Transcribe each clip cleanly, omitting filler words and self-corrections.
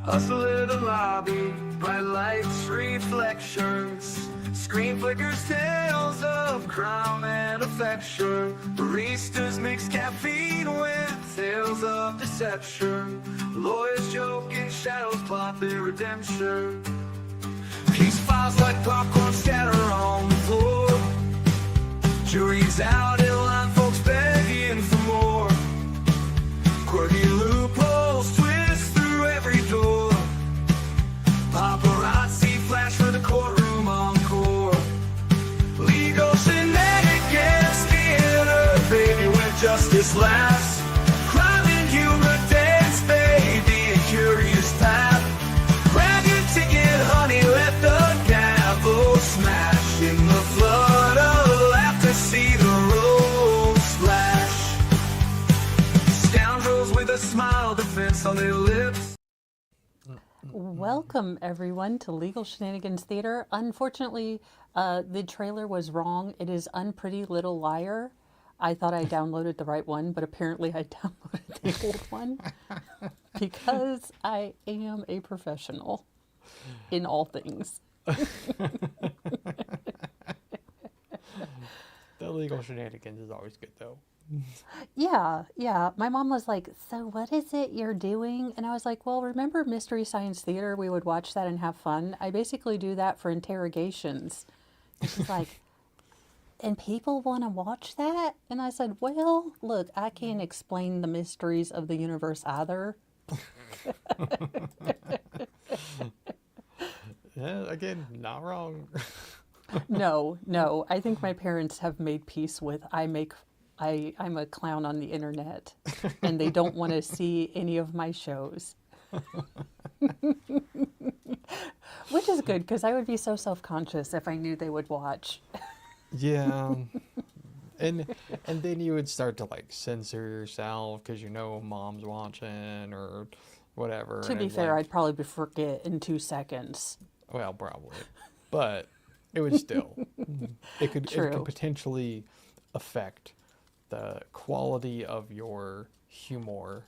Hustle in the lobby, bright lights, reflections. Screen flickers, tales of crime and affection. Baristas mix caffeine with tales of deception. Lawyers joke and shadows plot their redemption. Case files like popcorn scatter on the floor. Jury's out in line, folks begging for more. Quirky loopholes twist through every door. Paparazzi flash for the courtroom encore. Legal shenanigans, theater, baby, where justice laughs. Crime and humor dance, baby, a curious path. Grab your ticket, honey, let the gavel smash. In the flood of laughter, see the road splash. Scoundrels with a smile, defense on their lips. Welcome, everyone, to Legal Shenanigans Theater. Unfortunately, the trailer was wrong. It is Unpretty Little Liar. I thought I downloaded the right one, but apparently I downloaded the old one because I am a professional in all things. The Legal Shenanigans is always good, though. Yeah. My mom was like, so what is it you're doing? And I was like, well, remember Mystery Science Theater? We would watch that and have fun. I basically do that for interrogations. And she's like, and people want to watch that? And I said, well, look, I can't explain the mysteries of the universe either. Yeah, again, not wrong. No. I think my parents have made peace with I'm a clown on the internet, and they don't want to see any of my shows. Which is good, because I would be so self-conscious if I knew they would watch. Yeah. And then you would start to like censor yourself because you know mom's watching or whatever. To be fair, I'd probably forget in 2 seconds. Well, probably. But it would still. It could potentially affect the quality of your humor.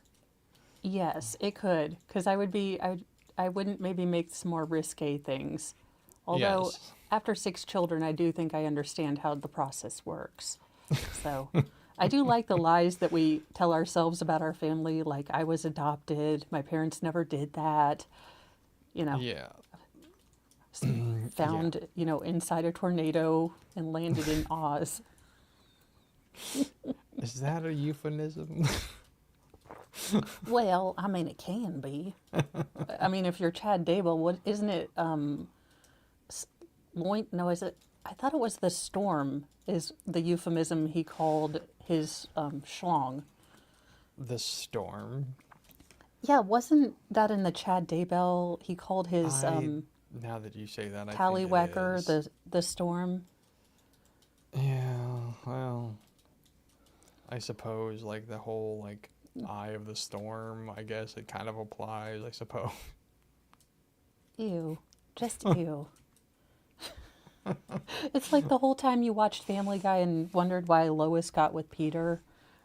Yes, it could, because I wouldn't maybe make some more risque things. Although, Yes. after 6 children, I do think I understand how the process works. So, I do like the lies that we tell ourselves about our family, like I was adopted, my parents never did that, Yeah. found, inside a tornado and landed in Oz. Is that a euphemism? Well, I mean, it can be. I mean, if you're Chad Dable, isn't it, is it, I thought it was the storm is the euphemism he called his schlong. The storm? Yeah, wasn't that in the Chad Daybell? He called his Now that you say that, I think it tallywhacker is. the storm. Yeah, well, I suppose like the whole like eye of the storm, I guess it kind of applies, I suppose. Ew. Just ew. It's like the whole time you watched Family Guy and wondered why Lois got with Peter,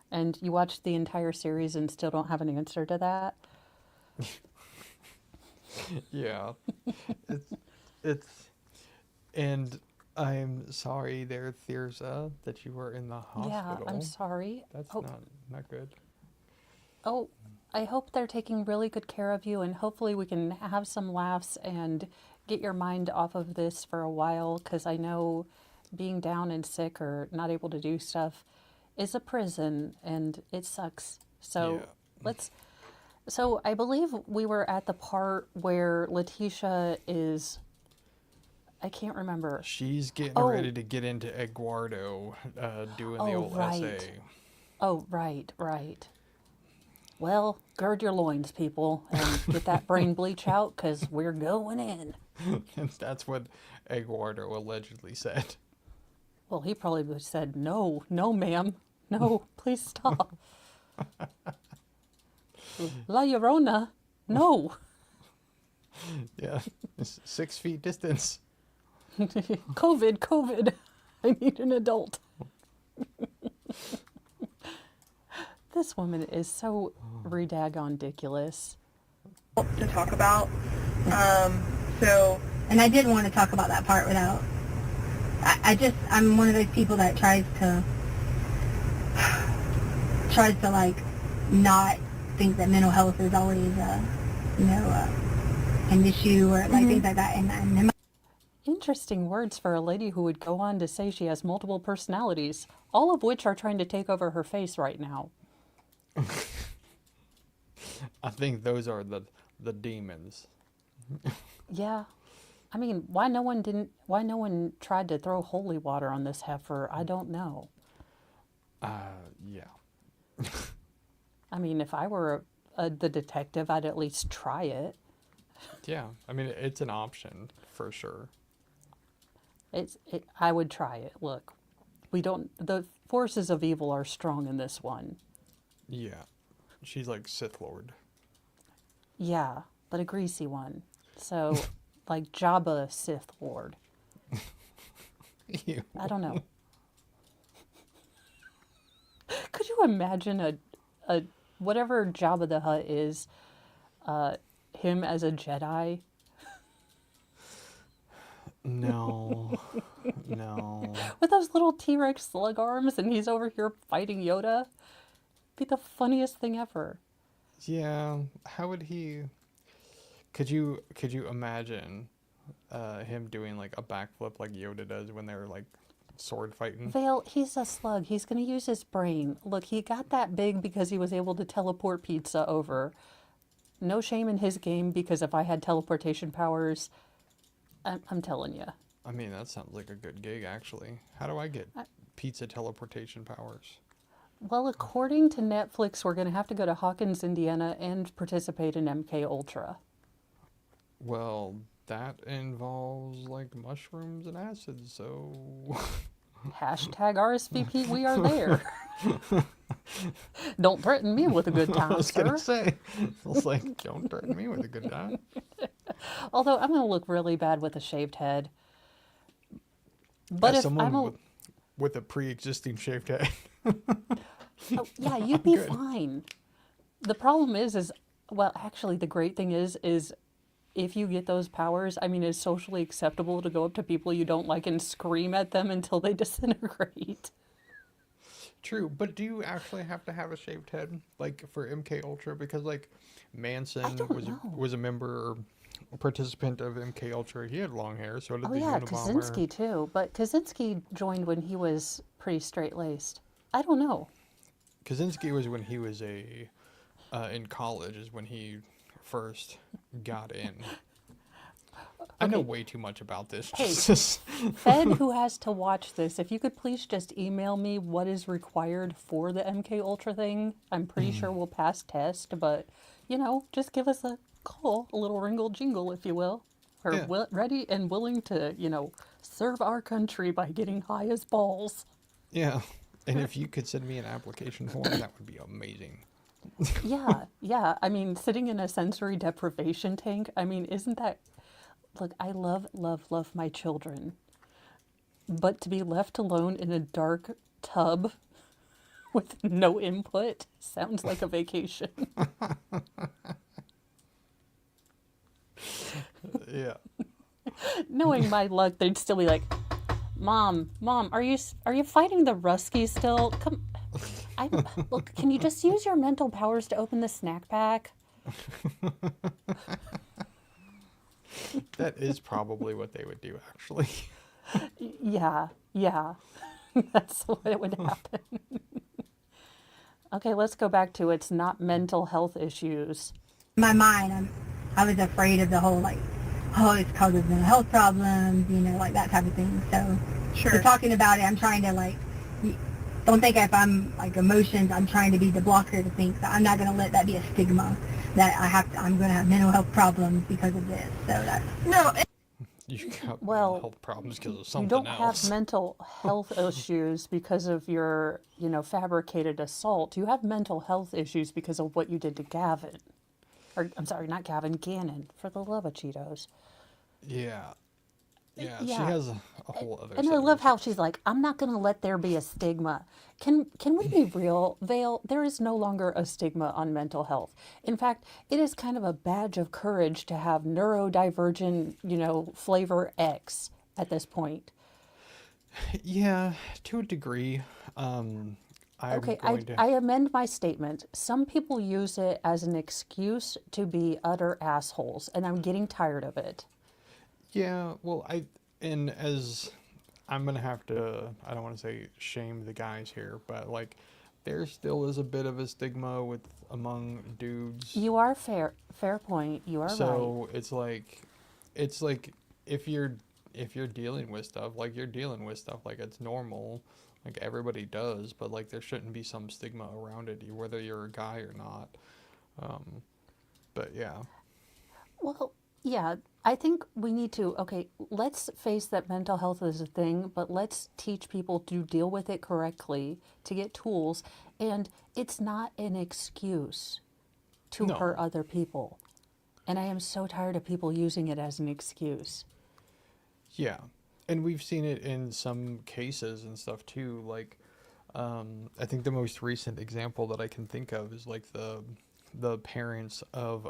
and you watched the entire series and still don't have an answer to that. Yeah. It's and I'm sorry there, Thirza, that you were in the hospital. Yeah, I'm sorry. That's not good. Oh, I hope they're taking really good care of you, and hopefully we can have some laughs and get your mind off of this for a while, because I know being down and sick or not able to do stuff is a prison, and it sucks. So Yeah. So I believe we were at the part where Letecia is, I can't remember. She's getting ready to get into Eduardo, doing the old right. essay. Oh, right. Well, gird your loins, people, and get that brain bleach out, because we're going in. And that's what Eduardo allegedly said. Well, he probably would have said, no, ma'am. No, please stop. La Llorona, no. Yeah, 6 feet distance. COVID. I need an adult. This woman is so ridiculous. to talk about. So, and I didn't want to talk about that part without, I'm one of those people that tries to like not think that mental health is always an issue or like things like that. And Interesting words for a lady who would go on to say she has multiple personalities, all of which are trying to take over her face right now. I think those are the demons. Yeah. I mean, why no one tried to throw holy water on this heifer, I don't know. Yeah. I mean, if I were the detective, I'd at least try it. Yeah, I mean, it's an option for sure. I would try it. Look, the forces of evil are strong in this one. Yeah. She's like Sith Lord. Yeah, but a greasy one. So, like Jabba Sith Lord. Ew. I don't know. Could you imagine a whatever Jabba the Hutt is, him as a Jedi? No. No. With those little T-Rex slug arms and he's over here fighting Yoda? Be the funniest thing ever. Yeah, how would he... Could you imagine him doing like a backflip like Yoda does when they're like sword fighting? Vale, he's a slug. He's going to use his brain. Look, he got that big because he was able to teleport pizza over. No shame in his game, because if I had teleportation powers, I'm telling you. I mean, that sounds like a good gig, actually. How do I get pizza teleportation powers? Well, according to Netflix, we're going to have to go to Hawkins, Indiana, and participate in MK Ultra. Well, that involves like mushrooms and acid, so... Hashtag RSVP, we are there. Don't threaten me with a good time, I was sir. going to say, I was like, don't threaten me with a good time. Although I'm going to look really bad with a shaved head. But As if someone I'm a... with a pre-existing shaved head. Oh, yeah, you'd be fine. The problem is, well, actually, the great thing is if you get those powers, I mean, it's socially acceptable to go up to people you don't like and scream at them until they disintegrate. True, but do you actually have to have a shaved head, like for MK Ultra? Because like Manson was a member or a participant of MK Ultra. He had long hair, so did the Unabomber. Kaczynski too. But Kaczynski joined when he was pretty straight-laced. I don't know. Kaczynski was when he was in college, is when he first got in. I know way too much about this. Hey, Fed, who has to watch this, if you could please just email me what is required for the MK Ultra thing. I'm pretty sure we'll pass test, but, just give us a call, a little ringle jingle, if you will. We're ready and willing to, serve our country by getting high as balls. Yeah, and if you could send me an application form, that would be amazing. Yeah. I mean, sitting in a sensory deprivation tank, I mean, isn't that... Look, I love my children. But to be left alone in a dark tub with no input sounds like a vacation. Yeah. Knowing my luck, they'd still be like, Mom, are you fighting the Ruskies still? Come, look, can you just use your mental powers to open the snack pack? That is probably what they would do, actually. Yeah. That's what would happen. Okay, let's go back to it's not mental health issues. in my mind, I was afraid of the whole, it's causes mental health problems, like that type of thing. So talking about it, I'm trying to, don't think if I'm, emotions, I'm trying to be the blocker to think that I'm not going to let that be a stigma, that I'm going to have mental health problems because of this. So that's... No. You got mental health problems because of something else. You don't have mental health issues because of your, fabricated assault. You have mental health issues because of what you did to Gavin. Or, I'm sorry, not Gavin, Gannon, for the love of Cheetos. Yeah. Yeah, she Yeah. has a whole other And set I of love how issues. she's like, I'm not going to let there be a stigma. Can we be real, Vale? There is no longer a stigma on mental health. In fact, it is kind of a badge of courage to have neurodivergent, flavor X at this point. Yeah, to a degree. I'm Okay, going to. I amend my statement. Some people use it as an excuse to be utter assholes, and I'm getting tired of it. Yeah, well, and as I'm gonna have to, I don't want to say shame the guys here, but like, there still is a bit of a stigma with among dudes. You are fair point. You are right. So it's like if you're dealing with stuff, like you're dealing with stuff, like it's normal, like everybody does, but like there shouldn't be some stigma around it, whether you're a guy or not. Um, but yeah, Well, yeah, I think we need to, okay, let's face that mental health is a thing, but let's teach people to deal with it correctly, to get tools, and it's not an excuse to hurt no, other people. And I am so tired of people using it as an excuse. yeah, and we've seen it in some cases and stuff too. Like, I think the most recent example that I can think of is like the parents of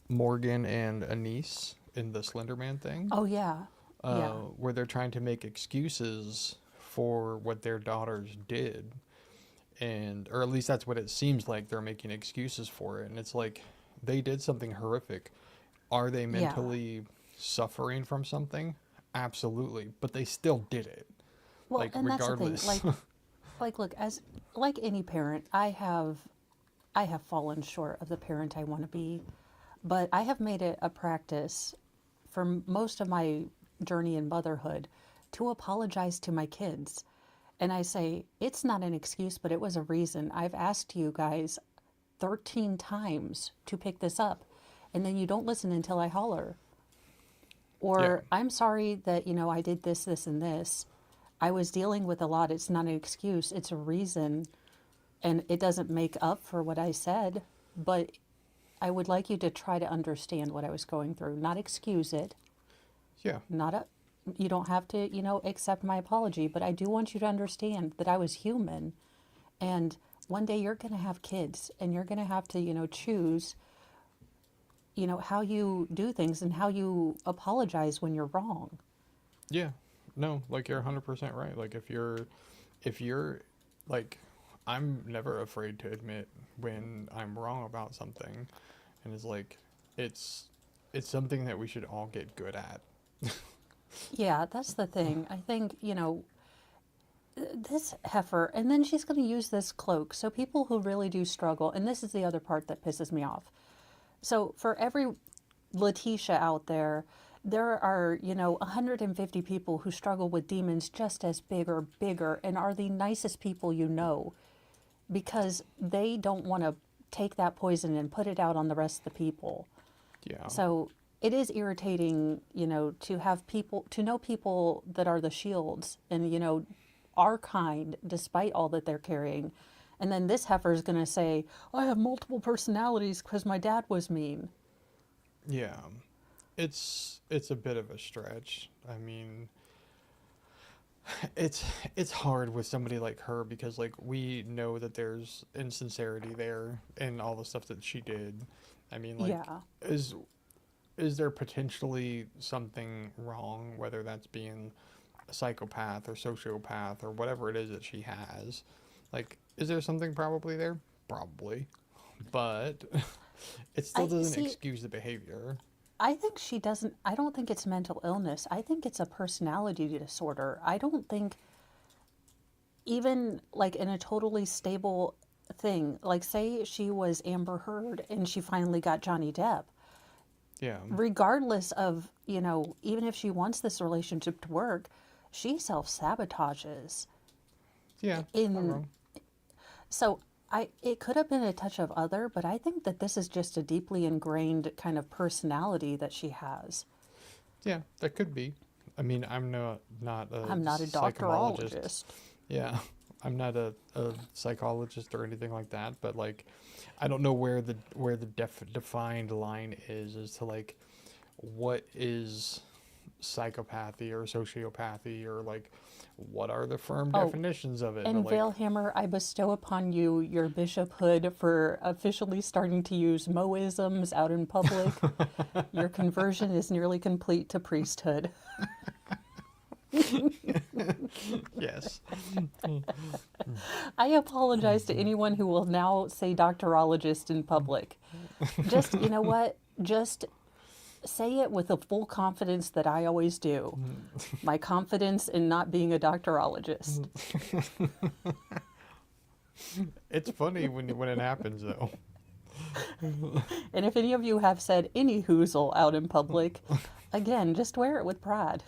Morgan and Anise in the Slender Man thing, Oh, yeah. Yeah. where they're trying to make excuses for what their daughters did, and or at least that's what it seems like they're making excuses for it. And it's like they did something horrific. Are they Yeah. mentally suffering from something? Absolutely, but they still did it. Well, Like and that's the thing. regardless. Like, look, as like any parent, I have fallen short of the parent I want to be, but I have made it a practice for most of my journey in motherhood to apologize to my kids. And I say, it's not an excuse, but it was a reason. I've asked you guys 13 times to pick this up, and then you don't listen until I holler. Yeah. Or I'm sorry that, I did this, this, and this. I was dealing with a lot. It's not an excuse, it's a reason. And it doesn't make up for what I said, but I would like you to try to understand what I was going through, not excuse it, Yeah. not a, you don't have to, accept my apology, but I do want you to understand that I was human. And one day you're going to have kids and you're going to have to, choose, how you do things and how you apologize when you're wrong. Yeah. No, like you're 100% right. Like if you're like I'm never afraid to admit when I'm wrong about something, and it's like it's it's something that we should all get good at. Yeah, that's the thing. I think, this heifer, and then she's going to use this cloak. So people who really do struggle, and this is the other part that pisses me off. So for every Letecia out there, there are, 150 people who struggle with demons just as big or bigger and are the nicest people you know because they don't want to take that poison and put it out on the rest of the people. Yeah. So it is irritating, to have people, to know people that are the shields and, are kind despite all that they're carrying. And then this heifer is going to say, I have multiple personalities because my dad was mean. Yeah. It's a bit of a stretch. I mean, it's hard with somebody like her because like we know that there's insincerity there in all the stuff that she did. I mean, like Yeah. is there potentially something wrong, whether that's being a psychopath or sociopath or whatever it is that she has? Like, is there something probably there? Probably. But it still I doesn't see. excuse the behavior. I think she doesn't. I don't think it's mental illness. I think it's a personality disorder. I don't think, even like in a totally stable thing, like say she was Amber Heard and she finally got Johnny Depp, Yeah. regardless of, even if she wants this relationship to work, she self sabotages. Yeah. Not In wrong. So it could have been a touch of other, but I think that this is just a deeply ingrained kind of personality that she has. Yeah, that could be. I mean, I'm not a I'm not a psychologist. doctorologist. Yeah, I'm not a psychologist or anything like that. But like, I don't know where the defined line is as to like what is psychopathy or sociopathy, or like what are the firm definitions of it. And But, like, Vielhammer, I bestow upon you your bishophood for officially starting to use Moisms out in public. Your conversion is nearly complete to priesthood. yes. I apologize to anyone who will now say doctorologist in public. Just, you know what? Just say it with the full confidence that I always do. My confidence in not being a doctorologist. It's funny when it happens, though. And if any of you have said any hoozle out in public, again, just wear it with pride.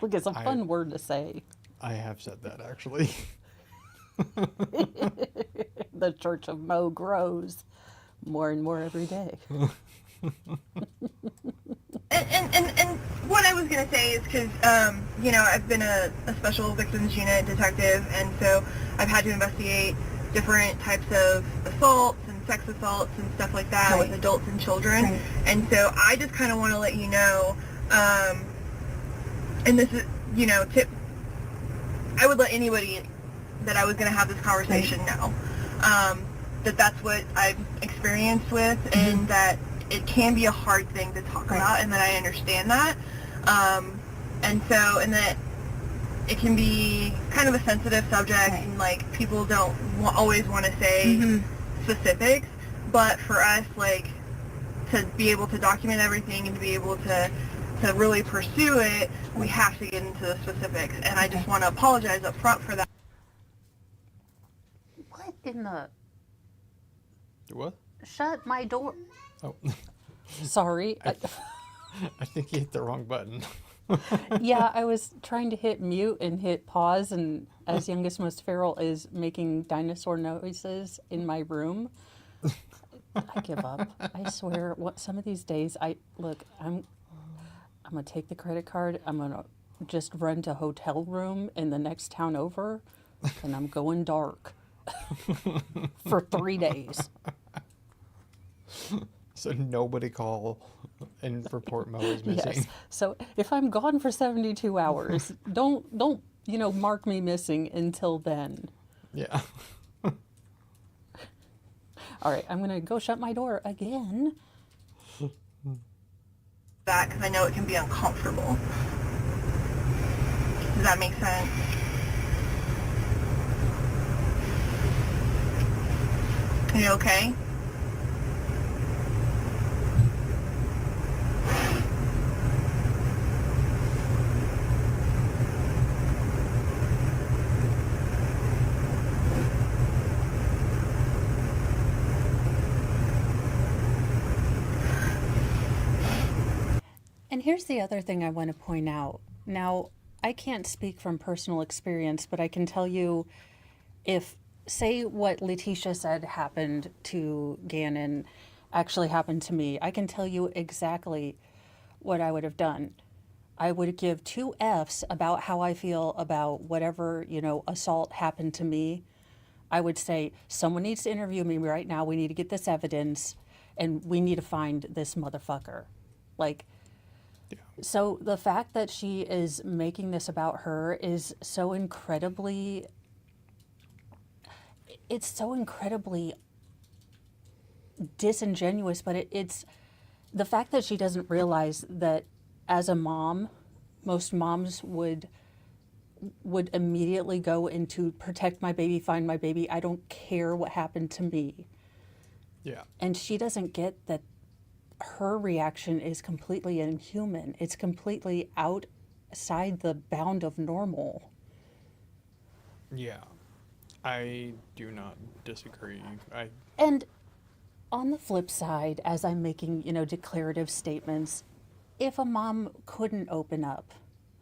Look, it's a fun word to say. I have said that, actually. The Church of Mo grows more and more every day. And what I was going to say is because, you know, I've been a special victims unit detective, and so I've had to investigate different types of assaults and sex assaults and stuff like that with adults and children. Right. And so I just kind of want to let you know, and this is, you know, I would let anybody that I was going to have this conversation know that that's what I've experienced with, and that it can be a hard thing to talk about, and that I understand that. And that it can be kind of a sensitive subject, and like people don't always want to say specifics, but for us, like, to be able to document everything and to be able to really pursue it, we have to get into the specifics, and I just want to apologize up front for that. What in the... What? Shut my door. Oh. Sorry. I think you hit the wrong button. Yeah, I was trying to hit mute and hit pause, and as youngest most feral is making dinosaur noises in my room. I give up. I swear, some of these days, I'm gonna take the credit card. I'm gonna just rent a hotel room in the next town over, and I'm going dark for 3 days. So nobody call and report Mo is missing. Yes. So if I'm gone for 72 hours, don't mark me missing until then. Yeah. All right, I'm gonna go shut my door again. That because I know it can be uncomfortable. Does that make sense? Are you okay? And here's the other thing I want to point out. Now, I can't speak from personal experience, but I can tell you, if, say, what Letecia said happened to Gannon actually happened to me, I can tell you exactly what I would have done. I would give 2 Fs about how I feel about whatever, assault happened to me. I would say, someone needs to interview me right now. We need to get this evidence, and we need to find this motherfucker. Like, so the fact that she is making this about her is so incredibly, it's so incredibly disingenuous, but it's the fact that she doesn't realize that as a mom, most moms would immediately go into protect my baby, find my baby. I don't care what happened to me. Yeah. And she doesn't get that her reaction is completely inhuman. It's completely outside the bound of normal. Yeah. I do not disagree. And on the flip side, as I'm making, declarative statements, if a mom couldn't open up,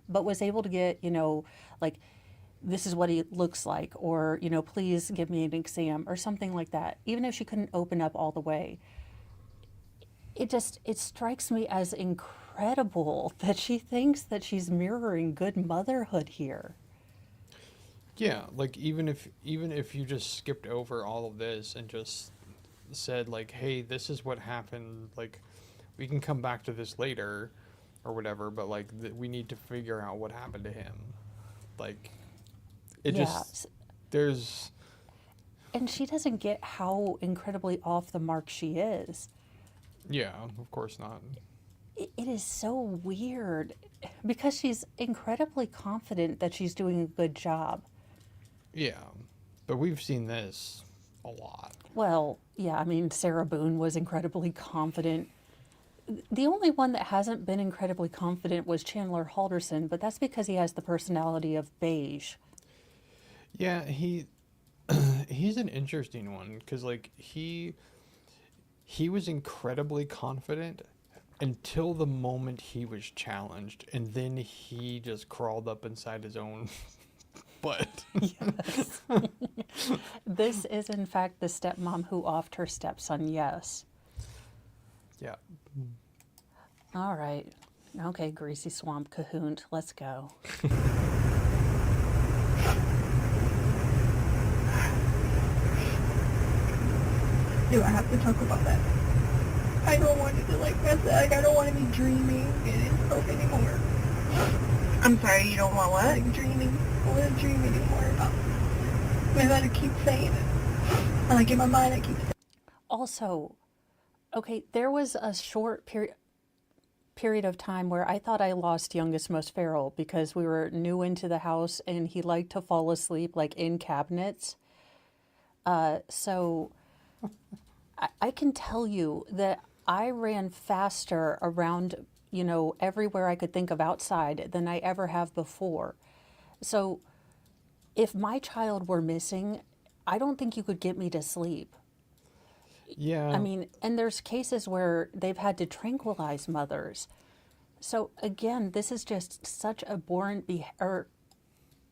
but was able to get, like, this is what he looks like, or, please give me an exam, or something like that, even if she couldn't open up all the way, it strikes me as incredible that she thinks that she's mirroring good motherhood here. Yeah, like even if you just skipped over all of this and just said like, hey, this is what happened, like we can come back to this later, or whatever, but like we need to figure out what happened to him. Like it just there's. And she doesn't get how incredibly off the mark she is. Yeah, of course not. It is so weird because she's incredibly confident that she's doing a good job. Yeah, but we've seen this a lot. Well, yeah, I mean, Sarah Boone was incredibly confident. The only one that hasn't been incredibly confident was Chandler Halderson, but that's because he has the personality of beige. Yeah, he's an interesting one because like he was incredibly confident until the moment he was challenged, and then he just crawled up inside his own butt. Yes. This is, in fact, the stepmom who offed her stepson, yes. Yeah. All right. Okay, greasy swamp cahoon, let's go. Do I have to talk about that? I don't want to like mess it. Like I don't want to be dreaming in hope anymore. I'm sorry, you don't want what? Like dreaming. I don't want to dream anymore about. I gotta keep saying it. And like in my mind, I keep saying. Also, okay, there was a short period of time where I thought I lost youngest most feral because we were new into the house and he liked to fall asleep like in cabinets. So I can tell you that I ran faster around, you know, everywhere I could think of outside than I ever have before. So if my child were missing, I don't think you could get me to sleep. Yeah. I mean, and there's cases where they've had to tranquilize mothers. So again, this is just such abhorrent or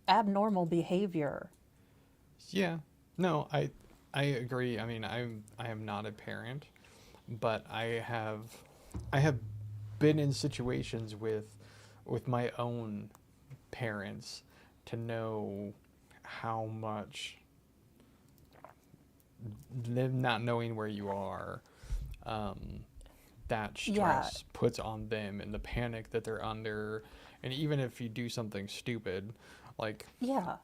abnormal behavior. Yeah. No, I agree. I mean, I am not a parent, but I have been in situations with my own parents to know how much them not knowing where you are, that stress puts on them and the panic that they're under. And even if you do something stupid, like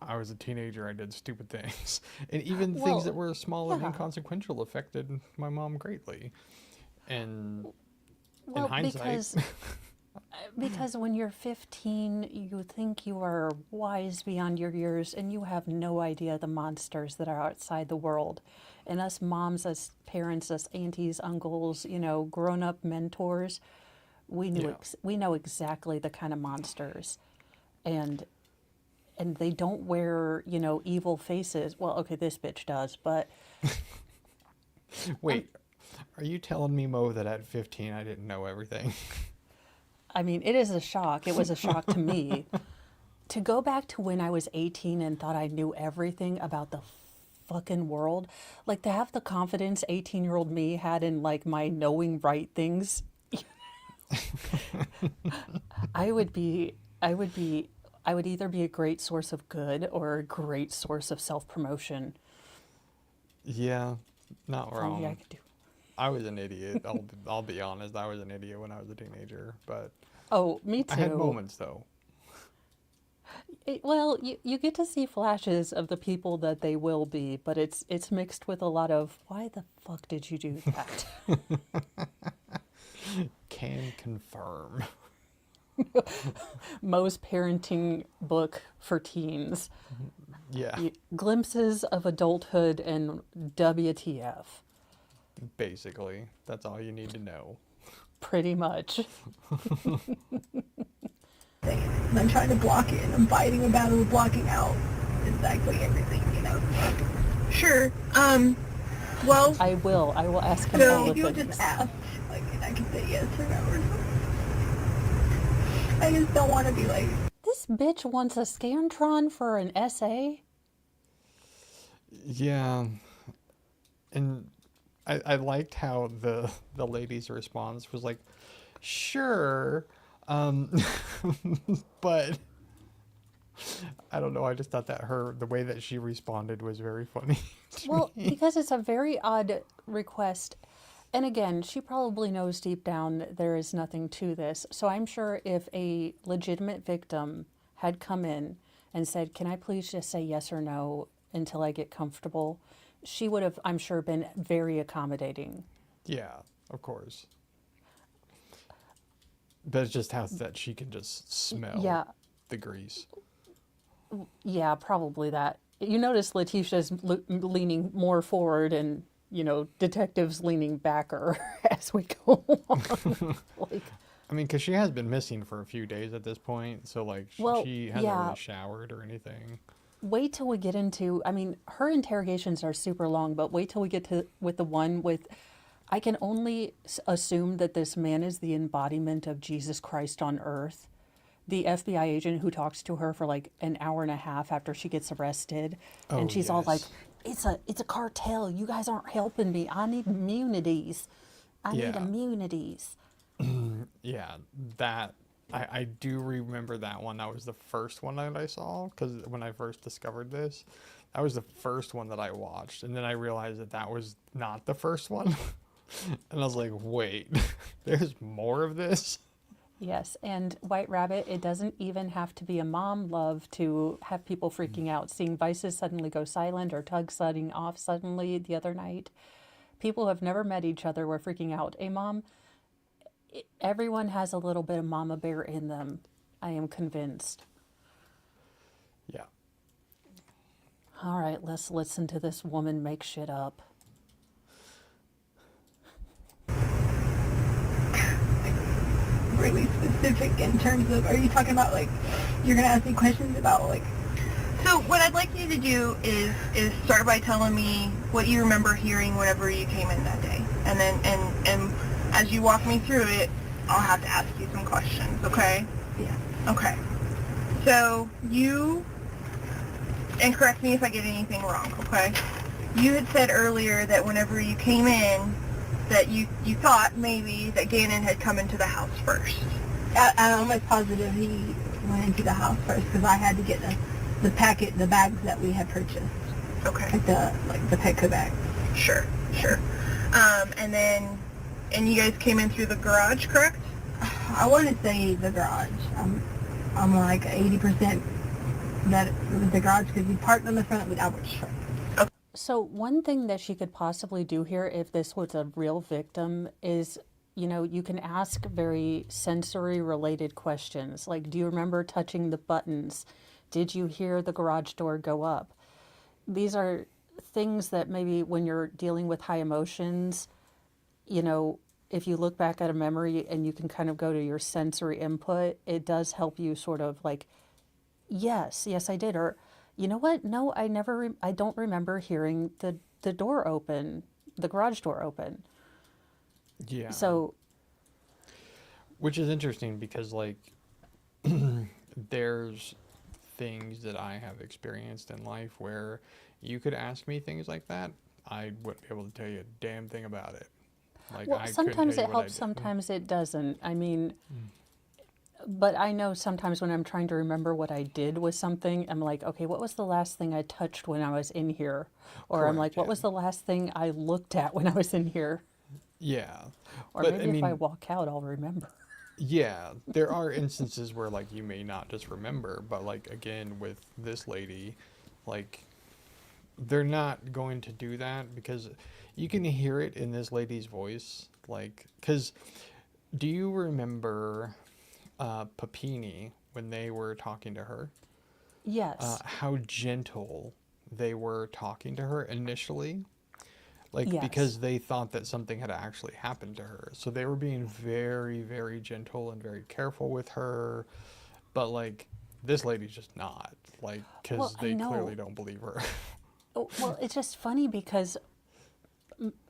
I was a teenager, I did stupid things, and even things that were small and inconsequential affected my mom greatly. And in hindsight, because when you're 15, you think you are wise beyond your years, and you have no idea the monsters that are outside the world. And us moms, as parents, as aunties, uncles, you know, grown-up mentors, we know exactly the kind of monsters, and they don't wear, you know, evil faces. Well, okay, this bitch does, but wait, are you telling me, Mo, that at 15 I didn't know everything? I mean, it is a shock. It was a shock to me. To go back to when I was 18 and thought I knew everything about the fucking world, like to have the confidence 18-year-old me had in like my knowing right things, I would either be a great source of good or a great source of self-promotion. Yeah, not wrong. I could do. I was an idiot. I'll be honest. I was an idiot when I was a teenager, but Me too. I had moments though. Well, you get to see flashes of the people that they will be, but it's mixed with a lot of why the fuck did you do that? Can confirm. Mo's parenting book for teens. Yeah. Glimpses of adulthood and WTF. Basically, that's all you need to know. Pretty much. And I'm trying to block it, and I'm fighting a battle of blocking out exactly everything, you know. Sure. Well, I will ask him so all the you things. just ask, like, and I can say yes or no or something. I just don't want to be like, This bitch wants a Scantron for an essay? Yeah. And I liked how the lady's response was like, sure, but I don't know, I just thought that the way that she responded was very funny to Well, me. because it's a very odd request. And again, she probably knows deep down there is nothing to this. So I'm sure if a legitimate victim had come in and said, "Can I please just say yes or no until I get comfortable?" she would have, I'm sure, been very accommodating. Yeah, of course. But it's just how that she can just smell Yeah, the grease. yeah, probably that. You notice Leticia's leaning more forward and, detectives leaning backer as we go along. Like, I mean, because she has been missing for a few days at this point, so like well, she hasn't yeah, really showered or anything. wait till we get into, I mean, her interrogations are super long, but wait till we get to with the one with, I can only assume that this man is the embodiment of Jesus Christ on earth. The FBI agent who talks to her for like an hour and a half after she gets arrested, Oh, and she's all like, yes. it's a cartel. You guys aren't helping me. I need immunities. I need Yeah. immunities." Yeah, that I do remember that one. That was the first one that I saw because when I first discovered this, that was the first one that I watched, and then I realized that that was not the first one, and I was like, wait, there's more of this. Yes, and White Rabbit, it doesn't even have to be a mom love to have people freaking out. Seeing vices suddenly go silent or Tug setting off suddenly the other night. People who have never met each other were freaking out. A mom, everyone has a little bit of mama bear in them. I am convinced. Yeah. All right, let's listen to this woman make shit up. Really specific in terms of, are you talking about like, you're going to ask me questions about like, So what I'd like you to do is start by telling me what you remember hearing whenever you came in that day. And then, and as you walk me through it, I'll have to ask you some questions, okay? yeah. Okay. So you, and correct me if I get anything wrong, okay? You had said earlier that whenever you came in, that you thought maybe that Gannon had come into the house first. I'm almost positive he went into the house first because I had to get the bags that we had purchased, Okay. like the Petco bags. Sure. And you guys came in through the garage, correct? I want to say the garage. I'm like 80% that it was the garage because we parked on the front with Albert's truck. So one thing that she could possibly do here, if this was a real victim, is, you can ask very sensory related questions. Like, do you remember touching the buttons? Did you hear the garage door go up? These are things that maybe when you're dealing with high emotions, if you look back at a memory and you can kind of go to your sensory input, it does help you sort of like, yes, I did. Or, you know what? No, I don't remember hearing the door open, the garage door open. Yeah. So, Which is interesting because like there's things that I have experienced in life where you could ask me things like that, I wouldn't be able to tell you a damn thing about it. Like well, I couldn't sometimes tell it you what I helps, did. sometimes it doesn't. I mean, but I know sometimes when I'm trying to remember what I did with something, I'm like, okay, what was the last thing I touched when I was in here? Or I'm like, Correct, what yeah. was the last thing I looked at when I was in here? Yeah. Or But, maybe I if I mean, walk out, I'll remember. yeah, there are instances where like you may not just remember, but like again with this lady, like they're not going to do that because you can hear it in this lady's voice. Like, because do you remember Papini when they were talking to her? Yes. How gentle they were talking to her initially. Like, Yes. because they thought that something had actually happened to her. So they were being very, very gentle and very careful with her. But, like, this lady's just not. Like, because Well, I they know. clearly don't believe her. Oh, well, it's just funny because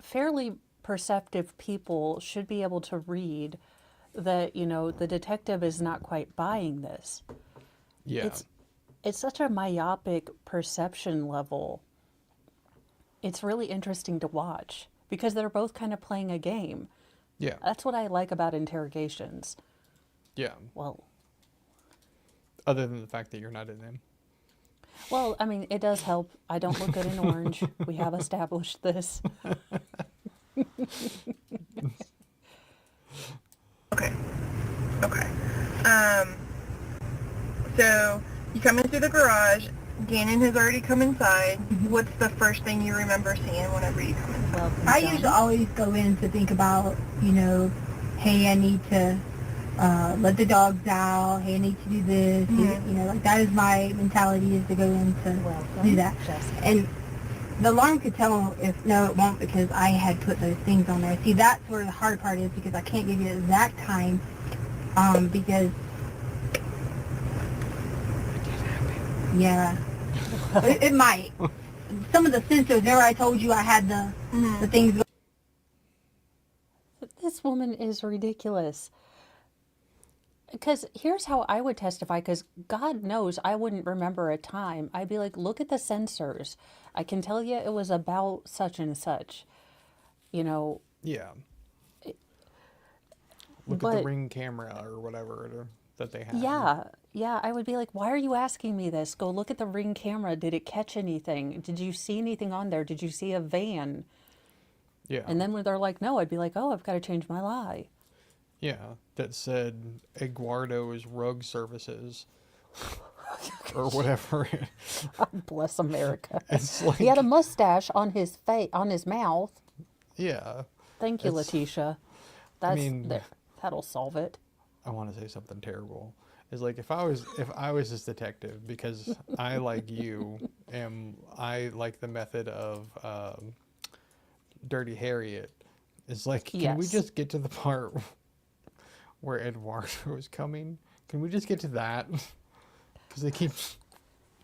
fairly perceptive people should be able to read that, the detective is not quite buying this. Yeah. It's such a myopic perception level. It's really interesting to watch because they're both kind of playing a game. Yeah. That's what I like about interrogations. Yeah. Well, Other than the fact that you're not in them. I mean, it does help. I don't look good in orange. We have established this. Okay. Okay. So you come in through the garage. Gannon has already come inside. What's the first thing you remember seeing whenever you come inside? Well, I usually always go in to think about, hey, I need to let the dogs out. Hey, I need to do this. Like that is my mentality, is to go in to do that. Jessica. And the alarm could tell if no, it won't, because I had put those things on there. See, that's where the hard part is, because I can't give you the exact time, because yeah, it might. Some of the sensors. Remember, I told you I had the things. This woman is ridiculous. Because here's how I would testify, because God knows I wouldn't remember a time. I'd be like, look at the sensors. I can tell you it was about such and such. Yeah. Look at the But Ring camera or whatever that they have. yeah, I would be like, why are you asking me this? Go look at the Ring camera. Did it catch anything? Did you see anything on there? Did you see a van? Yeah. And then when they're like, no, I'd be like, oh, I've got to change my lie. Yeah, that said Eduardo's Rug Services or whatever. Bless America. It's like, He had a mustache on his face, on his mouth. yeah. Thank you, It's- Letecia. That'll solve it. I want to say something terrible. It's like if I was this detective, because I, like you, I like the method of Dirty Harriet. It's like, can we Yes. just get to the part where Eduardo is coming? Can we just get to that? Because they keep...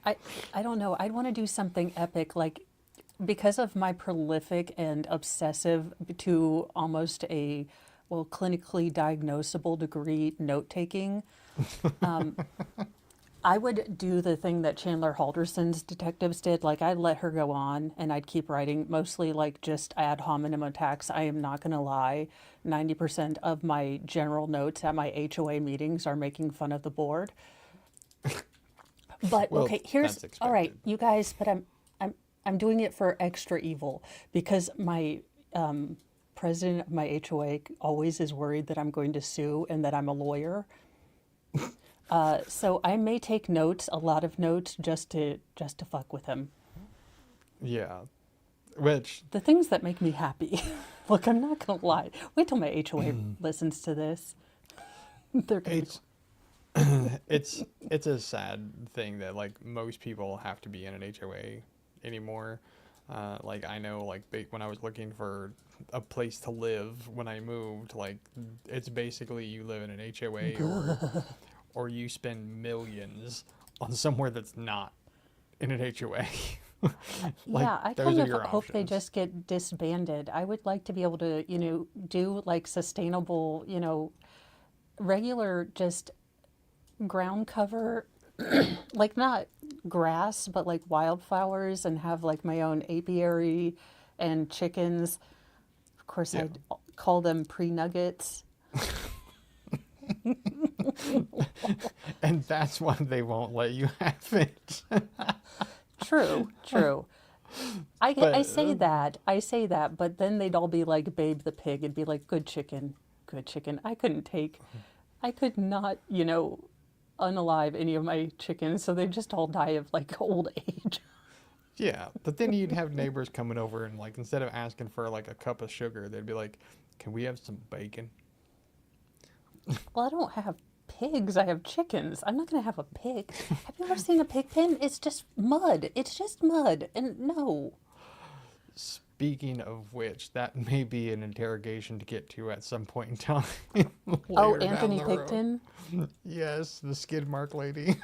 I don't know. I'd want to do something epic, like, because of my prolific and obsessive to almost a, clinically diagnosable degree note-taking. I would do the thing that Chandler Halderson's detectives did. Like, I'd let her go on and I'd keep writing, mostly like just ad hominem attacks. I am not going to lie. 90% of my general notes at my HOA meetings are making fun of the board. But Well, okay, here's that's all right, expected. you guys. But I'm doing it for extra evil, because my president of my HOA always is worried that I'm going to sue and that I'm a lawyer. So I may take notes, a lot of notes, just to fuck with him. Yeah. Which, The things that make me happy. Look, I'm not gonna lie. Wait till my HOA listens to this. They're gonna be it's a sad thing that, like, most people have to be in an HOA anymore. Like, I know, like, when I was looking for a place to live when I moved, like, it's basically you live in an HOA or you spend millions on somewhere that's not in an HOA. Like, yeah, I those kind are of your hope they options. just get disbanded. I would like to be able to, do like sustainable, regular just ground cover, like not grass, but like wildflowers, and have like my own apiary and chickens. Of course, Yeah. I'd call them pre-nuggets. And that's why they won't let you have it. True, true. I But, say that, but then they'd all be like Babe the pig. It'd be like, good chicken, good chicken. I could not, unalive any of my chickens, so they just all die of like old age. Yeah, but then you'd have neighbors coming over and, like, instead of asking for like a cup of sugar, they'd be like, "Can we have some bacon?" Well, I don't have pigs. I have chickens. I'm not going to have a pig. Have you ever seen a pig pen? It's just mud. It's just mud. And no. Speaking of which, that may be an interrogation to get to at some point in time. Oh, later down Anthony the road. Pigton? Yes, the skid mark lady.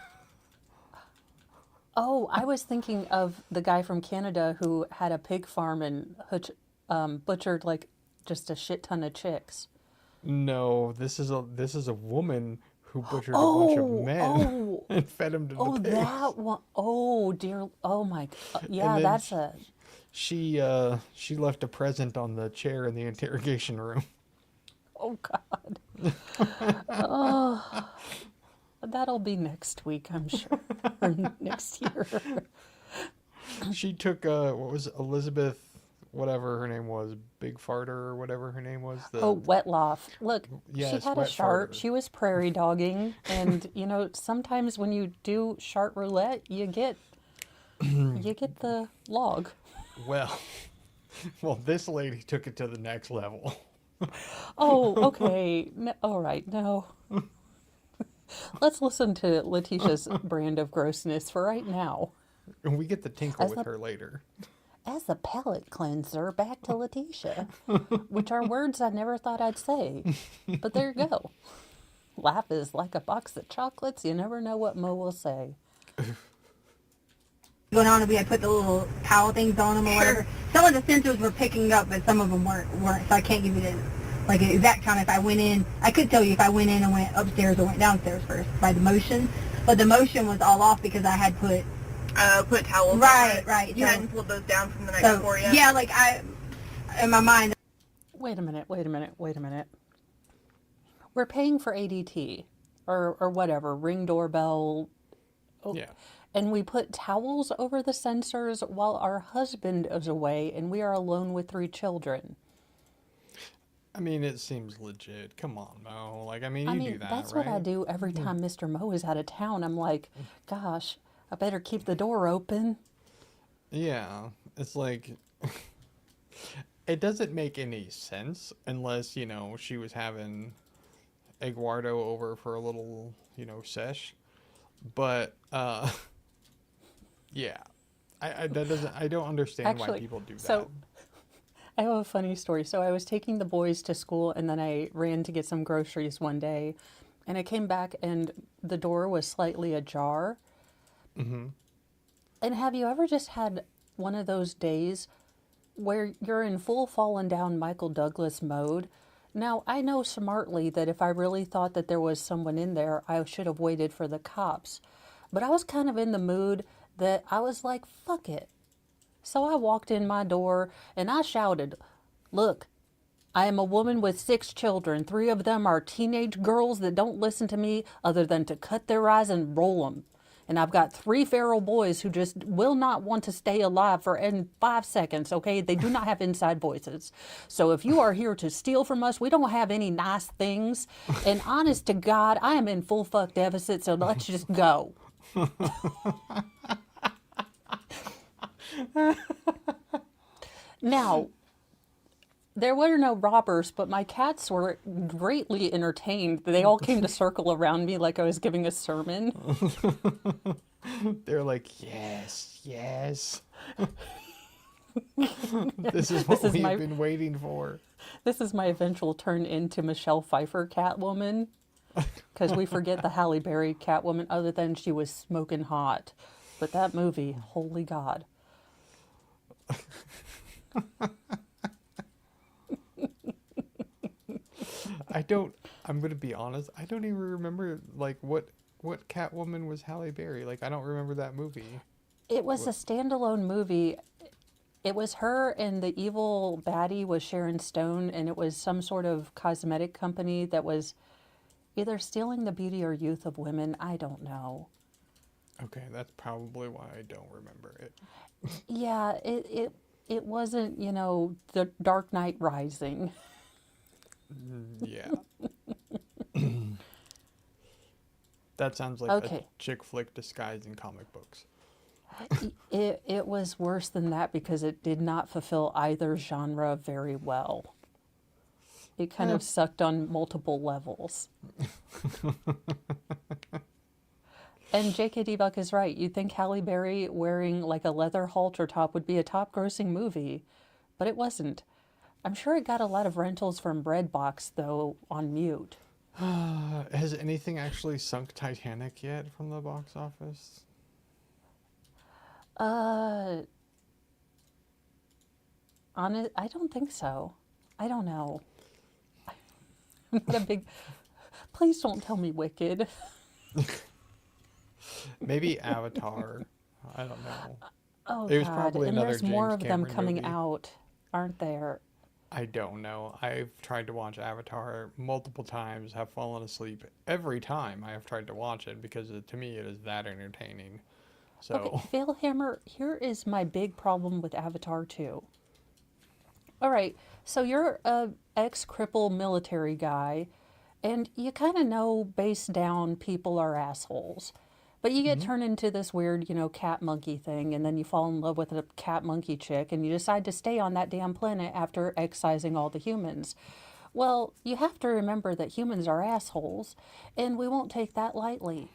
Oh, I was thinking of the guy from Canada who had a pig farm and butchered like just a shit ton of chicks. No, this is a woman who butchered a bunch of men and fed them to Oh, the pigs. that one. Oh, dear. Oh, my. Yeah, then that's a. She left a present on the chair in the interrogation room. Oh, God. Oh, that'll be next week, I'm sure. Or next year. She took what was Elizabeth whatever her name was, Big Farter or whatever her name was. Oh, Wetloff. Look, she Yes, had a Wet shark. Farter. She was prairie dogging. And, sometimes when you do shark roulette, you get the log. Well, well, this lady took it to the next level. Oh, okay. No, all right, no. Let's listen to Leticia's brand of grossness for right now. And we get the tinkle As with a- her later. As a palate cleanser, back to Letecia, which are words I never thought I'd say. But there you go. Life is like a box of chocolates. You never know what Mo will say. Going on, we had put the little towel things on them or whatever. Some of the sensors were picking up, but some of them weren't. So I can't give you the exact time. If I went in, I could tell you if I went in and went upstairs or went downstairs first by the motion. But the motion was all off because I had put towels. Right. You So- hadn't pulled those down from the night before yet. yeah, in my mind. Wait a minute. We're paying for ADT or whatever, ring doorbell. Oh, Yeah. and we put towels over the sensors while our husband is away and we are alone with 3 children. I mean, it seems legit. Come on, Mo. Like, I mean, I you mean, do that, that's right? what I do every time Mr. Mo is out of town. I'm like, gosh, I better keep the door open. Yeah. It's like, it doesn't make any sense unless, she was having Eduardo over for a little, sesh. But, yeah. I don't understand why Actually, people do that. so I have a funny story. So I was taking the boys to school and then I ran to get some groceries one day and I came back and the door was slightly ajar. Mm-hmm. And have you ever just had one of those days where you're in full fallen down Michael Douglas mode? Now, I know smartly that if I really thought that there was someone in there, I should have waited for the cops. But I was kind of in the mood that I was like, fuck it. So I walked in my door and I shouted, look, I am a woman with 6 children. 3 of them are teenage girls that don't listen to me other than to cut their eyes and roll them. And I've got 3 feral boys who just will not want to stay alive for 5 seconds, okay? They do not have inside voices. So if you are here to steal from us, we don't have any nice things. And honest to God, I am in full fuck deficit, so let's just go. Now, there were no robbers, but my cats were greatly entertained. They all came to circle around me like I was giving a sermon. They're like, yes, yes. This is what we've been waiting for. This is my eventual turn into Michelle Pfeiffer Catwoman. Because we forget the Halle Berry Catwoman other than she was smoking hot. But that movie, holy God. I'm going to be honest, I don't even remember, like, what Catwoman was Halle Berry. Like, I don't remember that movie. It was a standalone movie. It was her and the evil baddie was Sharon Stone, and it was some sort of cosmetic company that was either stealing the beauty or youth of women. I don't know. Okay, that's probably why I don't remember it. Yeah, it wasn't, the Dark Knight Rising. Yeah. That sounds like Okay. a chick flick disguised in comic books. It was worse than that because it did not fulfill either genre very well. It kind of sucked on multiple levels. And J.K.D. Buck is right. You'd think Halle Berry wearing like a leather halter top would be a top grossing movie, but it wasn't. I'm sure it got a lot of rentals from Breadbox, though, on mute. Has anything actually sunk Titanic yet from the box office? I don't think so. I don't know. I'm not a big... Please don't tell me Wicked. Maybe Avatar. I don't know. Oh, It was God. probably And another there's more James of them Cameron coming movie. out, aren't there? I don't know. I've tried to watch Avatar multiple times, have fallen asleep every time I have tried to watch it because to me it is that entertaining. So, Okay, Vielhammer, here is my big problem with Avatar 2. All right, so you're a ex-cripple military guy, and you kind of know base down people are assholes. But you get Hmm. turned into this weird, cat monkey thing, and then you fall in love with a cat monkey chick, and you decide to stay on that damn planet after excising all the humans. Well, you have to remember that humans are assholes, and we won't take that lightly.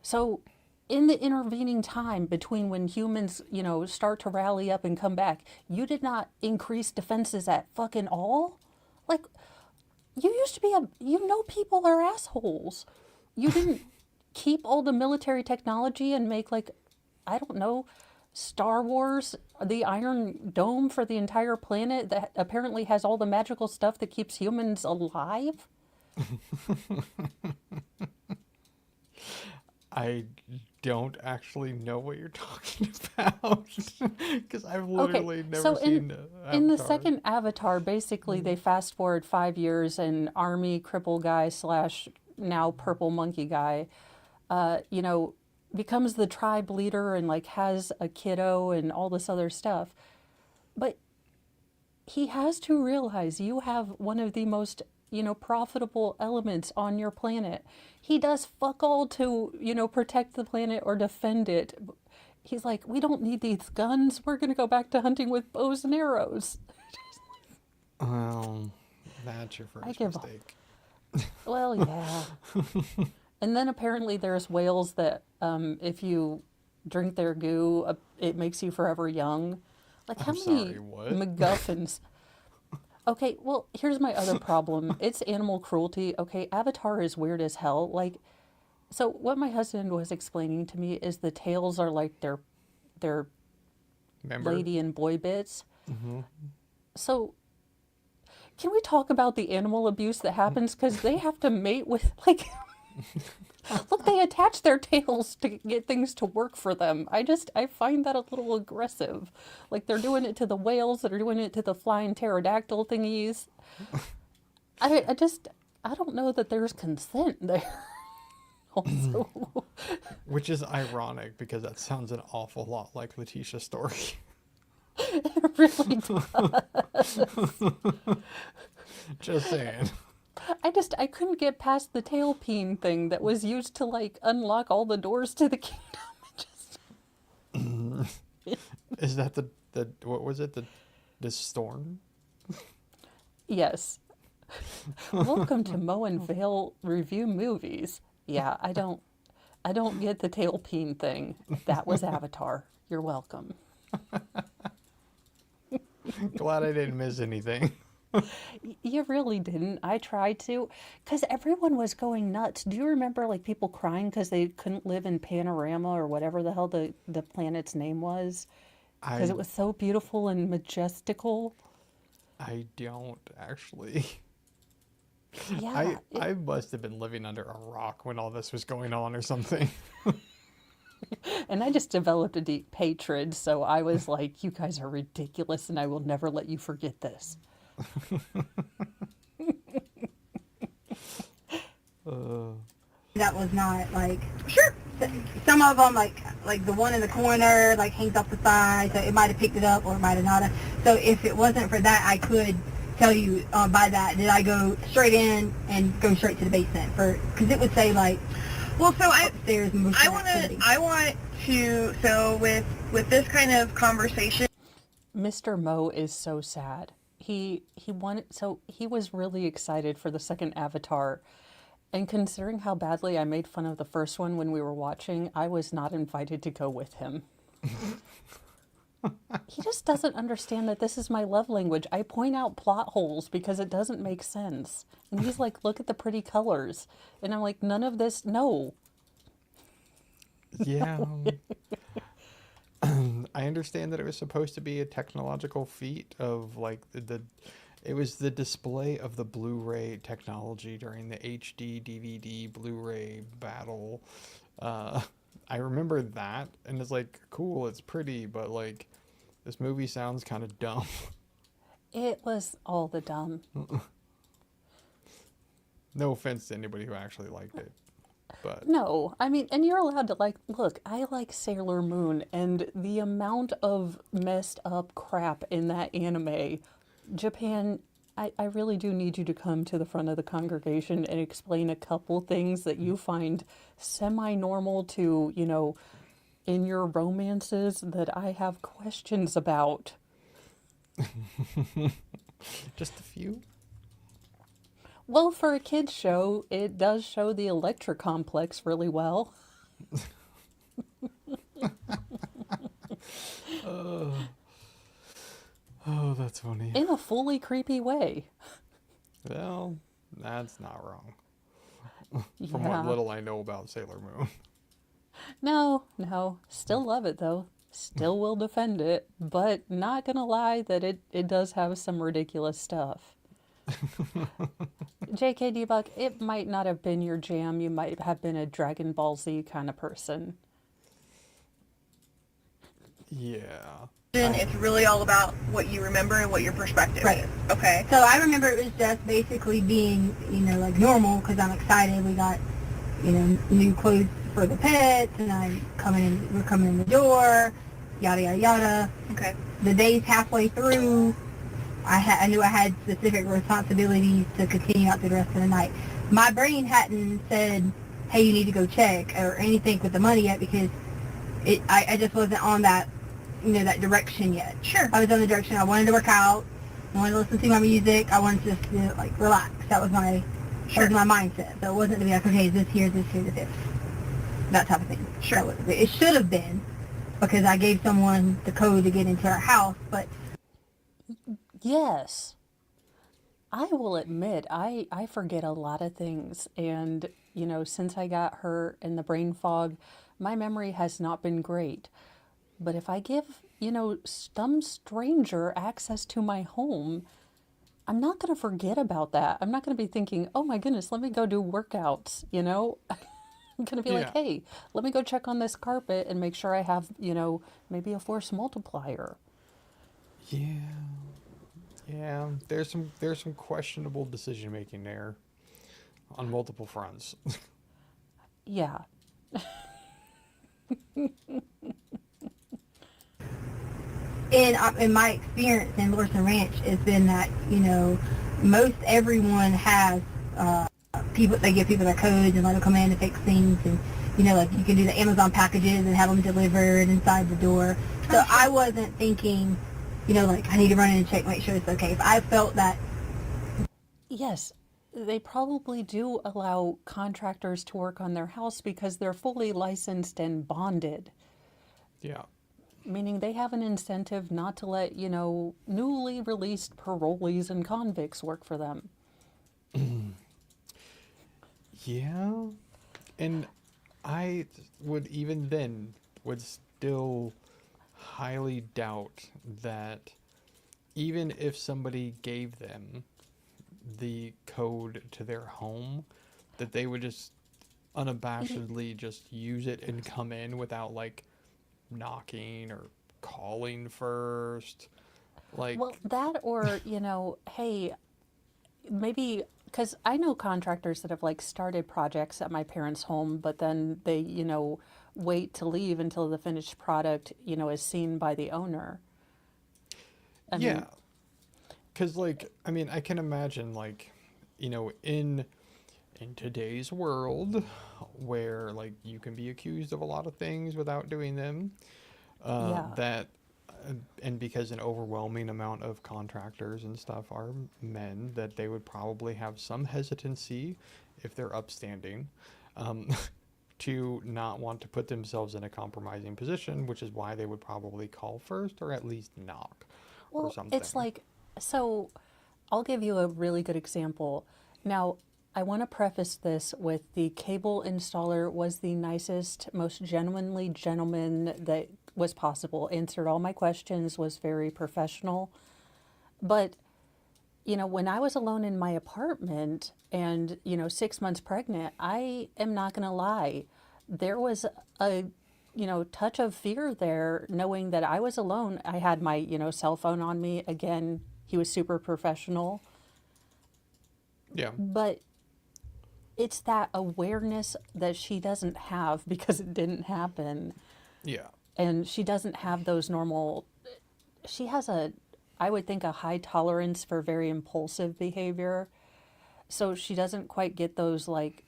So, in the intervening time between when humans, start to rally up and come back, you did not increase defenses at fucking all? Like, you used to be people are assholes. You didn't keep all the military technology and make, like, I don't know, Star Wars, the Iron Dome for the entire planet that apparently has all the magical stuff that keeps humans alive? I don't actually know what you're talking about because I've literally Okay, never so seen in the Avatar. second Avatar, basically they fast forward 5 years, and army cripple guy slash now purple monkey guy, becomes the tribe leader and like has a kiddo and all this other stuff. But he has to realize you have one of the most, profitable elements on your planet. He does fuck all to, protect the planet or defend it. He's like, we don't need these guns. We're going to go back to hunting with bows and arrows. Well, that's your I first give up. mistake. Well, yeah. And then apparently there's whales that, if you drink their goo, it makes you forever young. Like, how I'm many sorry, what? MacGuffins? Okay, well, here's my other problem. It's animal cruelty. Okay, Avatar is weird as hell. Like, so what my husband was explaining to me is the tails are like their Remember? lady and boy bits. Hmm. So can we talk about the animal abuse that happens? Because they have to mate with, like, look, they attach their tails to get things to work for them. I find that a little aggressive. Like, they're doing it to the whales, they're doing it to the flying pterodactyl thingies. I don't know that there's consent there. Also, Which is ironic because that sounds an awful lot like Letecia's story. it really does. Just saying. I couldn't get past the tail peen thing that was used to, like, unlock all the doors to the kingdom. Is that the what was it? The storm? Yes. Welcome to Mo and Vale review movies. Yeah, I don't get the tail peen thing. That was Avatar. You're welcome. Glad I didn't miss anything. You really didn't. I tried to, because everyone was going nuts. Do you remember, like, people crying because they couldn't live in Panorama or whatever the hell the planet's name was? Because I it was so beautiful and majestical. I don't actually. Yeah. I must have been living under a rock when all this was going on or something. And I just developed a deep hatred, so I was like, you guys are ridiculous, and I will never let you forget this. That was not like sure. Some of them like the one in the corner like hangs off the side, so it might have picked it up or it might have not. So if it wasn't for that, I could tell you by that did I go straight in and go straight to the basement because it would say like Well, so upstairs. I want to so with this kind of conversation. Mr. Mo is so sad. He was really excited for the second Avatar. And considering how badly I made fun of the first one when we were watching, I was not invited to go with him. He just doesn't understand that this is my love language. I point out plot holes because it doesn't make sense. And he's like, look at the pretty colors. And I'm like, none of this, no. Yeah. I understand that it was supposed to be a technological feat of like it was the display of the Blu-ray technology during the HD DVD Blu-ray battle. I remember that, and it's like, cool, it's pretty, but like this movie sounds kind of dumb. It was all the dumb. No offense to anybody who actually liked it, but No, I mean, and you're allowed to like, look, I like Sailor Moon, and the amount of messed up crap in that anime Japan, I really do need you to come to the front of the congregation and explain a couple things that you find semi-normal to, in your romances that I have questions about. Just a few? Well, for a kid's show, it does show the Electra complex really well. Oh, that's funny. In a fully creepy way. Well, that's not wrong. From Yeah. what little I know about Sailor Moon. No, still love it though. Still will defend it, but not gonna lie that it does have some ridiculous stuff. JK Debug, it might not have been your jam. You might have been a Dragon Ball Z kind of person. Yeah. It's really all about what you remember and what your perspective Right. is. Okay. So I remember it was just basically being, like normal because I'm excited. We got, new clothes for the pets, and we're coming in the door, yada yada yada. Okay. The days halfway through, I knew I had specific responsibilities to continue out through the rest of the night. My brain hadn't said, hey, you need to go check or anything with the money yet because I just wasn't on that, that direction yet. Sure. I was on the direction I wanted to work out, I wanted to listen to my music, I wanted to just, relax. That was my mindset. So it wasn't to be like, okay, this here, this here, this. That type of thing. Sure. It should have been because I gave someone the code to get into our house, but Yes. I will admit, I forget a lot of things. And, since I got hurt in the brain fog, my memory has not been great. But if I give, some stranger access to my home, I'm not going to forget about that. I'm not going to be thinking, oh my goodness, let me go do workouts, I'm going to be like, Yeah. hey, let me go check on this carpet and make sure I have, maybe a force multiplier. Yeah. Yeah. There's some questionable decision making there on multiple fronts. Yeah. in my experience in Lorson Ranch has been that, most everyone has people, they give people their codes and let them come in and fix things, and, you can do the Amazon packages and have them delivered inside the door. So I wasn't thinking, I need to run in and check, make sure it's okay. If I felt that, Yes, they probably do allow contractors to work on their house because they're fully licensed and bonded, Yeah. meaning they have an incentive not to let, newly released parolees and convicts work for them. Yeah. And I would still highly doubt that even if somebody gave them the code to their home, that they would just unabashedly just use it and come in without knocking or calling first. Well, that or, hey, maybe, because I know contractors that have started projects at my parents' home, but then they, wait to leave until the finished product, is seen by the owner. I yeah. mean, Because, I can imagine, in today's world where, you can be accused of a lot of things without doing them, yeah. and because an overwhelming amount of contractors and stuff are men, that they would probably have some hesitancy, if they're upstanding, to not want to put themselves in a compromising position, which is why they would probably call first or at least knock or Well, something. it's so I'll give you a really good example. Now, I want to preface this with the cable installer was the nicest, most genuinely gentleman that was possible, answered all my questions, was very professional. But, when I was alone in my apartment and, 6 months pregnant, I am not going to lie. There was a, touch of fear there, knowing that I was alone. I had my, cell phone on me. Again, he was super professional. Yeah. But it's that awareness that she doesn't have because it didn't happen. Yeah. And she doesn't have those normal, she has a I would think, a high tolerance for very impulsive behavior. So she doesn't quite get those, like,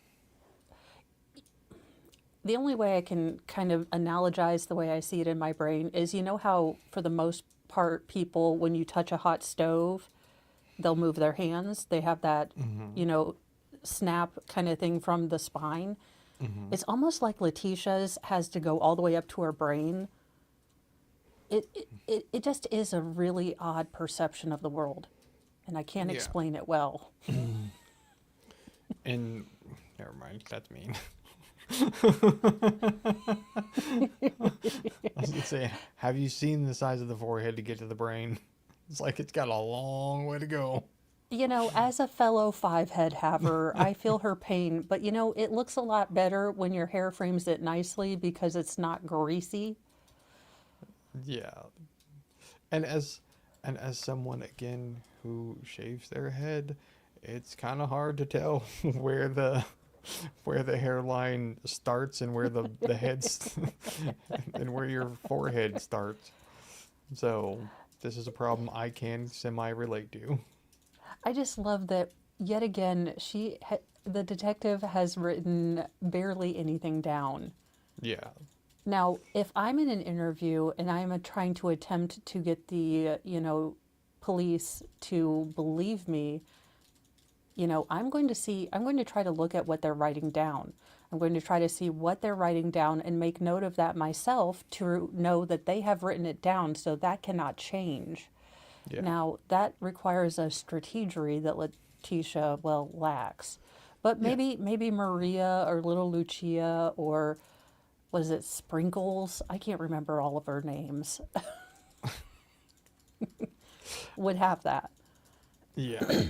the only way I can kind of analogize the way I see it in my brain is, you know how for the most part people, when you touch a hot stove, they'll move their hands. They have that, you know, snap kind of thing from the spine. It's almost like Leticia's has to go all the way up to her brain. It just is a really odd perception of the world, and I can't explain it well. And never mind, that's mean. I was gonna say, have you seen the size of the forehead to get to the brain? It's like it's got a long way to go. You know, as a fellow five-head haver, I feel her pain, but you know, it looks a lot better when your hair frames it nicely because it's not greasy. Yeah. And as someone again who shaves their head, it's kind of hard to tell where the hairline starts and where the head's and where your forehead starts. So this is a problem I can semi-relate to. I just love that yet again the detective has written barely anything down. Yeah. Now, if I'm in an interview and I'm trying to attempt to get the, you know, police to believe me, you know, I'm going to try to look at what they're writing down. I'm going to try to see what they're writing down and make note of that myself to know that they have written it down, so that cannot change. Yeah. Now, that requires a strategery that Letecia, well, lacks. But maybe Maria or little Lucia or was it Sprinkles? I can't remember all of her names. Would have that. Yeah.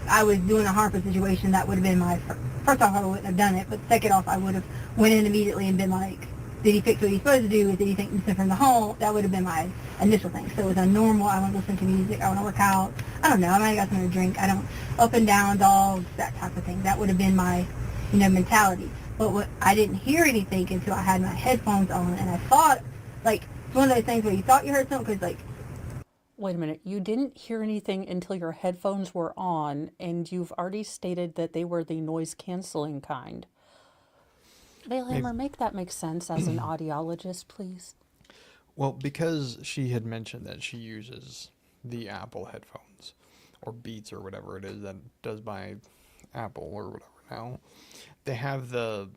I was doing a Harper situation, that would have been my first off, I wouldn't have done it, but second off, I would have went in immediately and been like, did he fix what he's supposed to do? Did he think missing from the home? That would have been my initial thing. So it was a normal, I want to listen to music, I want to work out, I don't know, I might have got something to drink, I don't, up and down, dogs, that type of thing. That would have been my, you know, mentality. But I didn't hear anything until I had my headphones on, and I thought, like, it's one of those things where you thought you heard something, because, like, Wait a minute, you didn't hear anything until your headphones were on, and you've already stated that they were the noise-canceling kind. Vielhammer, make that make sense as an audiologist, please. Well, because she had mentioned that she uses the Apple headphones, or Beats, or whatever it is that does by Apple, or whatever now, they have a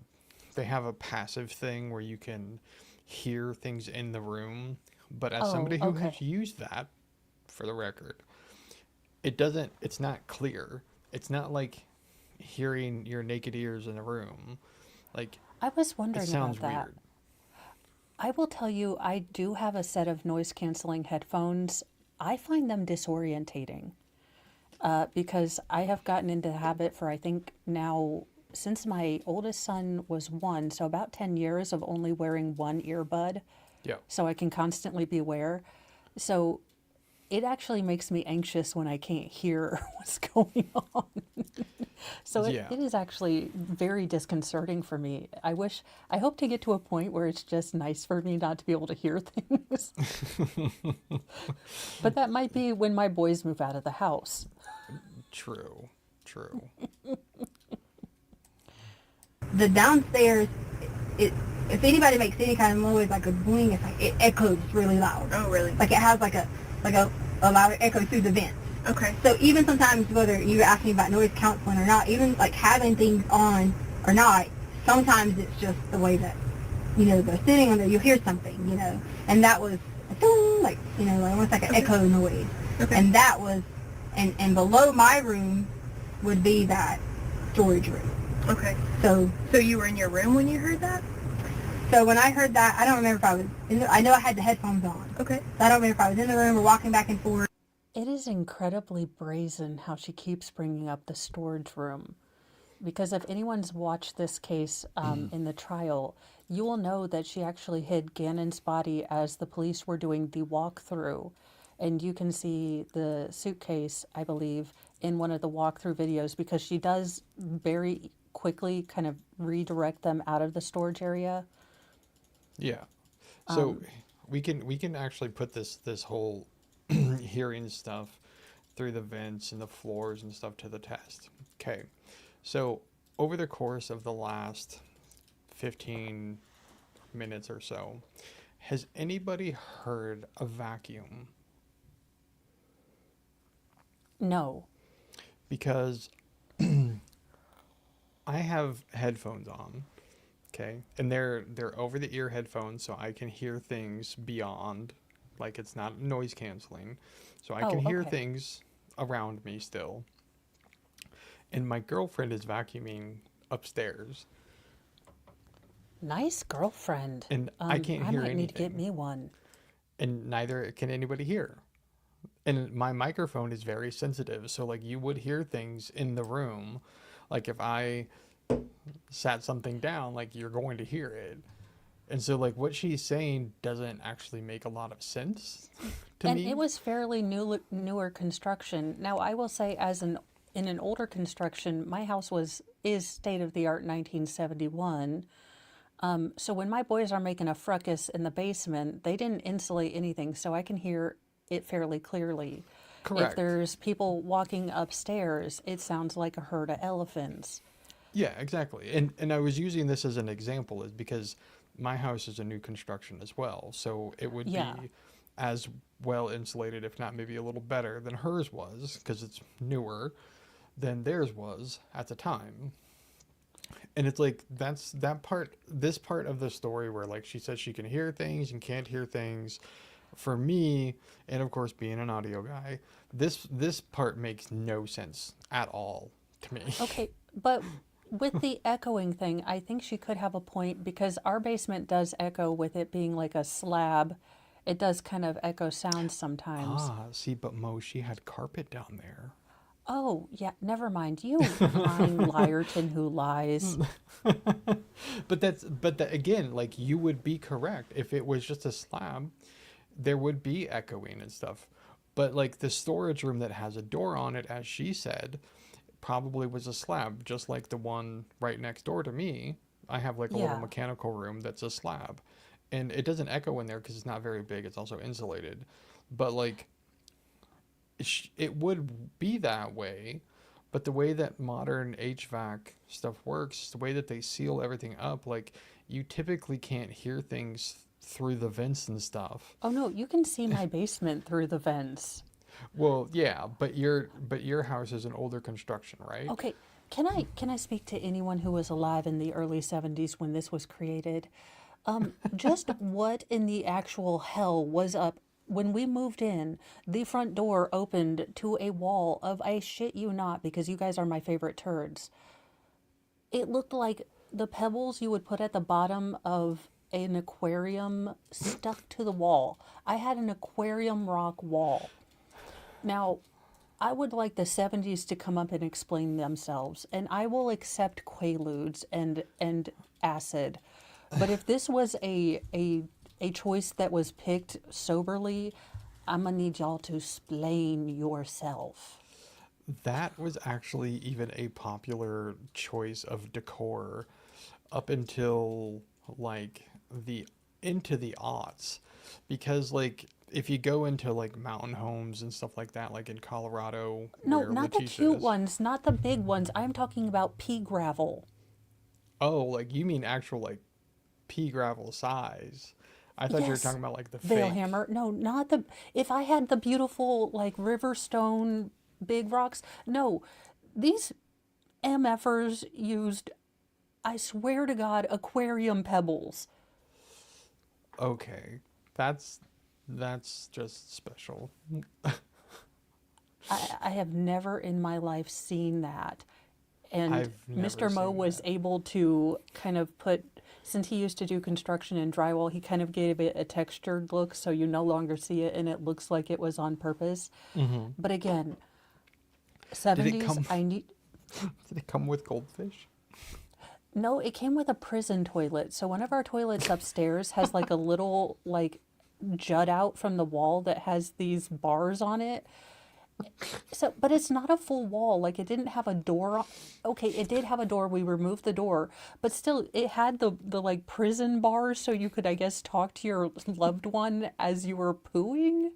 passive thing where you can hear things in the room, but as somebody who has used that, for the record, it's not clear. It's not like hearing your naked ears in a room. Like, I was wondering it sounds about that. weird. I will tell you, I do have a set of noise-canceling headphones. I find them disorientating because I have gotten into the habit for, I think now, since my oldest son was 1, so about 10 years of only wearing one earbud. Yeah. So I can constantly be aware. So it actually makes me anxious when I can't hear what's going on. So it is actually very disconcerting for me. I hope to get to a point where it's just nice for me not to be able to hear things. But that might be when my boys move out of the house. True. the downstairs, if anybody makes any kind of noise, like a boing, it's like, it echoes really loud. Oh, really? Like it has like a louder echo through the vents. Okay. So even sometimes, whether you're asking about noise counseling or not, even like having things on or not, sometimes it's just the way that, you know, they're sitting on there, you'll hear something, you know, and that was like, you know, like almost like an echo noise. Okay. And that was, and below my room would be that storage room. Okay. So you were in your room when you heard that? So when I heard that, I don't remember if I was I know I had the headphones on. Okay. So I don't remember if I was in the room or walking back and forth. It is incredibly brazen how she keeps bringing up the storage room. Because if anyone's watched this case in the trial, you will know that she actually hid Gannon's body as the police were doing the walkthrough. And you can see the suitcase, I believe, in one of the walkthrough videos, because she does very quickly kind of redirect them out of the storage area. Yeah. So we can actually put this whole hearing stuff through the vents and the floors and stuff to the test. Okay, so over the course of the last 15 minutes or so, has anybody heard a vacuum? No. Because I have headphones on, okay, and they're over the ear headphones, so I can hear things beyond, like it's not noise canceling, so I can hear things around me still. And my girlfriend is vacuuming upstairs, Nice girlfriend. and I can't hear I might anything, need to get me one. and neither can anybody hear. And my microphone is very sensitive, so like you would hear things in the room, like if I sat something down, like you're going to hear it. And so like what she's saying doesn't actually make a lot of sense to And me. it was fairly newer construction. Now, I will say, in an older construction, my house is state of the art 1971. So when my boys are making a fracas in the basement, they didn't insulate anything, so I can hear it fairly clearly. If Correct. there's people walking upstairs, it sounds like a herd of elephants. Yeah, exactly. And I was using this as an example is because my house is a new construction as well. So it would Yeah. be as well insulated, if not maybe a little better than hers was, because it's newer than theirs was at the time. And it's like this part of the story where like she says she can hear things and can't hear things. For me, and of course being an audio guy, this part makes no sense at all to me. Okay, but with the echoing thing, I think she could have a point because our basement does echo with it being like a slab. It does kind of echo sounds sometimes. Ah, see, but Mo, she had carpet down there. Oh, yeah, never mind. You lying liarton who lies. But that again, like you would be correct if it was just a slab, there would be echoing and stuff. But like the storage room that has a door on it, as she said, probably was a slab, just like the one right next door to me. I have like a little Yeah. mechanical room that's a slab, and it doesn't echo in there because it's not very big. It's also insulated, but like it would be that way. But the way that modern HVAC stuff works, the way that they seal everything up, like you typically can't hear things through the vents and stuff. Oh no, you can see my basement through the vents. Well, yeah, but your house is an older construction, right? Okay, can I speak to anyone who was alive in the early 70s when this was created? Just what in the actual hell was up when we moved in? The front door opened to a wall of, I shit you not, because you guys are my favorite turds. It looked like the pebbles you would put at the bottom of an aquarium stuck to the wall. I had an aquarium rock wall. Now, I would like the 70s to come up and explain themselves, and I will accept Quaaludes and acid. But if this was a choice that was picked soberly, I'm gonna need y'all to explain yourself. That was actually even a popular choice of decor up until like the into the aughts, because like if you go into like mountain homes and stuff like that, like in Colorado, No, where not the Letecia cute is. ones, not the big ones. I'm talking about pea gravel. Oh, like you mean actual like pea gravel size? I thought you were Yes, talking about like the fake. Vielhammer. No, not the. If I had the beautiful like Riverstone big rocks, no, these MFers used, I swear to God, aquarium pebbles. Okay, that's just special. I have never in my life seen that. And I've never Mr. Mo seen was that. able to kind of put, since he used to do construction and drywall, he kind of gave it a textured look so you no longer see it and it looks like it was on purpose. But again, Did it 70s, come? I need. Did it come with goldfish? No, it came with a prison toilet. So one of our toilets upstairs has like a little like jut out from the wall that has these bars on it. So, but it's not a full wall. Like, it didn't have a door. Okay, it did have a door. We removed the door, but still, it had the like prison bars, so you could, I guess, talk to your loved one as you were pooing.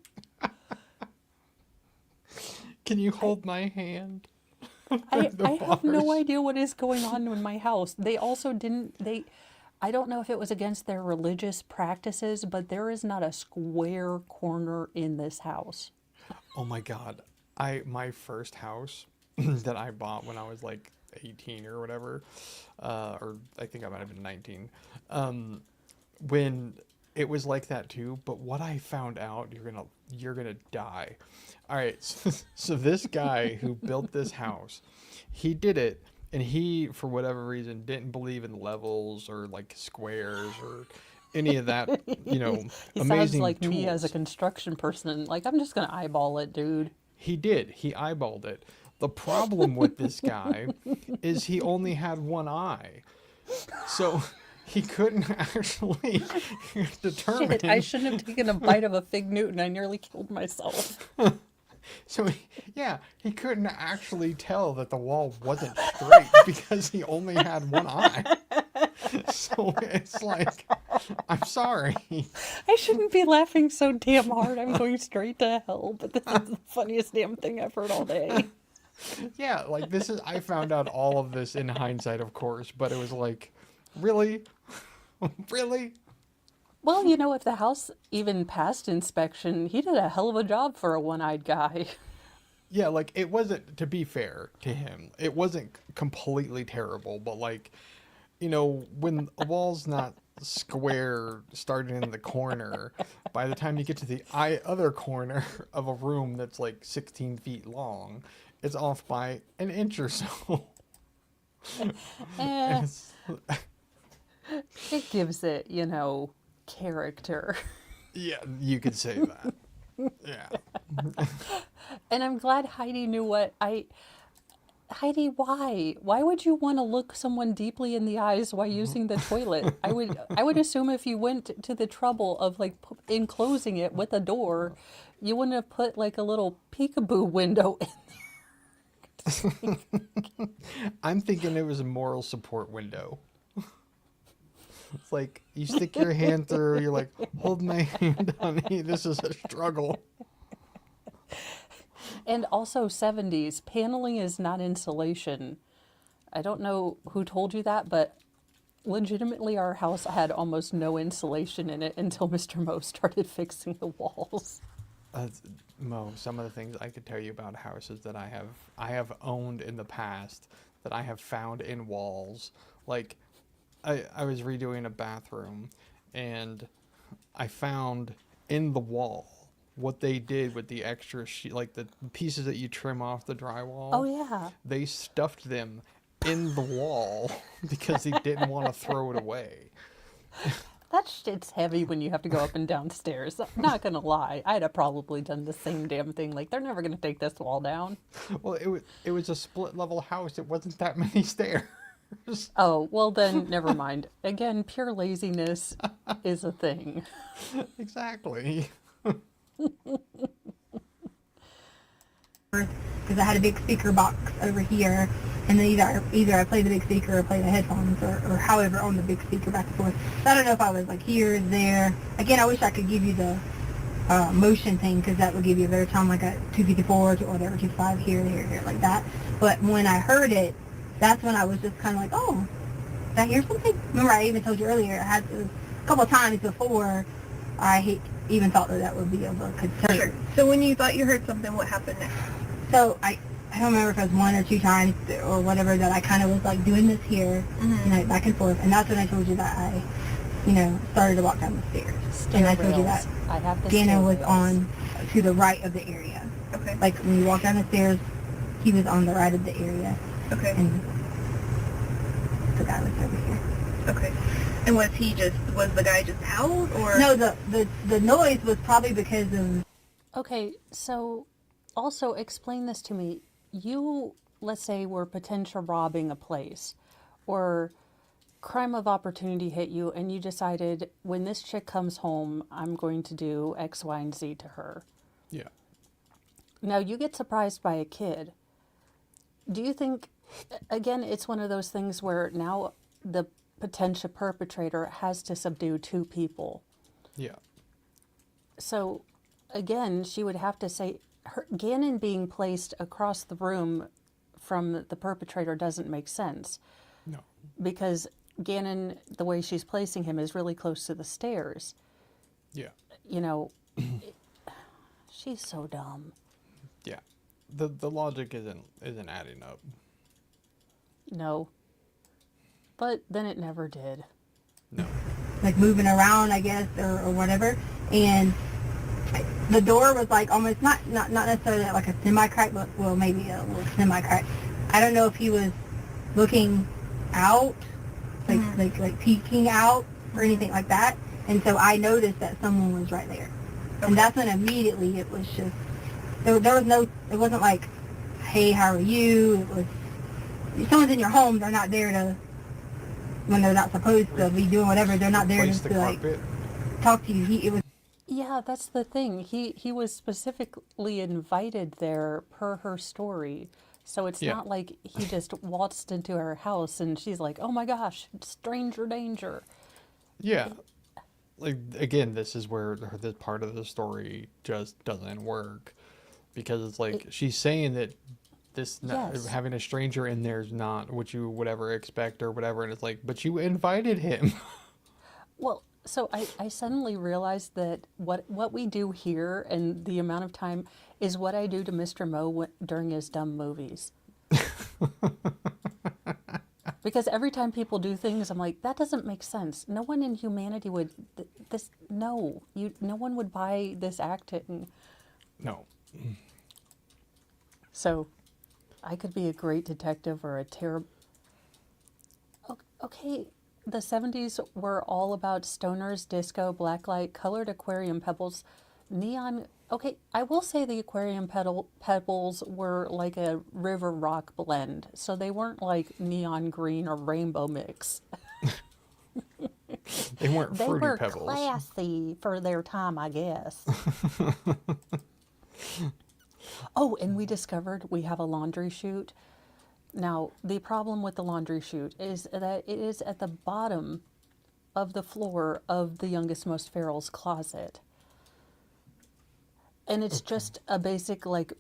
Can you hold my hand? I The have no bars. idea what is going on in my house. They also didn't. I don't know if it was against their religious practices, but there is not a square corner in this house. Oh my God. My first house that I bought when I was like 18 or whatever, or I think I might have been 19, when it was like that too. But what I found out, you're gonna die. All right, so this guy who built this house, he did it, and he, for whatever reason, didn't believe in levels or like squares or any of that, He sounds amazing like me as a tools. construction person. Like, I'm just gonna eyeball it, dude. He did. He eyeballed it. The problem with this guy is he only had one eye. So he couldn't actually determine. Shit, I shouldn't have taken a bite of a fig Newton. I nearly killed myself. So he couldn't actually tell that the wall wasn't straight because he only had one eye. So it's like, I'm sorry. I shouldn't be laughing so damn hard. I'm going straight to hell, but this is the funniest damn thing I've heard all day. Yeah, like I found out all of this in hindsight, of course, but it was like, really? Really? Well, if the house even passed inspection, he did a hell of a job for a one-eyed guy. Yeah, like it wasn't, to be fair to him, it wasn't completely terrible, but like, when a wall's not square starting in the corner, by the time you get to the other corner of a room that's like 16 feet long, it's off by an inch or so. Eh, It's- it gives it, character. yeah, you could say that. Yeah. And I'm glad Heidi knew Heidi, why? Why would you want to look someone deeply in the eyes while using the toilet? I would assume if you went to the trouble of like enclosing it with a door, you wouldn't have put like a little peekaboo window in. I'm thinking it was a moral support window. It's like you stick your hand through, you're like, hold my hand, honey, this is a struggle. And also 70s, paneling is not insulation. I don't know who told you that, but legitimately our house had almost no insulation in it until Mr. Mo started fixing the walls. Mo, some of the things I could tell you about houses that I have owned in the past that I have found in walls. Like, I was redoing a bathroom, and I found in the wall what they did with the extra sheet, like the pieces that you trim off the drywall. Oh, yeah. They stuffed them in the wall because they didn't want to throw it away. That shit's heavy when you have to go up and down stairs. I'm not gonna lie. I'd have probably done the same damn thing. Like, they're never gonna take this wall down. Well, it was a split level house. It wasn't that many stairs. Oh, well then, never mind. Again, pure laziness is a thing. Exactly. Because I had a big speaker box over here, and then either I play the big speaker or play the headphones, or however on the big speaker back and forth. So I don't know if I was like here, there. Again, I wish I could give you the motion thing, because that would give you a better time, like a 254 or whatever, 255 here, like that. But when I heard it, that's when I was just kind of like, oh, did I hear something? Remember, I even told you earlier, I had to, a couple of times before I even thought that would be of a concern. Sure. So when you thought you heard something, what happened next? So I don't remember if it was one or two times or whatever that I kind of was like doing this here, back and forth, and that's when I told you that I, started to walk down the stairs. And I told you that I have the Dana was stair on to the right of the area. Okay. Like when you walk down the stairs, he was on the right of the area, Okay. and the guy was over here. Okay. And was the guy just howled, or? No, the noise was probably because of. Okay, so also explain this to me. You, let's say, were potential robbing a place, or crime of opportunity hit you, and you decided, when this chick comes home, I'm going to do X, Y, and Z to her. Yeah. Now, you get surprised by a kid. Do you think, again, it's one of those things where now the potential perpetrator has to subdue two people. Yeah. So, again, she would have to say, Gannon being placed across the room from the perpetrator doesn't make sense. No. Because Gannon, the way she's placing him, is really close to the stairs. Yeah. You know, she's so dumb. Yeah. The logic isn't adding up. No. But then it never did. No. Like moving around, I guess, or whatever. And the door was like almost not necessarily like a semi-crack, but well, maybe a little semi-crack. I don't know if he was looking out, like peeking out or anything like that. And so I noticed that someone was right there. Okay. And that's when immediately it was just, there was no, it wasn't like, hey, how are you? It was, if someone's in your home, they're not there to, when they're not supposed to be doing whatever, they're not there to like talk to you. It was. Yeah, that's the thing. He was specifically invited there per her story. So it's not like he just waltzed into her house and she's like, oh my gosh, stranger danger. Yeah. Like, again, this is where this part of the story just doesn't work. Because it's like, she's saying that having a stranger in there is not what you would ever expect or whatever. And it's like, but you invited him. Well, so I suddenly realized that what we do here and the amount of time is what I do to Mr. Mo during his dumb movies. Because every time people do things, I'm like, that doesn't make sense. No one in humanity would, no one would buy this acting. No. So, I could be a great detective or a terrible... Okay, the 70s were all about stoners, disco, blacklight, colored aquarium pebbles, neon... Okay, I will say the aquarium pebbles were like a river rock blend, so they weren't like neon green or rainbow mix. They weren't they fruity were pebbles. Classy for their time, I guess. Oh, and we discovered we have a laundry chute. Now, the problem with the laundry chute is that it is at the bottom of the floor of the youngest, most feral's closet. And it's just a basic, like,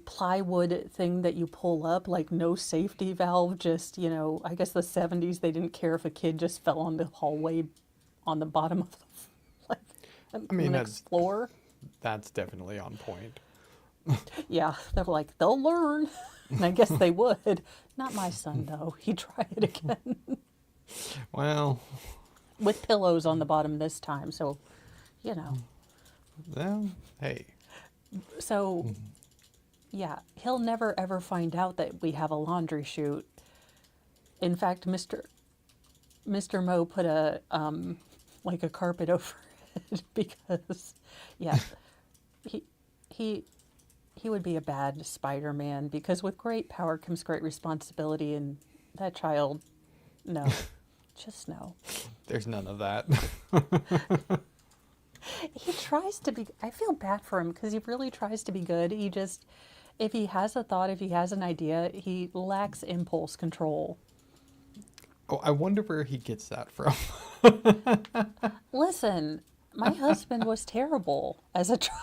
plywood thing that you pull up, like no safety valve, just, you know, I guess the 70s, they didn't care if a kid just fell on the hallway on the bottom of the next floor. That's definitely on point. Yeah, they're like, they'll learn. And I guess they would. Not my son, though. He'd try it again. Well. With pillows on the bottom this time, so, you know. Well, hey. So, yeah, he'll never ever find out that we have a laundry chute. In fact, Mr. Mo put a carpet over it because, yeah, he would be a bad Spider-Man because with great power comes great responsibility, and that child, no, just no. There's none of that. He tries to be, I feel bad for him because he really tries to be good. He just, if he has a thought, if he has an idea, he lacks impulse control. Oh, I wonder where he gets that from. Listen, my husband was terrible as a child.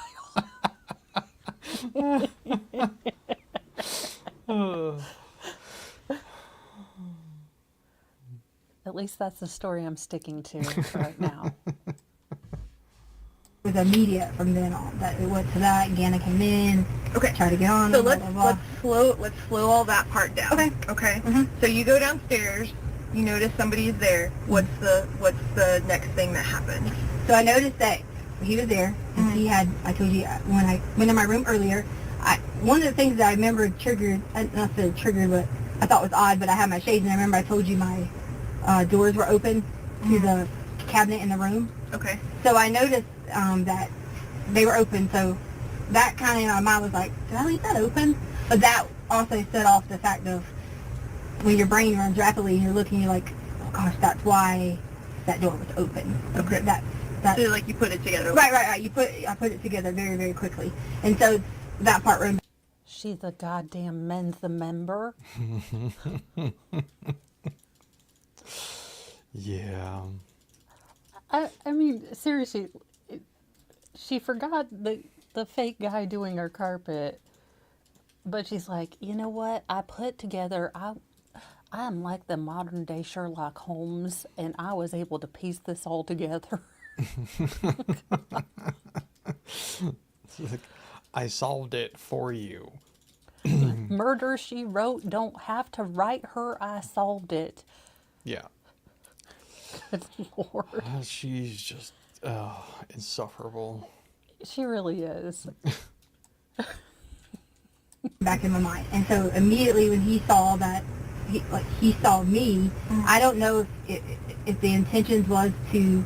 At least that's the story I'm sticking to right now. It was immediate from then on. That it went to that, and Gannon came in. Okay. Tried to get on. So blah, blah, blah. let's slow all that part down. Okay. Okay. Mm-hmm. So you go downstairs. You notice somebody's there. What's the next thing that happened? So I noticed that he was there, and he had. I told you when I went in my room earlier. One of the things that I remember triggered, not that triggered, but I thought was odd. But I had my shades, and I remember I told you my doors were open to the cabinet in the room. Okay. So I noticed that they were open. So that kind of in my mind was like, did I leave that open? But that also set off the fact of when your brain runs rapidly and you're looking, you're like, oh gosh, that's why that door was open. Okay. That's so like you put it together. Right. I put it together very, very quickly. And so that part remember. She's a goddamn men's member. Yeah. I mean, seriously, she forgot the fake guy doing her carpet, but she's like, you know what? I put together, I'm like the modern day Sherlock Holmes, and I was able to piece this all together. It's like, I solved it for you. Murder, she wrote, don't have to write her, I solved it. Yeah. Good Lord. She's just insufferable. She really is. Back in my mind. And so immediately when he saw that, he saw me, I don't know if the intentions was to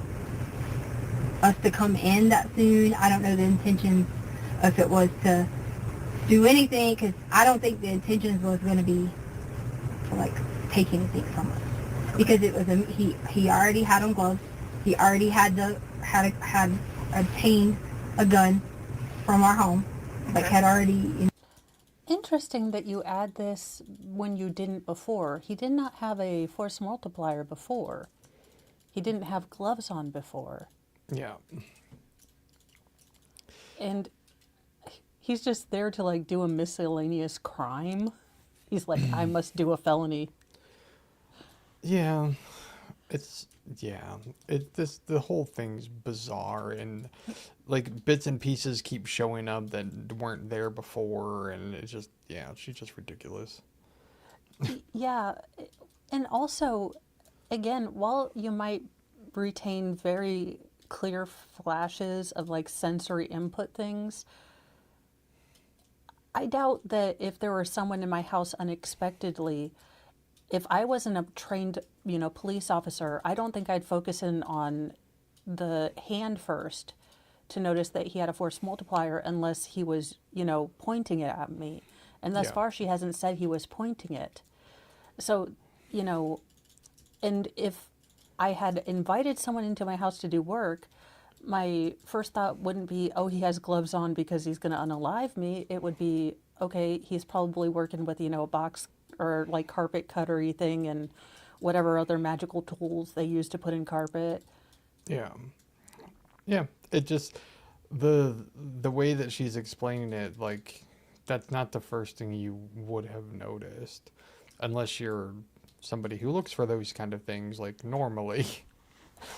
us to come in that soon. I don't know the intentions if it was to do anything, because I don't think the intentions was going to be to like take anything from us, because it was he already had on gloves. He already had obtained a gun from our home, like had already. Interesting that you add this when you didn't before. He did not have a force multiplier before. He didn't have gloves on before. Yeah. And he's just there to like do a miscellaneous crime. He's like, I must do a felony. Yeah. The whole thing's bizarre, and like bits and pieces keep showing up that weren't there before, and it's just, she's just ridiculous. Yeah. And also, again, while you might retain very clear flashes of like sensory input things, I doubt that if there were someone in my house unexpectedly, if I wasn't a trained, police officer, I don't think I'd focus in on the hand first to notice that he had a force multiplier unless he was, pointing it at me. And thus far, she hasn't said he was pointing it. So, and if I had invited someone into my house to do work, my first thought wouldn't be, oh, he has gloves on because he's going to unalive me. It would be, okay, he's probably working with, a box or like carpet cuttery thing and whatever other magical tools they use to put in carpet. Yeah. Yeah. It just, the way that she's explaining it, like, that's not the first thing you would have noticed unless you're somebody who looks for those kind of things, like, normally.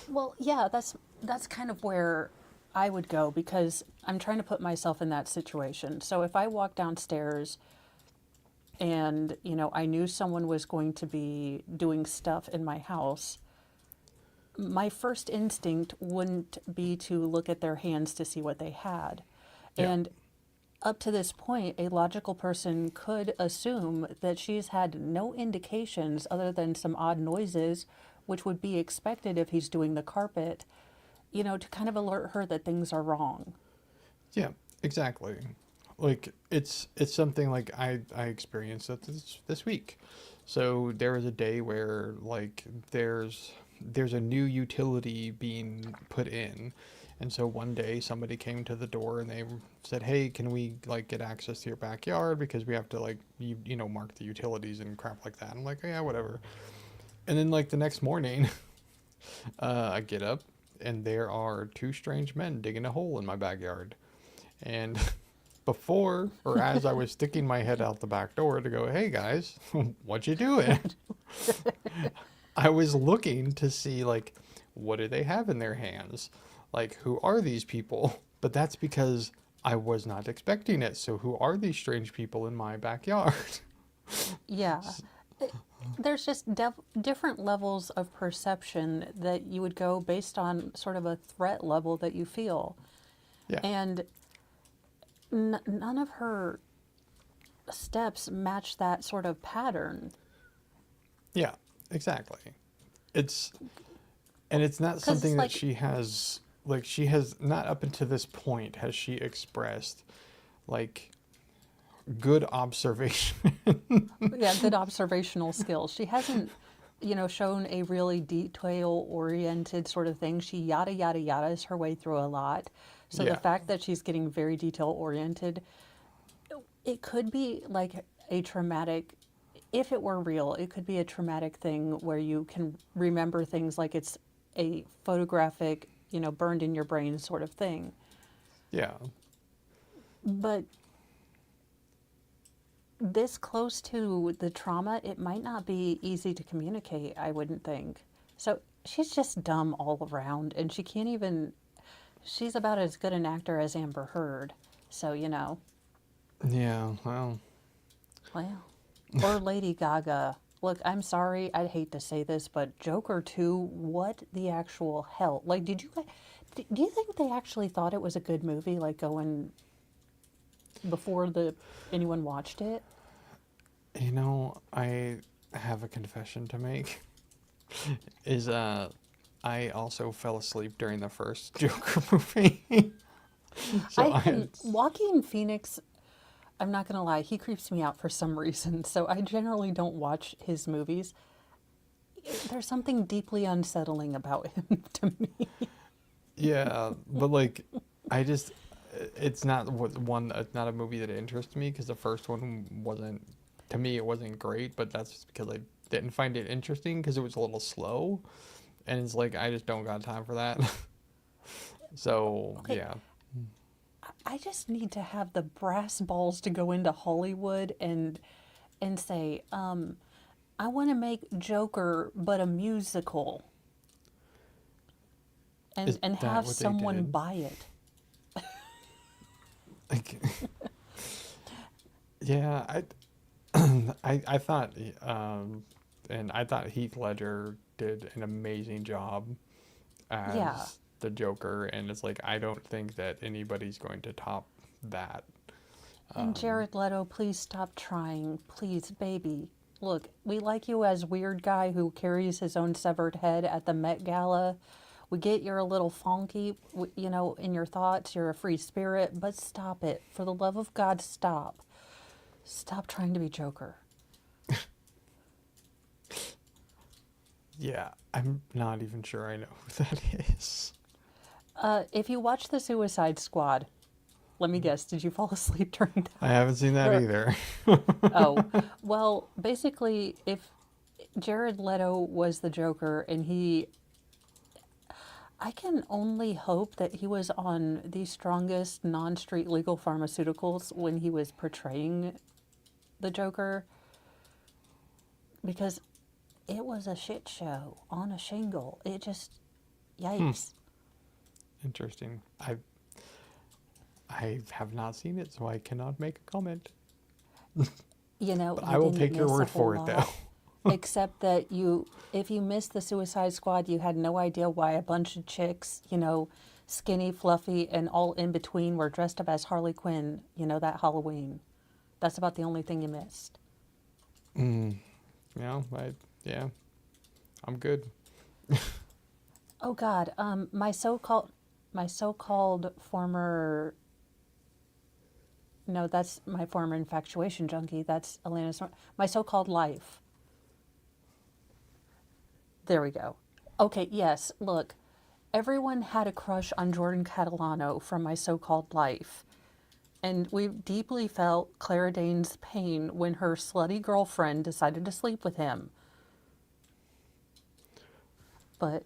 Well, yeah, that's kind of where I would go, because I'm trying to put myself in that situation. So if I walk downstairs and, I knew someone was going to be doing stuff in my house, my first instinct wouldn't be to look at their hands to see what they had. Yeah. And up to this point, a logical person could assume that she's had no indications other than some odd noises, which would be expected if he's doing the carpet, to kind of alert her that things are wrong. Yeah, exactly. Like, it's something like I experienced it this week. So there was a day where, like, there's a new utility being put in. And so one day somebody came to the door and they said, hey, can we like get access to your backyard? Because we have to like, mark the utilities and crap like that. I'm like, oh, yeah, whatever. And then like the next morning, I get up and there are two strange men digging a hole in my backyard. And before or as I was sticking my head out the back door to go, hey guys, what you doing? I was looking to see like, what do they have in their hands? Like, who are these people? But that's because I was not expecting it. So who are these strange people in my backyard? Yeah. There's just different levels of perception that you would go based on sort of a threat level that you feel. Yeah. And none of her steps match that sort of pattern. Yeah, exactly. It's not something that she has not up until this point has she expressed like good observation. Yeah, good observational skills. She hasn't, shown a really detail-oriented sort of thing. She yada, yada, yada's her way through a lot. So Yeah. the fact that she's getting very detail-oriented it could be like a traumatic, if it were real, it could be a traumatic thing where you can remember things like it's a photographic, burned in your brain sort of thing. Yeah. But this close to the trauma, it might not be easy to communicate, I wouldn't think. So she's just dumb all around, and she can't even, she's about as good an actor as Amber Heard. So, Yeah, well. Well, or Lady Gaga. Look, I'm sorry, I'd hate to say this, but Joker 2, what the actual hell? Like, do you think they actually thought it was a good movie, like going before anyone watched it? I have a confession to make. I also fell asleep during the first Joker movie. Joaquin Phoenix, I'm not gonna lie, he creeps me out for some reason, so I generally don't watch his movies. There's something deeply unsettling about him to me. Yeah, but like, it's not it's not a movie that interests me because the first one wasn't, to me, it wasn't great, but that's just because I didn't find it interesting because it was a little slow, and it's like, I just don't got time for that. So, Okay. Yeah. I just need to have the brass balls to go into Hollywood and say, I want to make Joker, but a musical, Is and that have what they someone did? buy it. Like, yeah, I thought, and I thought Heath Ledger did an amazing job as Yeah. the Joker, and it's like, I don't think that anybody's going to top that. And Jared Leto, please stop trying. Please, baby. Look, we like you as weird guy who carries his own severed head at the Met Gala. We get you're a little funky, in your thoughts. You're a free spirit, but stop it. For the love of God, stop. Stop trying to be Joker. Yeah, I'm not even sure I know who that is. If you watch The Suicide Squad, let me guess, did you fall asleep during that? I haven't seen that Or- either. Oh, well, basically, if Jared Leto was the Joker and I can only hope that he was on the strongest non-street legal pharmaceuticals when he was portraying the Joker, because it was a shit show on a shingle. It just, yikes. Interesting. I have not seen it, so I cannot make a comment. But You I will didn't take your miss a word whole for it, though. lot. Except that if you missed the Suicide Squad, you had no idea why a bunch of chicks, skinny, fluffy, and all in between were dressed up as Harley Quinn, that Halloween. That's about the only thing you missed. Yeah, I'm good. Oh God, my so-called former. No, that's my former infatuation junkie. That's Elena's. My so-called life. There we go. Okay, yes, look. Everyone had a crush on Jordan Catalano from My So-Called Life. And we deeply felt Clara Dane's pain when her slutty girlfriend decided to sleep with him. But,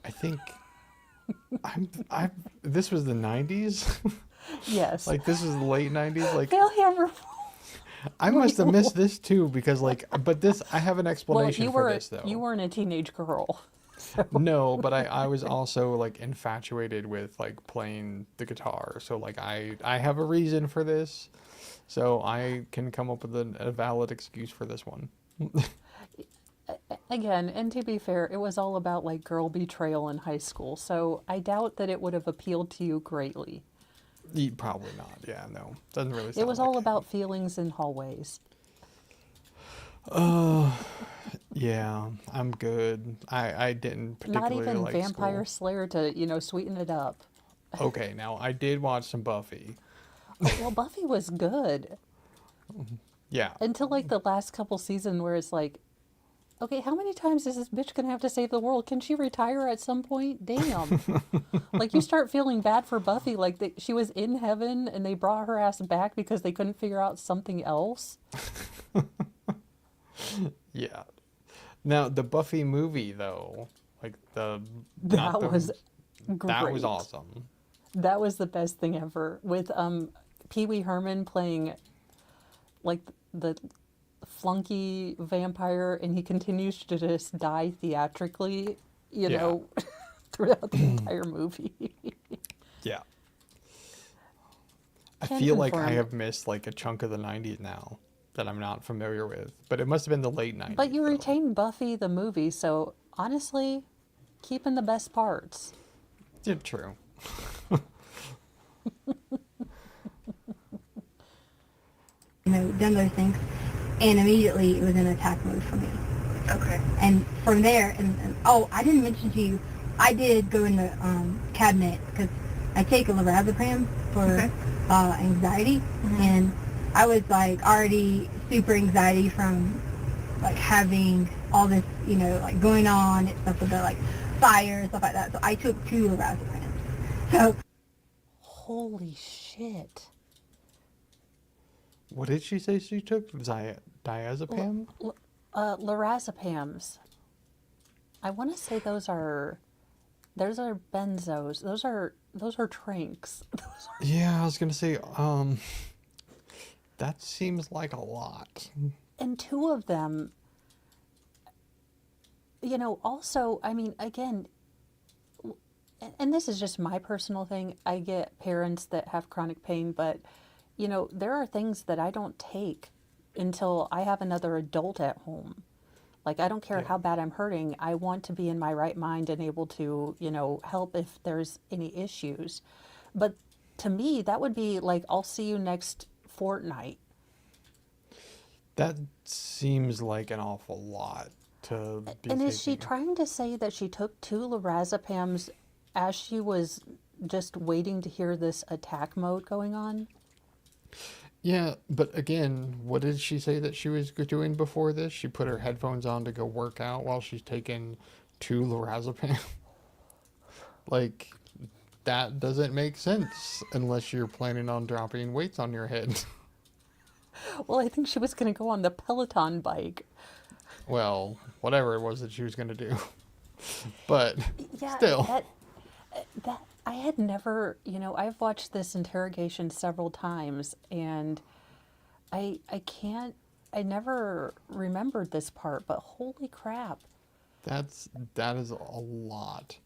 I think this was the 90s? yes. Like, this was the late 90s? Like, Vielhammer. I must have missed this too, because I have an Well, explanation for this though. you weren't a teenage girl. So. No, but I was also like infatuated with like playing the guitar. So like I have a reason for this. So I can come up with a valid excuse for this one. Again, and to be fair, it was all about like girl betrayal in high school. So I doubt that it would have appealed to you greatly. Probably not. Yeah, no. Doesn't really sound It was like all about feelings in hallways. Yeah, I'm good. I didn't particularly Not even like Vampire school. Slayer to, sweeten it up. Okay, now I did watch some Buffy. Well, Buffy was good. Yeah. Until like the last couple seasons where it's like, Okay, how many times is this bitch gonna have to save the world? Can she retire at some point? Damn. Like, you start feeling bad for Buffy, like she was in heaven and they brought her ass back because they couldn't figure out something else. Yeah. Now the Buffy movie though, like That was great. that was awesome. That was the best thing ever, with Pee Wee Herman playing like the flunky vampire, and he continues to just die theatrically, you Yeah. know, throughout the entire movie. Yeah. I Can feel like I confirm. have missed like a chunk of the 90s now that I'm not familiar with, but it must have been the late 90s. But you though. retained Buffy the movie, so honestly, keeping the best parts. Yeah, true. Done those things, and immediately it was in attack mode for me. Okay. And from there, and oh, I didn't mention to you, I did go in the cabinet because I take a lorazepam for Okay. Anxiety, and I was like already super anxiety from like having all this, like going on and stuff with the like fire and stuff like that. So I took 2 lorazepams. So Holy shit. What did she say she took? Diazepam? Lorazepams. I want to say those are benzos. Those are tranks. Yeah, I was gonna say, that seems like a lot. And 2 of them, also, I mean, again, and this is just my personal thing. I get parents that have chronic pain, but, there are things that I don't take until I have another adult at home. Like, I don't care Yeah. how bad I'm hurting. I want to be in my right mind and able to, help if there's any issues. But to me, that would be like, I'll see you next fortnight. That seems like an awful lot to be And is she taking. trying to say that she took 2 lorazepams as she was just waiting to hear this attack mode going on? Yeah, but again, what did she say that she was doing before this? She put her headphones on to go work out while she's taking 2 lorazepam. Like, that doesn't make sense unless you're planning on dropping weights on your head. Well, I think she was going to go on the Peloton bike. Well, whatever it was that she was going to do. But Yeah, still. that I had never, I've watched this interrogation several times, and I never remembered this part, but holy crap. That is a lot.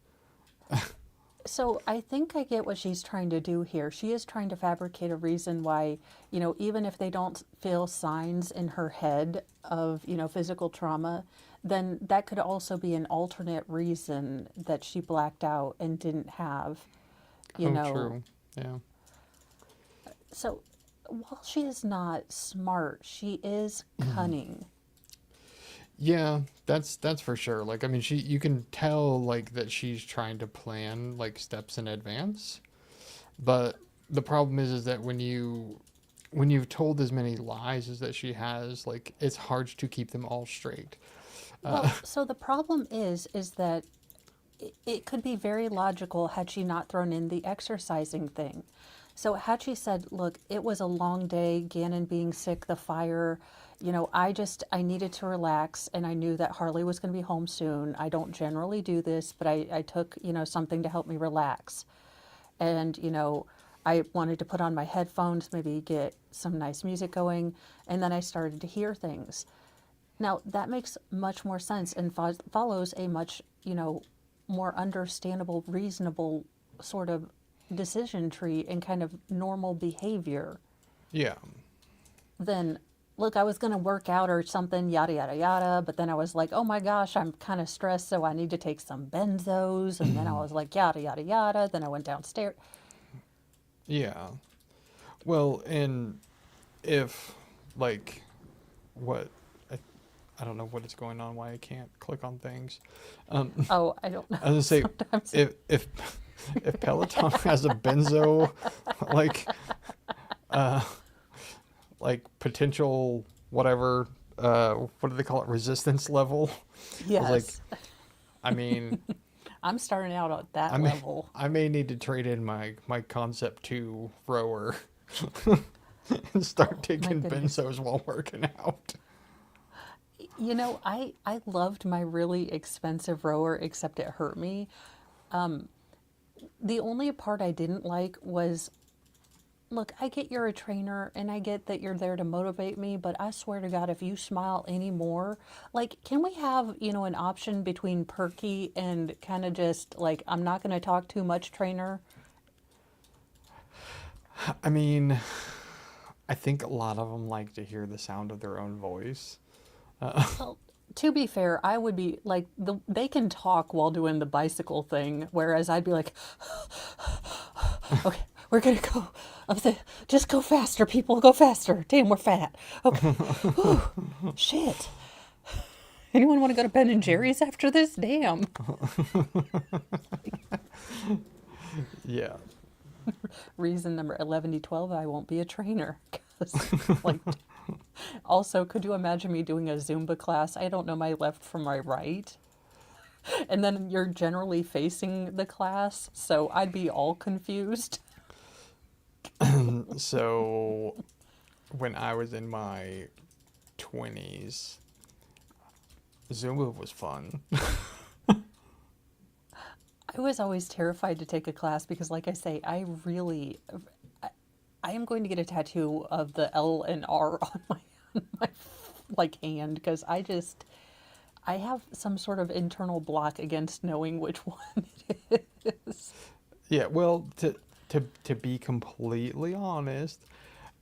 So I think I get what she's trying to do here. She is trying to fabricate a reason why, even if they don't feel signs in her head of, physical trauma, then that could also be an alternate reason that she blacked out and didn't have, True. Yeah. So while she is not smart, she is cunning. Yeah, that's for sure. Like, I mean, you can tell like that she's trying to plan like steps in advance. But the problem is that when you've told as many lies as that she has, like, it's hard to keep them all straight. Well, so the problem is that it could be very logical had she not thrown in the exercising thing. So had she said, look, it was a long day, Gannon being sick, the fire, I needed to relax, and I knew that Harley was going to be home soon. I don't generally do this, but I took, something to help me relax. And, I wanted to put on my headphones, maybe get some nice music going, and then I started to hear things. Now, that makes much more sense and follows a much, more understandable, reasonable sort of decision tree and kind of normal behavior Yeah. than, look, I was going to work out or something, yada, yada, yada. But then I was like, oh my gosh, I'm kind of stressed, so I need to take some benzos. And then I was like, yada, yada, yada. Then I went downstairs. Yeah. Well, and if like what I don't know what is going on, why I can't click on things. Oh, I don't know. I was gonna say Sometimes. if Peloton has a benzo like potential whatever what do they call it? Resistance level. Yes. I was like, I mean, I'm starting out at that level. I may need to trade in my Concept 2 rower and start taking benzos while working out. You know, I loved my really expensive rower, except it hurt me. The only part I didn't like was, look, I get you're a trainer and I get that you're there to motivate me, but I swear to God, if you smile anymore, like, can we have, you know, an option between perky and kind of just like, I'm not going to talk too much trainer? I mean, I think a lot of them like to hear the sound of their own voice. Well, to be fair, I would be like, they can talk while doing the bicycle thing, whereas I'd be like, okay, we're gonna go up the, just go faster, people, go faster. Damn, we're fat. Okay, whew, shit. Anyone want to go to Ben and Jerry's after this? Damn. Yeah. Reason number 11-12, I won't be a trainer. 'Cause, like, also, could you imagine me doing a Zumba class? I don't know my left from my right. And then you're generally facing the class, so I'd be all confused. So, when I was in my 20s, Zumba was fun. I was always terrified to take a class because, like I say, I am going to get a tattoo of the L and R on my like hand, because I have some sort of internal block against knowing which one it is. Yeah, well, to be completely honest,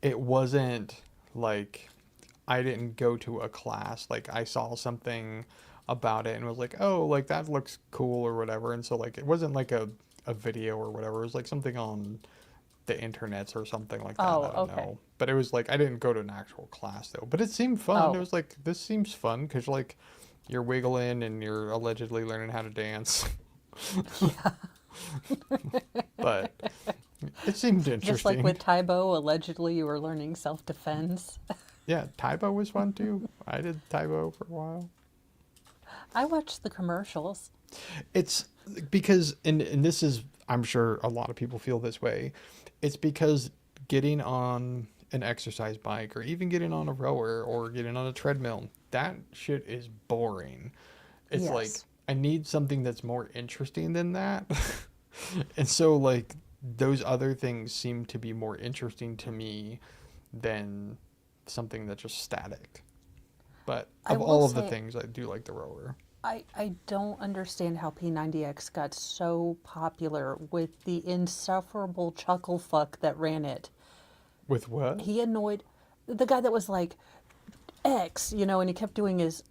it wasn't like I didn't go to a class. Like, I saw something about it and was like, oh, like, that looks cool or whatever. And so, like, it wasn't like a video or whatever. It was like something on the internets or something like that. Oh, I don't okay. know. But it was like, I didn't go to an actual class though. But it seemed fun. Oh. It was like, this seems fun because, like, you're wiggling and you're allegedly learning how to dance. But it seemed interesting. Just like with Taibo, allegedly you were learning self-defense. Yeah, Taibo was fun too. I did Taibo for a while. I watched the commercials. It's because, and this is, I'm sure a lot of people feel this way. It's because getting on an exercise bike or even getting on a rower or getting on a treadmill, that shit is boring. It's Yes. like, I need something that's more interesting than that. And so, like, those other things seem to be more interesting to me than something that's just static. But of all of the things, I do like the rower. I don't understand how P90X got so popular with the insufferable chuckle fuck that ran it. With what? He annoyed the guy that was like, X, you know, and he kept doing his,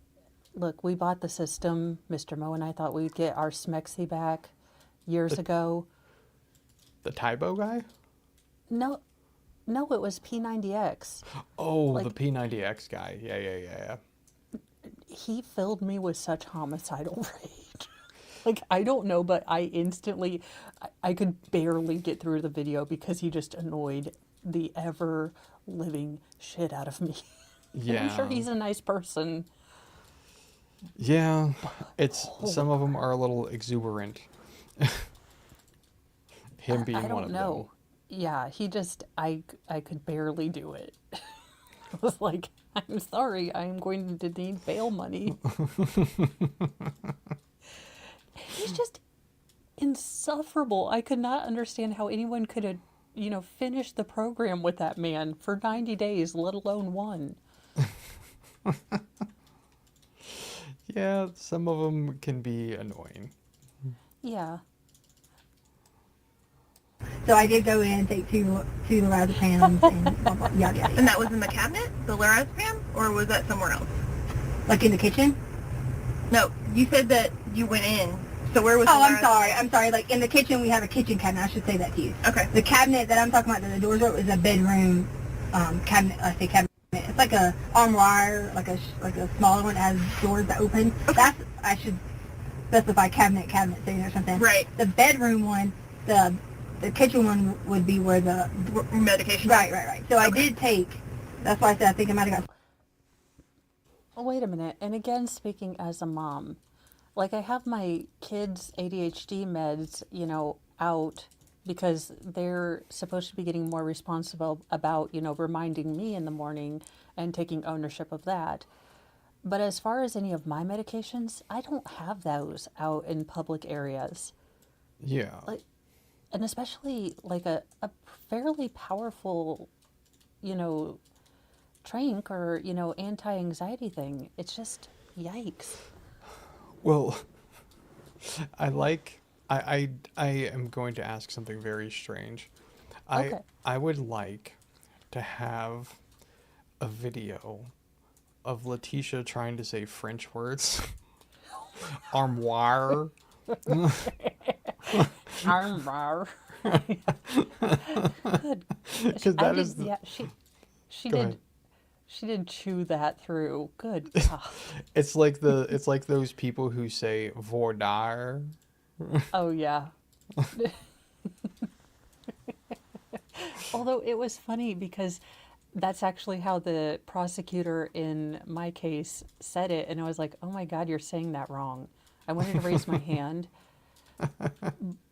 look, we bought the system. Mr. Mo and I thought we'd get our Smexy back years ago. The Taibo guy? No, it was P90X. Oh, Like- the P90X guy. Yeah. He filled me with such homicidal rage. Like, I don't know, but I instantly, I could barely get through the video because he just annoyed the ever-living shit out of me. Yeah. I'm sure he's a nice person. Yeah, it's, some of them are a little exuberant. Him being I one don't of know. Yeah, he just, I could barely do it. I was like, I'm sorry, I'm going to need bail money. He's just insufferable. I could not understand how anyone could have, you know, finished the program with that man for 90 days, let alone one. them. Yeah, some of them can be annoying. Yeah. So I did go in and take two lorazepams and blah, blah, yada, yada. And that was in the cabinet, the lorazepam, or was that somewhere else? Like in the kitchen? No, you said that you went in. So where was Oh, the I'm sorry. Like in the kitchen, we have a kitchen cabinet. I should say that to you. Okay. The cabinet that I'm talking about that the doors are is a bedroom cabinet. I say cabinet. It's like a armoire, like a smaller one that has doors that open. Okay. That's, I should specify cabinet thing or something. Right. The bedroom one, the kitchen one would be where the medication? right. So I did take. That's why I said I think I might have got. Wait a minute. And again, speaking as a mom, like I have my kids' ADHD meds, out because they're supposed to be getting more responsible about, reminding me in the morning and taking ownership of that. But as far as any of my medications, I don't have those out in public areas. Yeah. Like, and especially like a fairly powerful, you know, drink or, anti-anxiety thing. It's just yikes. Well, I am going to ask something very strange. Okay. I would like to have a video of Letecia trying to say French words. Armoire. Armbar. Good. Because that is Yeah, she Go did. ahead. She did chew that through. Good God. it's like those people who say voir. Oh yeah. Although it was funny because that's actually how the prosecutor in my case said it, and I was like, "Oh my God, you're saying that wrong." I wanted to raise my hand,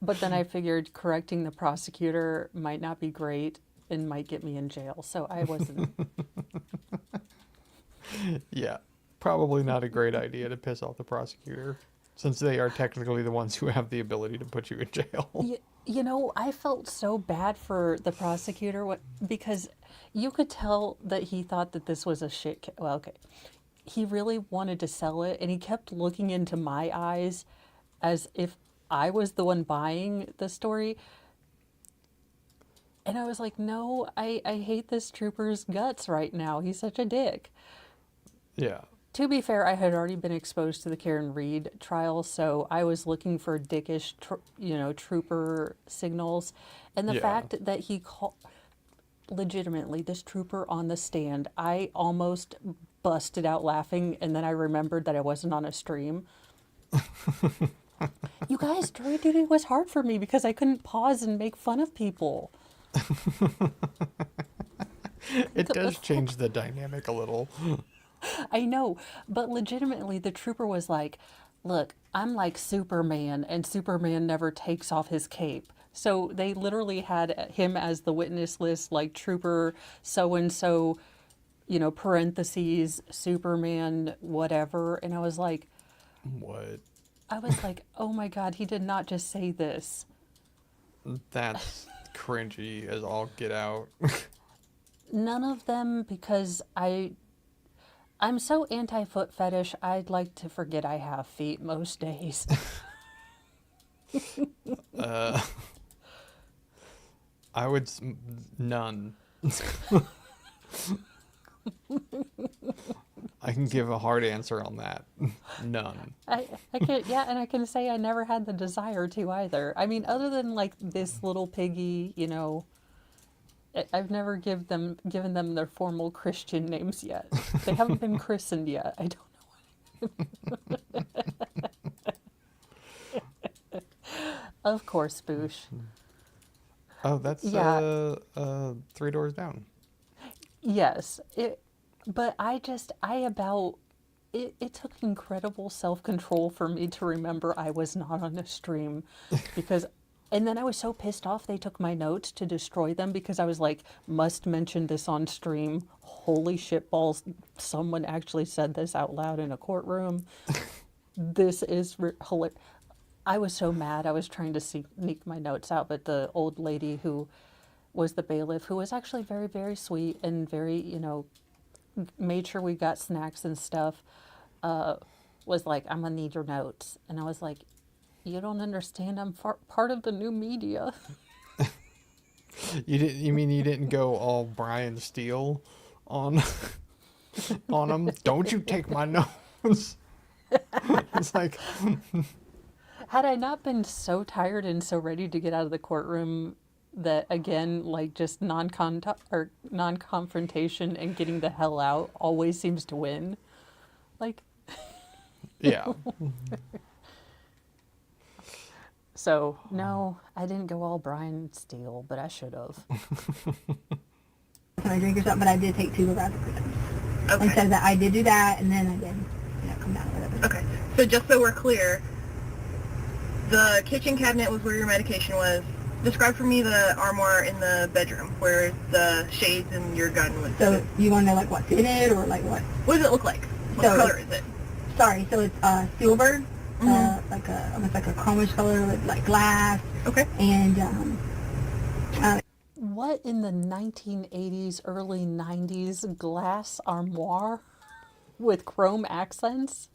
but then I figured correcting the prosecutor might not be great and might get me in jail, so I wasn't. Yeah, probably not a great idea to piss off the prosecutor, since they are technically the ones who have the ability to put you in jail. I felt so bad for the prosecutor because you could tell that he thought that this was a shit. Well, okay. He really wanted to sell it, and he kept looking into my eyes as if I was the one buying the story. And I was like, no, I hate this trooper's guts right now. He's such a dick. Yeah. To be fair, I had already been exposed to the Karen Reed trial, so I was looking for dickish, trooper signals. And the Yeah. fact that he called, legitimately, this trooper on the stand, I almost busted out laughing, and then I remembered that I wasn't on a stream. You guys, jury duty was hard for me because I couldn't pause and make fun of people. It does change the dynamic a little. I know, but legitimately, the trooper was like, look, I'm like Superman, and Superman never takes off his cape. So they literally had him as the witness list, like trooper so-and-so, parentheses, Superman, whatever. And I was like, What? oh my God, he did not just say this. That's cringy as all get out. None of them, because I'm so anti-foot fetish, I'd like to forget I have feet most days. I would none. I can give a hard answer on that. None. I can, yeah, and I can say I never had the desire to either. I mean, other than like this little piggy, I've never given them their formal Christian names yet. They haven't been christened yet. I don't know. Of course, Boosh. Oh, that's Yeah. 3 doors down. Yes. But it took incredible self-control for me to remember I was not on a stream because, and then I was so pissed off they took my notes to destroy them because I was like, must mention this on stream. Holy shit balls. Someone actually said this out loud in a courtroom. This is hilarious. I was so mad. I was trying to sneak my notes out, but the old lady who was the bailiff, who was actually very, very sweet and very, made sure we got snacks and stuff, was like, I'm gonna need your notes. And I was like, you don't understand, I'm part of the new media. You mean you didn't go all Brian Steele on on them? Don't you take my notes. It's like Had I not been so tired and so ready to get out of the courtroom that, again, like just non-confrontation and getting the hell out always seems to win. Like, yeah. so no, I didn't go all Brian Steele, but I should have. Can I drink or something? But I did take 2 ibuprofen. and said that I did do that, and then I did, come down or whatever. Okay. So just so we're clear, the kitchen cabinet was where your medication was. Describe for me the armoire in the bedroom where the shades and your gun was. So you want to know, like, what's in it, or, like, what? What does it look like? What color is it? Sorry, so it's silver, like almost like a chromish color with, like, glass. Okay. And, What in the 1980s, early 90s glass armoire with chrome accents?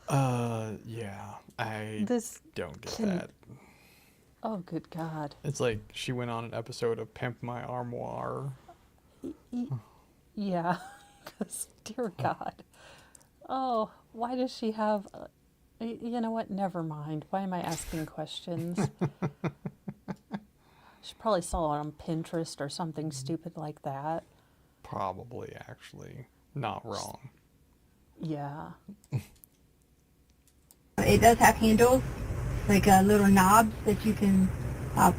Yeah, I don't get that. Oh, good God. It's like she went on an episode of Pimp My Armoire. Yeah, because, dear God. Oh, why does she have... you know what? Never mind. Why am I asking questions? She probably saw it on Pinterest or something stupid like that. Probably, actually. Not wrong. Yeah. it does have handles, like little knobs that you can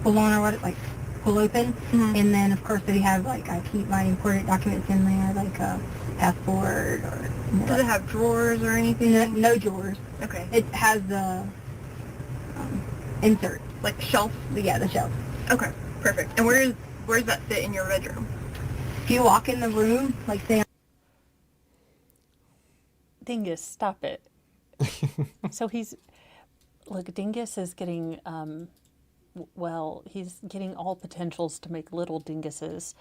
pull on or what, like pull open. Mm-hmm. And then, of course, they have, like, I keep my important documents in there, like a passport or... Does it have drawers or anything? No drawers. Okay. It has the insert. Like shelf? Yeah, the shelf. Okay, perfect. And where does that fit in your bedroom? If you walk in the room, like, say... Dingus, stop it. So look, Dingus is getting, he's getting all potentials to make little dinguses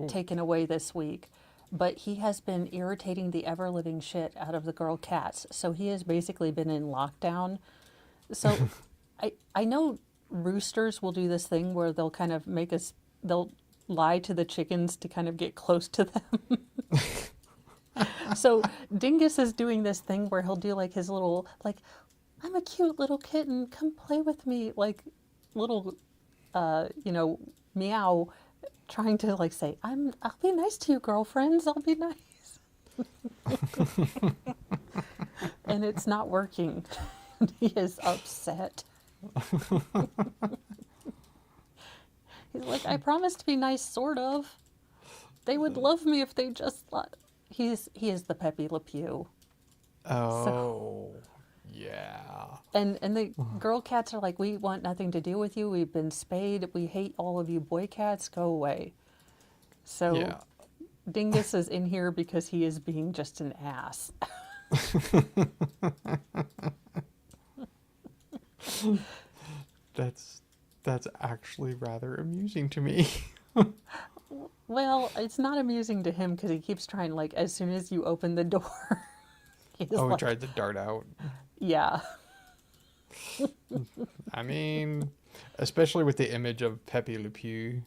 taken away this week. But he has been irritating the ever-living shit out of the girl cats. So he has basically been in lockdown. So I know roosters will do this thing where they'll kind of they'll lie to the chickens to kind of get close to them. So Dingus is doing this thing where he'll do like his little, like, I'm a cute little kitten, come play with me, like little, meow, trying to like say, I'll be nice to you, girlfriends, I'll be nice. And it's not working. He is upset. He's like, I promised to be nice, sort of. They would love me if they just He is the Pepe Le Pew. Oh, yeah. And the girl cats are like, we want nothing to do with you. We've been spayed. We hate all of you boy cats. Go away. So Yeah. Dingus is in here because he is being just an ass. That's actually rather amusing to me. Well, it's not amusing to him because he keeps trying, like, as soon as you open the door. He like, tried to dart out. Yeah. I mean, especially with the image of Pepe Le Pew.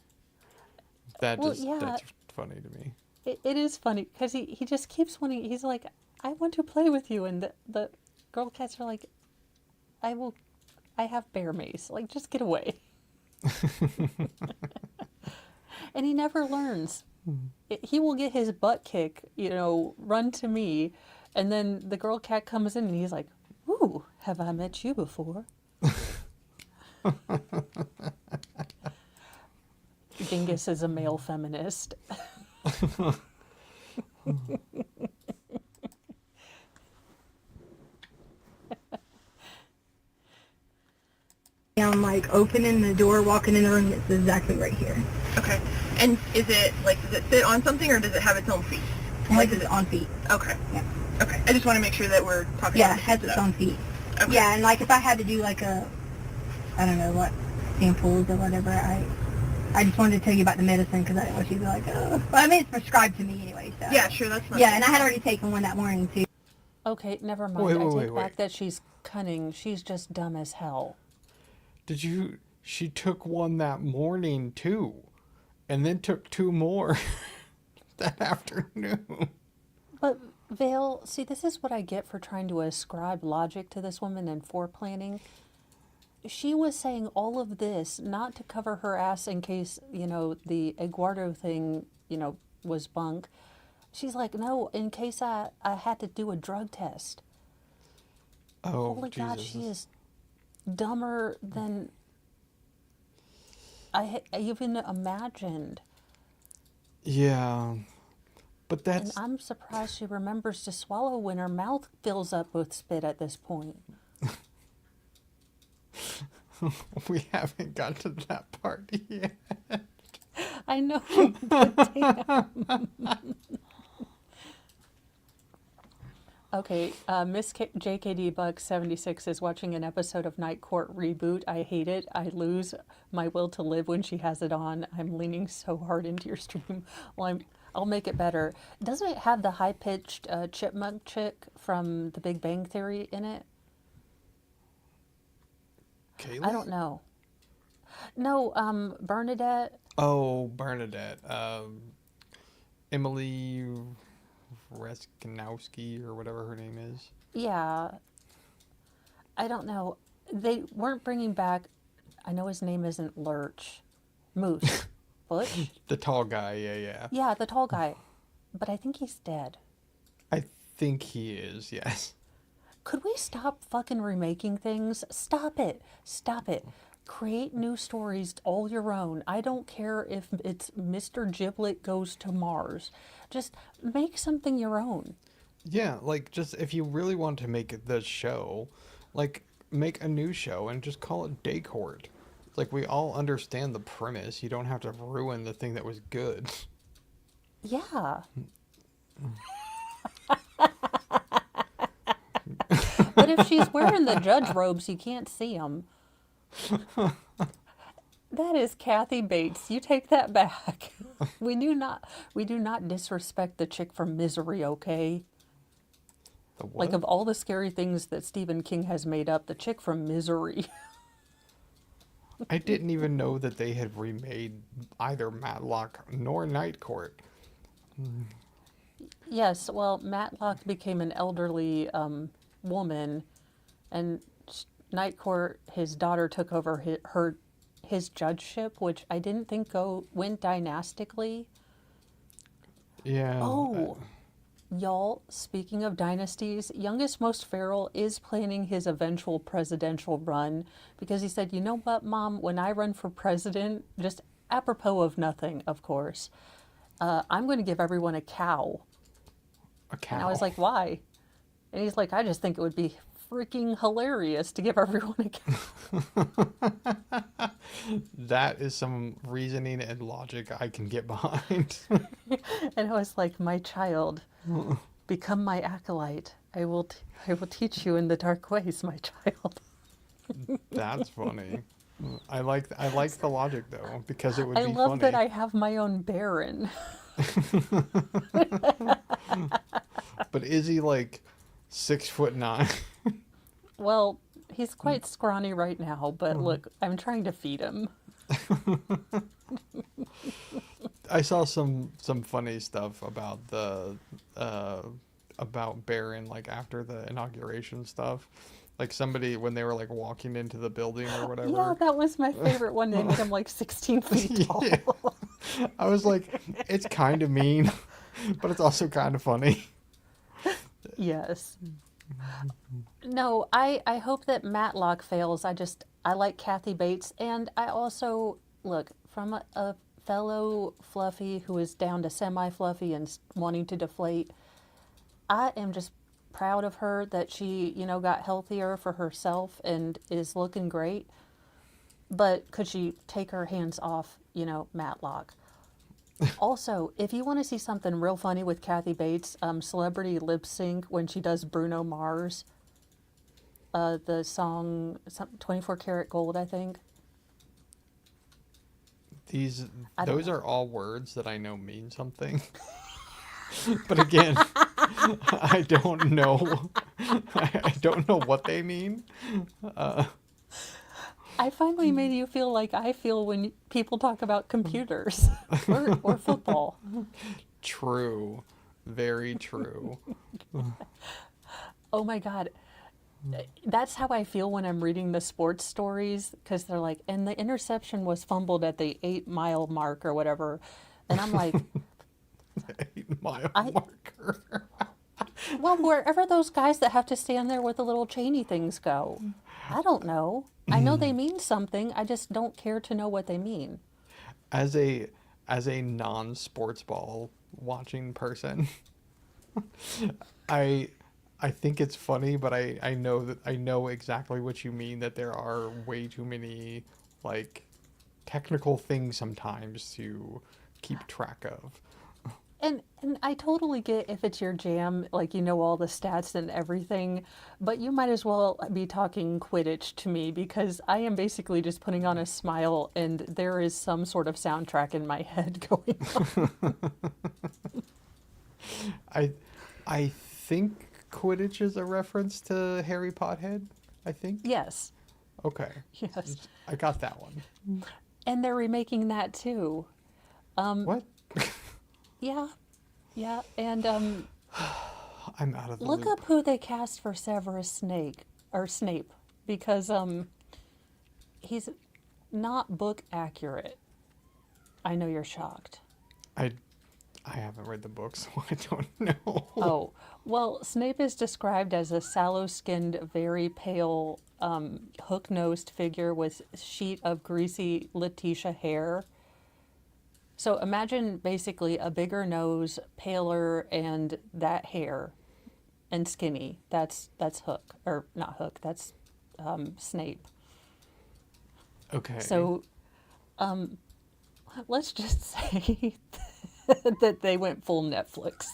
That's funny to me. It is funny because he just keeps wanting, he's like, I want to play with you. And the girl cats are like, I have bear mace. Like, just get away. And he never learns. He will get his butt kick, run to me. And then the girl cat comes in and he's like, ooh, have I met you before? Dingus is a male feminist. I'm like opening the door, walking in the room. It's exactly right here. Okay. And does it sit on something or does it have its own feet? Like it's on feet. Okay. Yeah. Okay. I just want to make sure that we're talking Yeah, about it has its own feet. Okay. Yeah, and like if I had to do like I don't know what, samples or whatever, I just wanted to tell you about the medicine because I didn't want you to be like, oh. Well, I mean, it's prescribed to me anyway, so. Yeah, sure, that's fine. Yeah, and I had already taken one that morning too. Okay, never mind. I take back that she's cunning. She's just dumb as hell. She took one that morning too, and then took two more that afternoon. But Vale, see, this is what I get for trying to ascribe logic to this woman and foreplanning. She was saying all of this not to cover her ass in case, the Eduardo thing, was bunk. She's like, no, in case I had to do a drug test. Oh, Holy Jesus. God, she is dumber than I even imagined. Yeah, but And that's I'm surprised she remembers to swallow when her mouth fills up with spit at this point. we haven't got to that part yet. I know, but damn. Okay, Miss JKD Buck 76 is watching an episode of Night Court Reboot. I hate it. I lose my will to live when she has it on. I'm leaning so hard into your stream. Well, I'll make it better. Doesn't it have the high-pitched chipmunk chick from The Big Bang Theory in it? Kaylee? I don't know. No, Bernadette. Oh, Bernadette. Emily Reskinowski or whatever her name is. Yeah. I don't know. They weren't bringing back, I know his name isn't Lurch. Moose. Butch? The tall guy, yeah. Yeah, the tall guy. But I think he's dead. I think he is, yes. Could we stop fucking remaking things? Stop it. Stop it. Create new stories all your own. I don't care if it's Mr. Giblet Goes to Mars. Just make something your own. Yeah, like, just if you really want to make the show, like, make a new show and just call it Day Court. It's like, we all understand the premise. You don't have to ruin the thing that was good. Yeah. But if she's wearing the judge robes, you can't see them. That is Kathy Bates. You take that back. We do not disrespect the chick from Misery, okay? The what? Like, of all the scary things that Stephen King has made up, the chick from Misery. I didn't even know that they had remade either Matlock nor Night Court. Yes, well, Matlock became an elderly woman, and Night Court, his daughter took over his judgeship, which I didn't think went dynastically. Yeah. Oh, y'all, speaking of dynasties, Youngest Most Feral is planning his eventual presidential run because he said, you know what, Mom, when I run for president, just apropos of nothing, of course, I'm going to give everyone a cow. A cow. And I was like, why? And he's like, I just think it would be freaking hilarious to give everyone a cow. That is some reasoning and logic I can get behind. And I was like, my child, become my acolyte. I will teach you in the dark ways, my child. That's funny. I like the logic though, because it would be funny. I love that I have my own Baron. But is he like 6'9"? Well, he's quite scrawny right now, but look, I'm trying to feed him. I saw some funny stuff about about Barron, like after the inauguration stuff. Like somebody, when they were like walking into the building or whatever. Yeah, that was my favorite one. They made him like 16 feet tall. Yeah. I was like, it's kind of mean, but it's also kind of funny. Yes. No, I hope that Matlock fails. I like Kathy Bates. And I also, look, from a fellow fluffy who is down to semi-fluffy and wanting to deflate, I am just proud of her that she, got healthier for herself and is looking great. But could she take her hands off, Matlock? Also, if you want to see something real funny with Kathy Bates, celebrity lip sync when she does Bruno Mars, the song 24 Karat Gold, I think. Those are all words that I know mean something. But again, I don't know. I don't know what they mean. I finally made you feel like I feel when people talk about computers or football. True. Very true. Oh my God. That's how I feel when I'm reading the sports stories, because they're like, and the interception was fumbled at the 8-mile mark or whatever. And I'm like, 8-mile marker. Well, wherever those guys that have to stand there with the little chainy things go. I don't know. I know they mean something. I just don't care to know what they mean. As a as a non-sports ball watching person, I think it's funny, but I know that I know exactly what you mean, that there are way too many like technical things sometimes to keep track of. And I totally get if it's your jam, like you know all the stats and everything, but you might as well be talking Quidditch to me because I am basically just putting on a smile and there is some sort of soundtrack in my head going on. I think Quidditch is a reference to Harry Pothead, I think. Yes. Okay. Yes. I got that one. And they're remaking that too. What? Yeah. Yeah. And I'm out of the look loop. up who they cast for Severus Snape because he's not book accurate. I know you're shocked. I haven't read the book, so I don't know. Oh, well, Snape is described as a sallow-skinned, very pale, hook-nosed figure with a sheet of greasy Letecia hair. So imagine basically a bigger nose, paler, and that hair, and skinny. That's Hook, or not Hook. That's Snape. Okay. So, let's just say that they went full Netflix.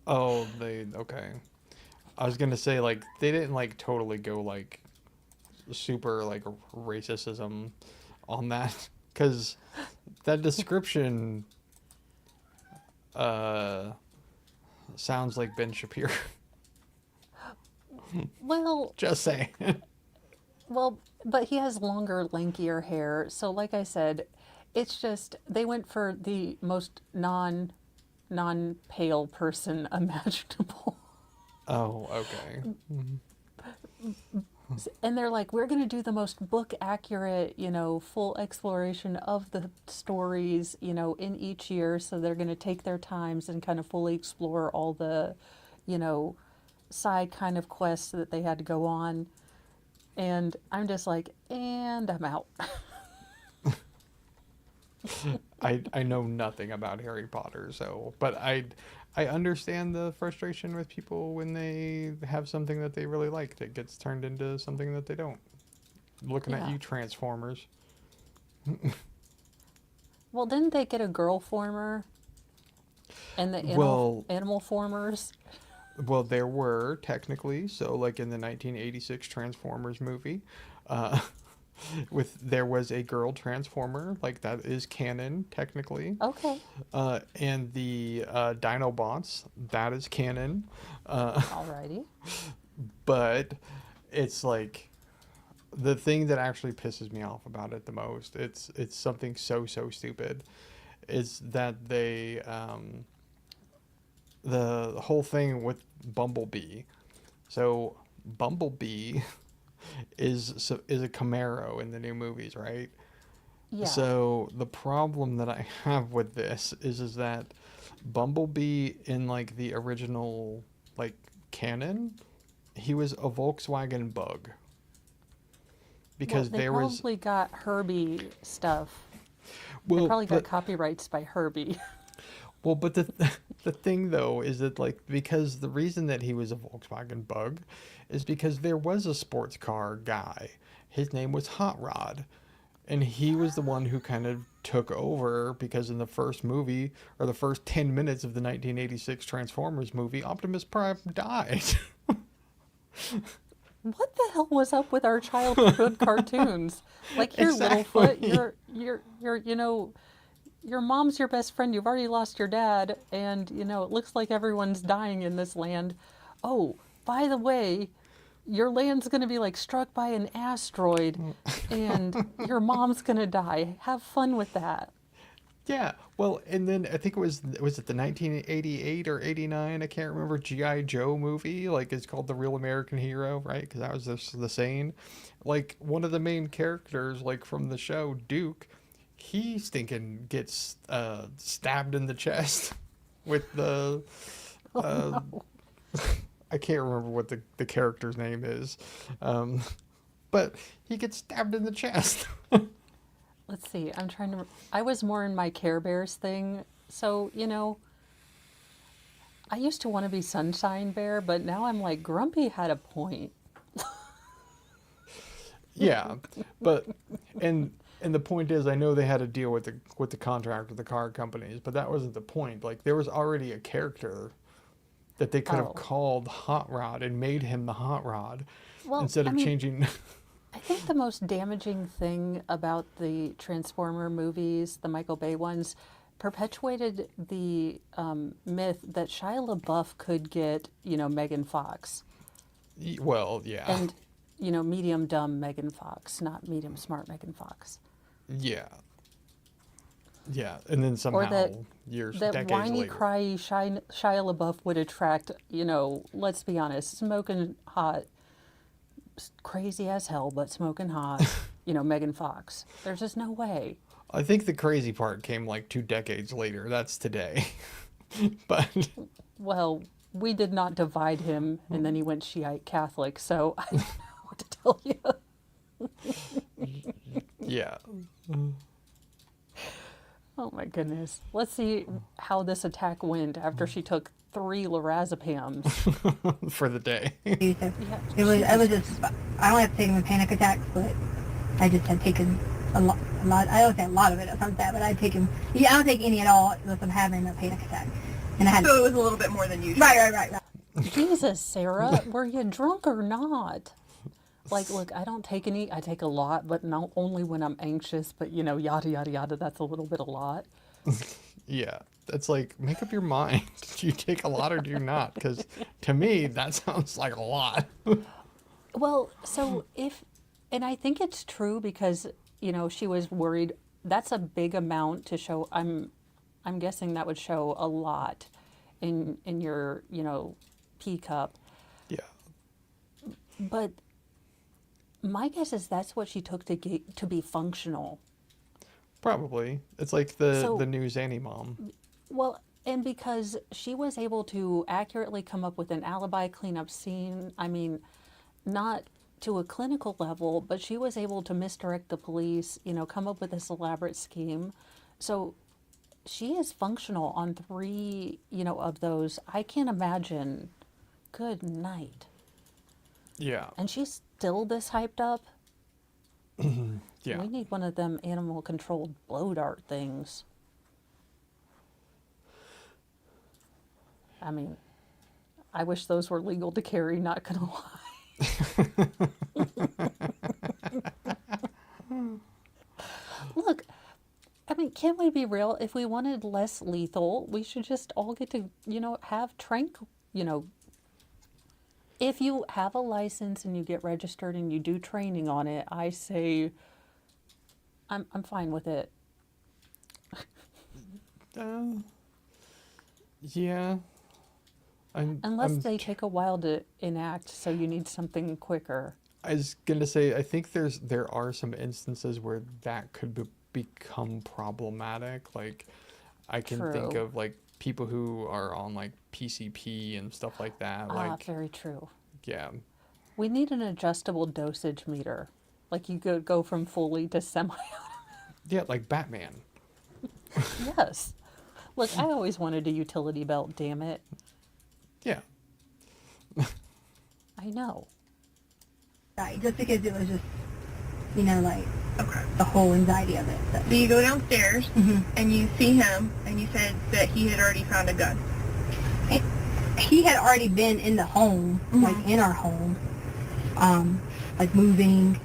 Oh, okay. I was gonna say, like, they didn't like totally go like super like racism on that, because that description sounds like Ben Shapiro. Well, Just saying. well, but he has longer, lankier hair. So, like I said, it's just they went for the most non-pale person imaginable. Oh, okay. And they're like, we're going to do the most book accurate, full exploration of the stories, in each year. So they're going to take their times and kind of fully explore all the, side kind of quests that they had to go on. And I'm just like, and I'm out. I know nothing about Harry Potter, so, but I understand the frustration with people when they have something that they really like that gets turned into something that they don't. Looking at Yeah. you, Transformers. Well, didn't they get a girl former? And the animal formers? Well, there were technically, so like in the 1986 Transformers movie, there was a girl Transformer, like that is canon technically. Okay. And the Dinobots, that is canon. Alrighty. But it's like the thing that actually pisses me off about it the most. It's something so stupid, is that they the whole thing with Bumblebee. So Bumblebee is a Camaro in the new movies, right? Yeah. So the problem that I have with this is that Bumblebee in like the original like canon, he was a Volkswagen Bug. Because they there was probably got Herbie stuff. well, They probably got but- copyrights by Herbie. Well, but the thing though is that like, because the reason that he was a Volkswagen Bug is because there was a sports car guy. His name was Hot Rod, and he was the one who kind of took over, because in the first movie, or the first 10 minutes of the 1986 Transformers movie, Optimus Prime died. What the hell was up with our childhood cartoons? Like, here, Littlefoot, your mom's your best friend. You've already lost your dad, and it looks like everyone's dying in this land. Oh, by the way, your land's gonna be like struck by an asteroid, and your mom's gonna die. Have fun with that. Yeah, well, and then I think was it the 1988 or 89? I can't remember. G.I. Joe movie, like it's called The Real American Hero, right? Because that was the saying. Like one of the main characters, like from the show, Duke, he stinking gets stabbed in the chest with the. I can't remember what the character's name is, but he gets stabbed in the chest. let's see. I'm trying to. I was more in my Care Bears thing. So, I used to want to be Sunshine Bear, but now I'm like, Grumpy had a point. Yeah, but and the point is, I know they had to deal with the contract with the car companies, but that wasn't the point. Like there was already a character that they could have Oh. called Hot Rod and made him the Hot Rod Well, instead I of mean, changing. I think the most damaging thing about the Transformer movies, the Michael Bay ones, perpetuated the myth that Shia LaBeouf could get, Megan Fox. Well, yeah, And, medium dumb Megan Fox, not medium smart Megan Fox. yeah, yeah, and then Or somehow that that decades whiny, later. cryy Shia LaBeouf would attract, let's be honest, smoking hot, crazy as hell, but smoking hot, Megan Fox. There's just no way. I think the crazy part came like 2 decades later. That's today, but Well, we did not divide him, and then he went Shiite Catholic, so I don't know what to tell you. yeah. Oh my goodness. Let's see how this attack went after she took 3 lorazepams. For the day. So Yeah, I was just, I don't have to take them in panic attacks, but I just had taken a lot, I don't say a lot of it, it sounds bad, but I'd taken, I don't take any at all unless I'm having a panic attack. And I had, So it was a little bit more than usual. right. Jesus, Sarah, were you drunk or not? Like, look, I don't take any, I take a lot, but not only when I'm anxious, but yada, yada, yada, that's a little bit a lot. Yeah, that's like, make up your mind. Do you take a lot or do you not? Because to me, that sounds like a lot. Well, so and I think it's true because, she was worried. That's a big amount to show. I'm guessing that would show a lot in your, pee cup. Yeah. But my guess is that's what she took to be functional. Probably. It's like the So- new Zanny mom. Well, and because she was able to accurately come up with an alibi, clean up scene. I mean, not to a clinical level, but she was able to misdirect the police, come up with this elaborate scheme. So she is functional on 3, of those. I can't imagine. Good night. Yeah. And she's still this hyped up. Yeah. We need one of them animal controlled blow dart things. I mean, I wish those were legal to carry, not gonna lie. Look, I mean, can we be real? If we wanted less lethal, we should just all get to, have if you have a license and you get registered and you do training on it, I say I'm fine with it. Yeah. Unless they take a while to enact, so you need something quicker. I was gonna say, I think there are some instances where that could become problematic. Like, I can think True. of like people who are on like PCP and stuff like that. Ah, Like, very true. yeah, We need an adjustable dosage meter. Like you could go from fully to semi. yeah, like Batman. Yes. Look, I always wanted a utility belt, damn it. Yeah, I know. Right, just because it was just, like Okay. the whole anxiety of it. So you go downstairs Mhm. and you see him, and you said that he had already found a gun. He had already been in the home, like in our home, like moving,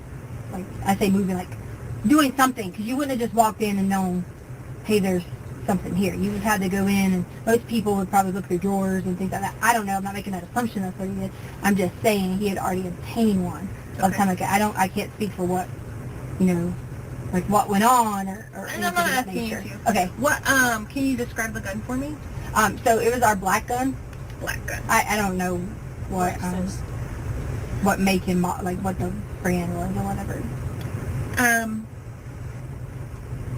like I say moving, like doing something, because you wouldn't have just walked in and known, hey, there's something here. You would have had to go in, and most people would probably look through drawers and things like that. I don't know. I'm not making that assumption. That's what he did. I'm just saying he had already obtained one. So I'm Okay. kind of like, I can't speak for what, like what went on or And anything I'm not of that asking you nature. to. Okay. What? Can you describe the gun for me? So it was our black gun. Black gun. I don't know what Versus- what make and like what the brand was or whatever.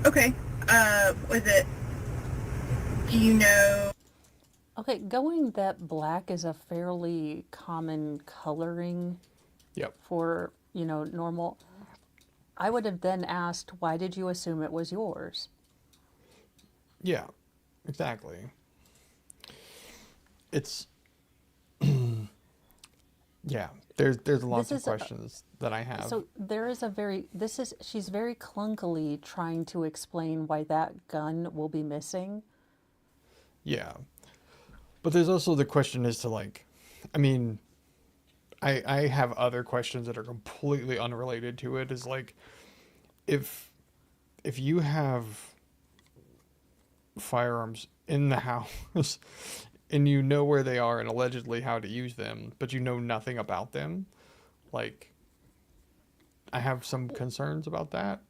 Okay. Was it? Do you know? Okay, going that black is a fairly common coloring yep. for, normal. I would have then asked, why did you assume it was yours? Yeah, exactly. It's yeah. There's lots of questions that I have. So there is she's very clunkily trying to explain why that gun will be missing. Yeah. But there's also the question as to like, I mean, I have other questions that are completely unrelated to it. Is like, if you have firearms in the house and you know where they are and allegedly how to use them, but you know nothing about them, like, I have some concerns about that.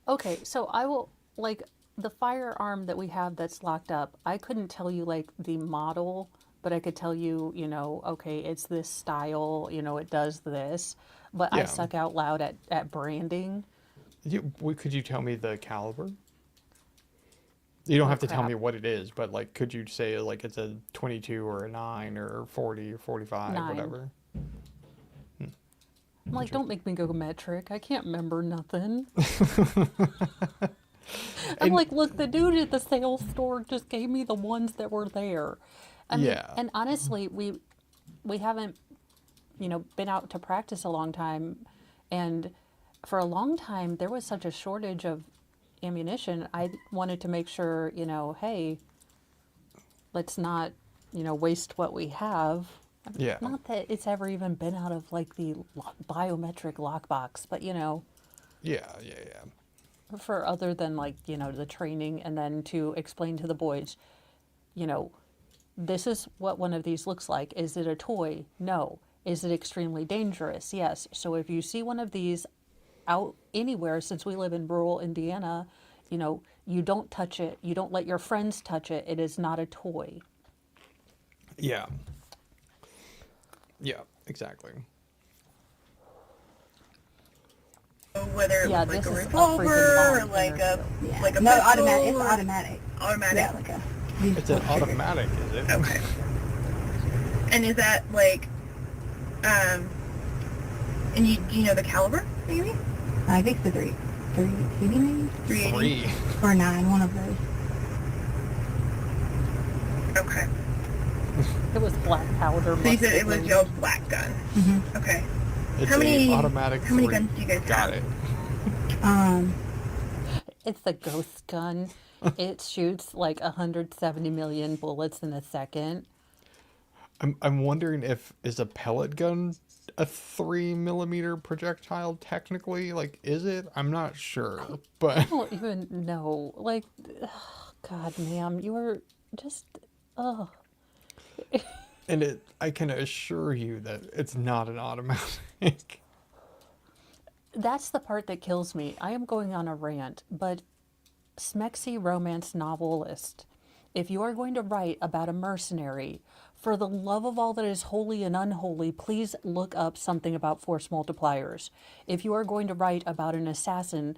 Okay, so I will, like, the firearm that we have that's locked up, I couldn't tell you, like, the model, but I could tell you, okay, it's this style, it does this. But I Yeah. suck out loud at branding. Could you tell me the caliber? You don't have to tell crap. me what it is, but like, could you say like it's a 22 or a 9 or 40 or 45, 9. whatever? I'm like, don't make me go metric. I can't remember nothing. I'm like, look, the dude at the sales store just gave me the ones that were there. I mean, Yeah. and honestly, we haven't, been out to practice a long time. And for a long time, there was such a shortage of ammunition. I wanted to make sure, hey, let's not, waste what we have. Yeah. Not that it's ever even been out of like the biometric lockbox, but Yeah. for other than like, the training, and then to explain to the boys, this is what one of these looks like. Is it a toy? No. Is it extremely dangerous? Yes. So if you see one of these out anywhere, since we live in rural Indiana, you don't touch it. You don't let your friends touch it. It is not a toy. Yeah. Yeah, exactly. Whether it was like this a is revolver freaking or long like a Yeah. like a no, pistol automatic. It's or- automatic. Automatic. Yeah, like a. It's an automatic, is it? Okay. And is that like, and do you know the caliber maybe? I think it's a 380 maybe, 380. 3. or 9, one of those. Okay. It was black powder. So you said it was mustard your black gun. Mm-hmm. Okay. It's How many- a automatic how many 3. guns do you guys Got have? it. It's the ghost gun. It shoots like 170 million bullets in a second. I'm wondering is a pellet gun a 3mm projectile technically? Like, is it? I'm not sure, but I don't even know. Like, God, ma'am, you were just, and I can assure you that it's not an automatic. That's the part that kills me. I am going on a rant, but smexy romance novelist, if you are going to write about a mercenary, for the love of all that is holy and unholy, please look up something about force multipliers. If you are going to write about an assassin,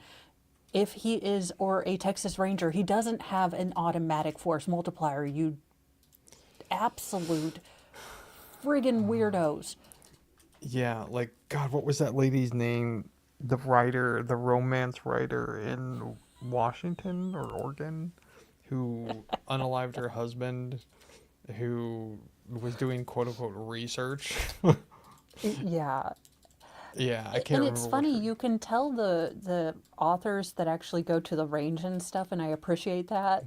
if he is, or a Texas Ranger, he doesn't have an automatic force multiplier. You absolute friggin' weirdos. Yeah, like, God, what was that lady's name? The romance writer in Washington or Oregon, who unalived her husband, who was doing quote-unquote research. Yeah. Yeah, I can't And remember. it's funny, you can tell the authors that actually go to the range and stuff, and I appreciate that.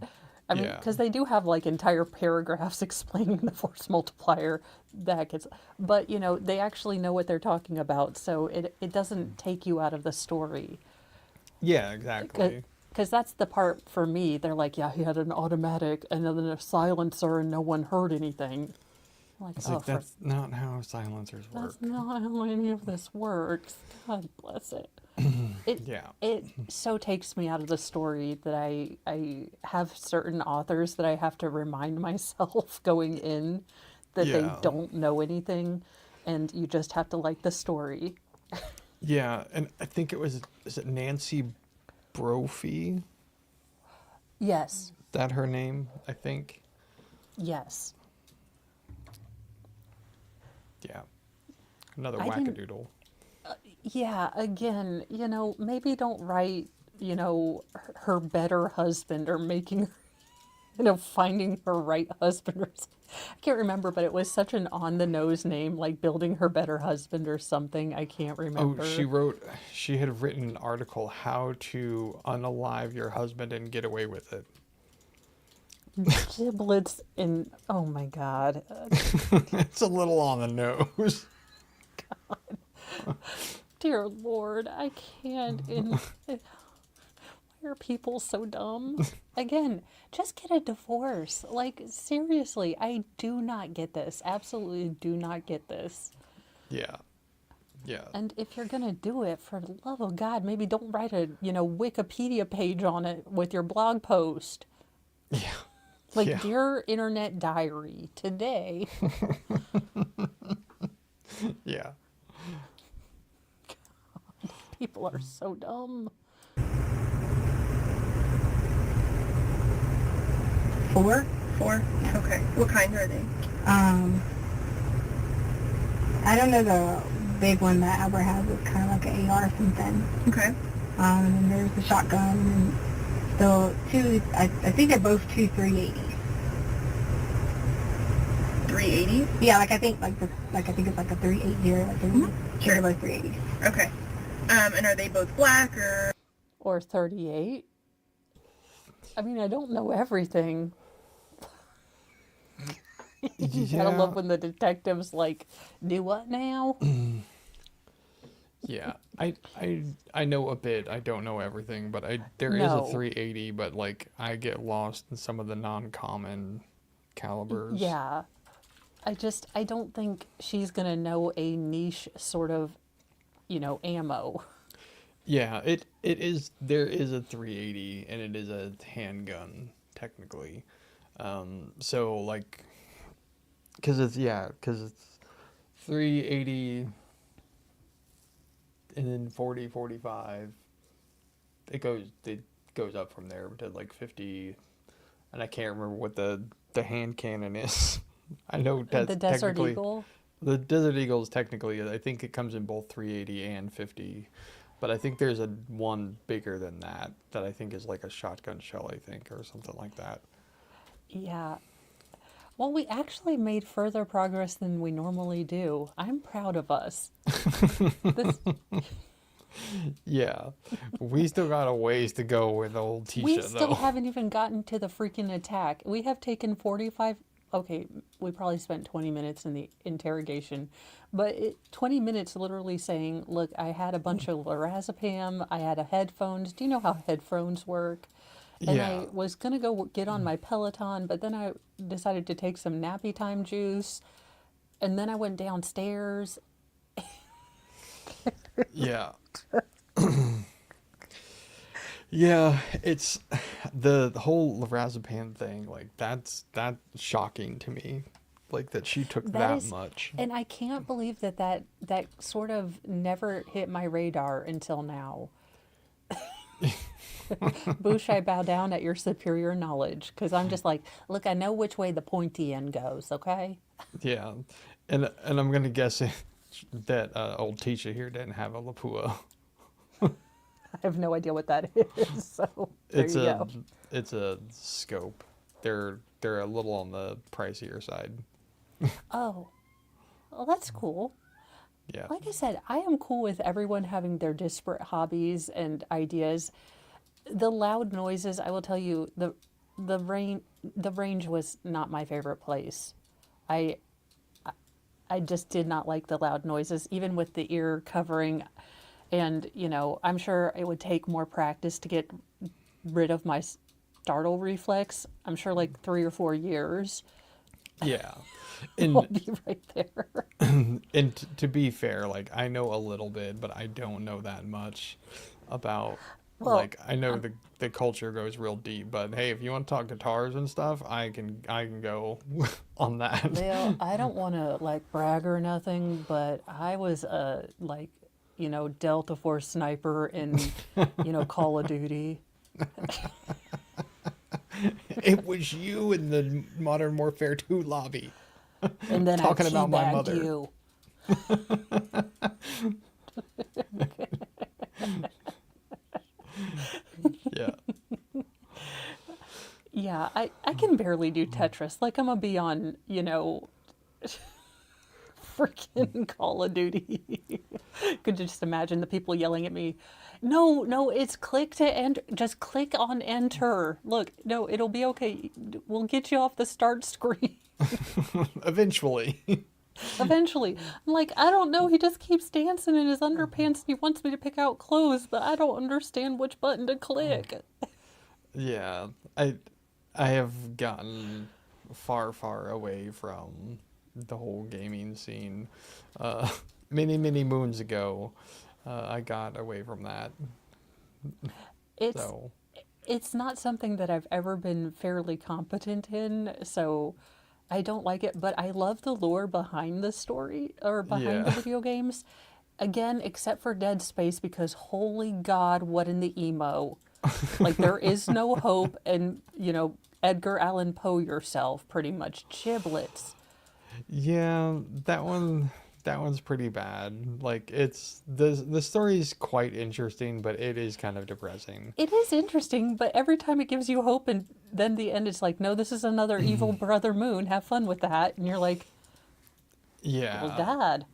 I mean, Yeah. because they do have like entire paragraphs explaining the force multiplier that gets, but they actually know what they're talking about, so it doesn't take you out of the story. Yeah, exactly. Because that's the part for me. They're like, yeah, he had an automatic and then a silencer and no one heard anything. I'm like, It's oh, like, that's not how silencers work. that's not how any of this works. God bless it. Yeah. It so takes me out of the story that I have certain authors that I have to remind myself going in that they Yeah. don't know anything, and you just have to like the story. Yeah, and I think is it Nancy Brophy? Yes, That her name, I think. yes. Yeah. Another I didn't- wackadoodle. Yeah, again, maybe don't write, her better husband or making, finding her right husband or I can't remember, but it was such an on the nose name, like building her better husband or something. I can't Oh, remember. she had written an article, how to unalive your husband and get away with it. Giblets and oh my God. It's a little on the nose. Dear Lord, I can't. Why are people so dumb? Again, just get a divorce. Like, seriously, I do not get this. Absolutely do not get this. Yeah. Yeah. And if you're going to do it, for the love of God, maybe don't write a, Wikipedia page on it with your blog post. Yeah. Like, Yeah. Dear Internet Diary, today. Yeah. People are so dumb. 4. 4? Okay. What kind are they? I don't know, the big one that Albert has is kind of like an AR something. Okay. And then there's the shotgun, and the two, I think they're both two 380s. 380? Yeah, I think it's like a 380, like Sure. they're both 380s. Okay. And are they both black or? Or 38. I mean, I don't know everything. You gotta love when the detectives like, do what now? Yeah. I know a bit. I don't know everything, but there is a No. 380, but like I get lost in some of the non-common calibers. Yeah. I don't think she's gonna know a niche sort of, ammo. Yeah, there is a 380 and it is a handgun technically. So like cuz it's 380 and then 40, 45. It goes up from there to like 50, and I can't remember what the hand cannon is. I know that's The Desert technically Eagle. the Desert Eagle is technically, I think it comes in both 380 and 50. But I think there's one bigger than that I think is like a shotgun shell, I think, or something like that. Yeah. Well, we actually made further progress than we normally do. I'm proud of us. This, Yeah. We still got a ways to go with old Tisha, we still though. haven't even gotten to the freaking attack. We have taken 45. Okay, we probably spent 20 minutes in the interrogation, but 20 minutes literally saying, look, I had a bunch of lorazepam, I had a headphones. Do you know how headphones work? And Yeah. I was going to go get on my Peloton, but then I decided to take some nappy time juice, and then I went downstairs. Yeah. Yeah, it's the whole lorazepam thing, like that's shocking to me. Like that she took that much. And I can't believe that sort of never hit my radar until now. Boosh, I bow down at your superior knowledge, because I'm just like, look, I know which way the pointy end goes, okay? Yeah. And I'm gonna guess that old Tisha here didn't have a Lapua. I have no idea what that is, so there you go. It's a scope. They're a little on the pricier side. Oh, well, that's cool. Yeah. Like I said, I am cool with everyone having their disparate hobbies and ideas. The loud noises, I will tell you, the range was not my favorite place. I just did not like the loud noises, even with the ear covering. And, I'm sure it would take more practice to get rid of my startle reflex. I'm sure like 3 or 4 years. Yeah. I'll be right there. And to be fair, like I know a little bit, but I don't know that much about. Well, like I know the culture goes real deep, but hey, if you want to talk guitars and stuff, I can go on that. Well, I don't want to like brag or nothing, but I was Delta Force sniper in Call of Duty. It was you in the Modern Warfare 2 lobby. And then Talking I about my teabagged mother. you. Yeah. Yeah, I can barely do Tetris. Like, I'm gonna be on, freaking Call of Duty. Could just imagine the people yelling at me. No, no, it's click to enter. Just click on enter. Look, no, it'll be okay. We'll get you off the start screen. Eventually. Eventually. I'm like, I don't know. He just keeps dancing in his underpants and he wants me to pick out clothes, but I don't understand which button to click. Yeah. I have gotten far, far away from the whole gaming scene. Many, many moons ago, I got away from that. It's So, it's not something that I've ever been fairly competent in, so I don't like it, but I love the lore behind the story or behind the yeah. video games. Again, except for Dead Space, because holy God, what in the emo. Like, there is no hope, and, Edgar Allan Poe yourself, pretty much. Giblets. Yeah, that one's pretty bad. Like it's the story is quite interesting, but it is kind of depressing. It is interesting, but every time it gives you hope, and then the end is like, no, this is another evil brother moon. Have fun with that. And you're like, well, Yeah. God.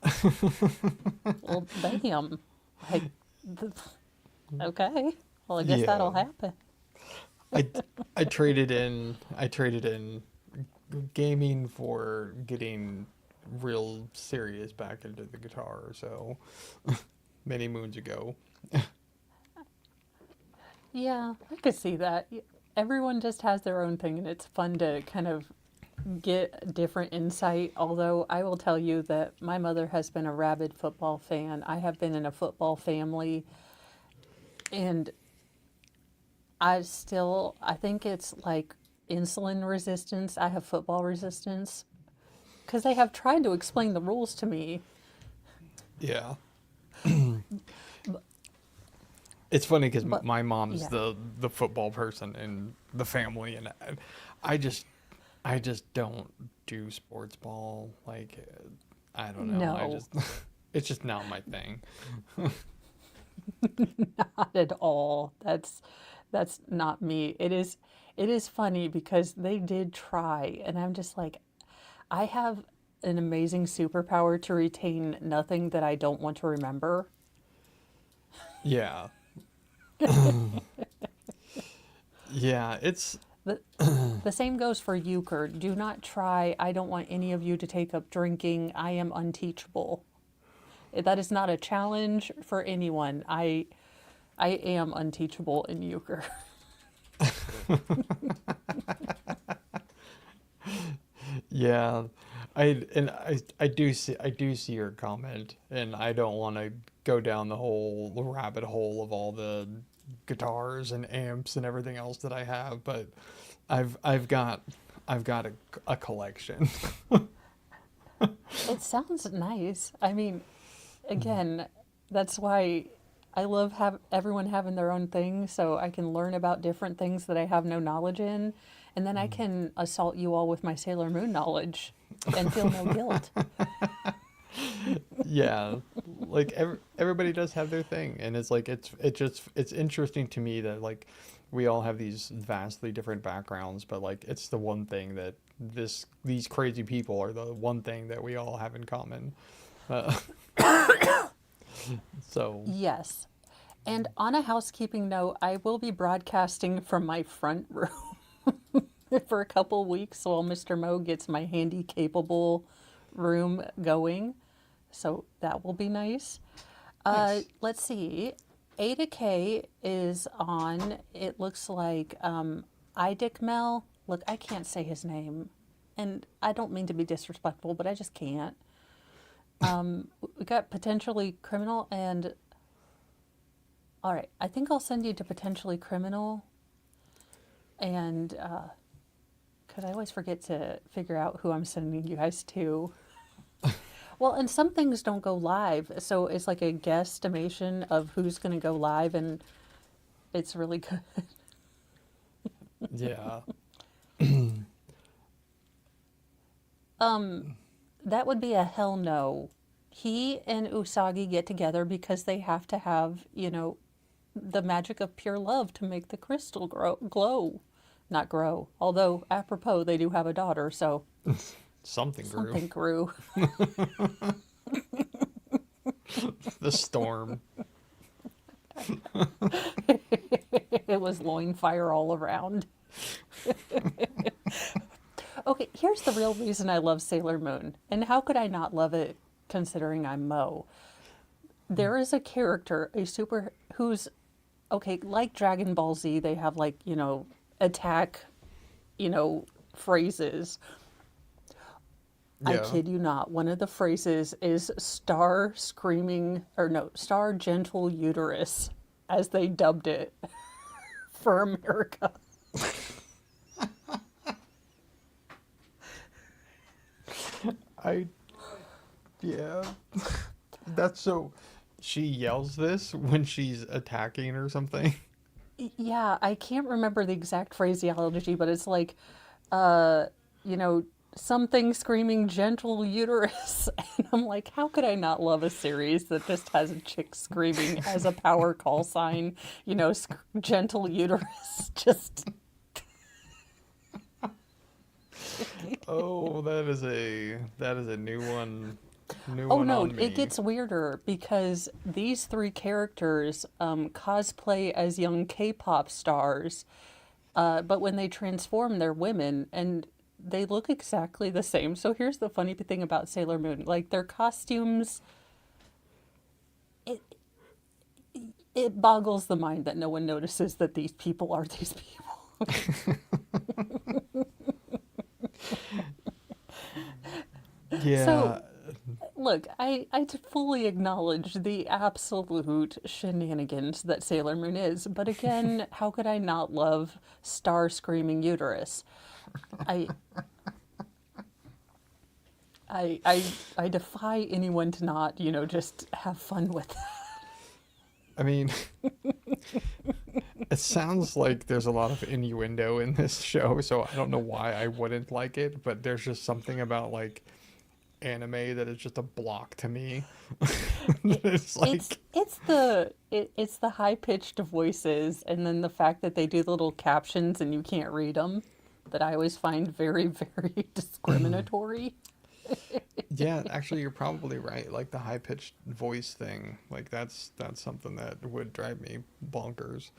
Well, damn. Like, okay. Well, I guess Yeah. that'll happen. I I traded in gaming for getting real serious back into the guitar, so many moons ago. Yeah, I could see that. Everyone just has their own thing, and it's fun to kind of get different insight. Although I will tell you that my mother has been a rabid football fan. I have been in a football family, and I think it's like insulin resistance. I have football resistance because they have tried to explain the rules to me. Yeah. It's funny because But my mom's yeah, the football person in the family, and I just I just don't do sports ball. Like I don't know. I no, just it's just not my thing. not at all. That's not me. It is funny because they did try, and I'm just like, I have an amazing superpower to retain nothing that I don't want to remember. Yeah. Yeah, it's The, the same goes for euchre. Do not try. I don't want any of you to take up drinking. I am unteachable. That is not a challenge for anyone. I am unteachable in euchre. yeah. I do see your comment, and I don't want to go down the whole rabbit hole of all the guitars and amps and everything else that I have, but I've got a collection. It sounds nice. I mean, again, that's why I love have everyone having their own thing, so I can learn about different things that I have no knowledge in, and then I can assault you all with my Sailor Moon knowledge and feel no guilt. Yeah, like everybody does have their thing, and it's like it's interesting to me that like we all have these vastly different backgrounds, but like it's the one thing that these crazy people are the one thing that we all have in common. Uh, so Yes. And on a housekeeping note, I will be broadcasting from my front room for a couple weeks while Mr. Mo gets my handy capable room going. So that will be nice. nice. Let's see. Ada K is on. It looks like Idic Mel. Look, I can't say his name. And I don't mean to be disrespectful, but I just can't. We got potentially criminal and all right, I think I'll send you to potentially criminal and because I always forget to figure out who I'm sending you guys to. Well, and some things don't go live, so it's like a guesstimation of who's going to go live, and it's really good. Yeah. That would be a hell no. he and Usagi get together because they have to have, the magic of pure love to make the crystal glow. Not grow. Although, apropos, they do have a daughter, so Something grew. something grew. The storm. It was loin fire all around. Okay, here's the real reason I love Sailor Moon. And how could I not love it considering I'm Mo? There is a character, who's, okay, like Dragon Ball Z, they have like, attack, phrases. I Yeah. kid you not. One of the phrases is star gentle uterus, as they dubbed it for America. Yeah. That's so, she yells this when she's attacking or something. Yeah, I can't remember the exact phraseology, but it's like, something screaming gentle uterus. And I'm like, how could I not love a series that just has a chick screaming as a power call sign, gentle uterus, just... Oh, that is a new one. Oh no, On me. it gets weirder because these three characters cosplay as young K-pop stars, but when they transform, they're women, and they look exactly the same. So here's the funny thing about Sailor Moon. Like, their costumes, it boggles the mind that no one notices that these people are these people. Yeah. So, look, I fully acknowledge the absolute shenanigans that Sailor Moon is, but again, how could I not love star screaming uterus? I defy anyone to not, just have fun with that. I mean, it sounds like there's a lot of innuendo in this show, so I don't know why I wouldn't like it, but there's just something about, like, anime that is just a block to me. It's like... It's the high-pitched voices, and then the fact that they do little captions and you can't read them, that I always find very, very discriminatory. Yeah, actually, you're probably right. Like, the high-pitched voice thing, like, that's something that would drive me bonkers.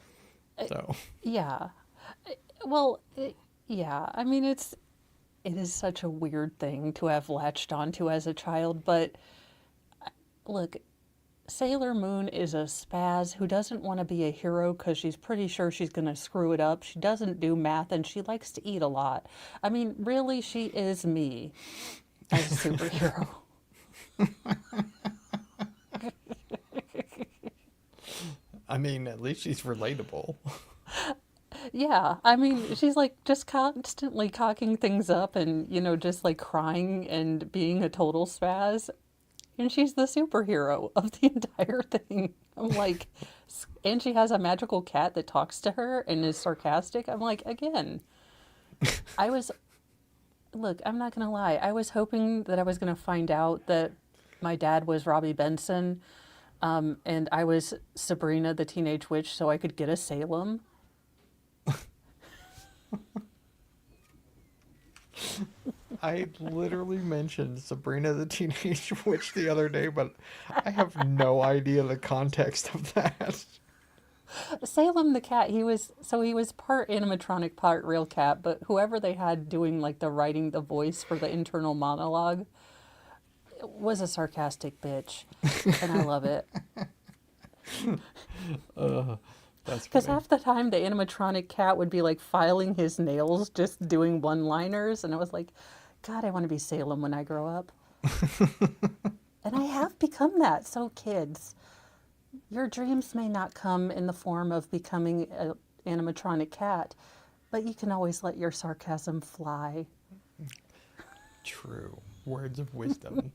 So... Yeah. Well, yeah. I mean, it is such a weird thing to have latched onto as a child, but look, Sailor Moon is a spaz who doesn't want to be a hero because she's pretty sure she's going to screw it up. She doesn't do math and she likes to eat a lot. I mean, really, she is me as a superhero. I mean, at least she's relatable. Yeah, I mean, she's like just constantly cocking things up and, just like crying and being a total spaz. And she's the superhero of the entire thing. I'm like, and she has a magical cat that talks to her and is sarcastic. I'm like, again, look, I'm not going to lie. I was hoping that I was going to find out that my dad was Robbie Benson, and I was Sabrina the Teenage Witch so I could get a Salem. I literally mentioned Sabrina the Teenage Witch the other day, but I have no idea the context of that. Salem the cat, he was part animatronic, part real cat, but whoever they had doing like the writing the voice for the internal monologue was a sarcastic bitch, and I love it. That's Because funny. half the time the animatronic cat would be like filing his nails, just doing one-liners, and I was like, God, I want to be Salem when I grow up. And I have become that. So kids, your dreams may not come in the form of becoming an animatronic cat, but you can always let your sarcasm fly. True. Words of wisdom.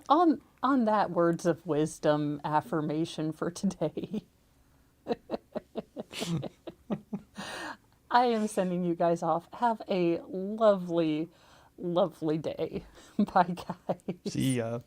On that words of wisdom affirmation for today, I am sending you guys off. Have a lovely, lovely day. Bye, guys. See ya.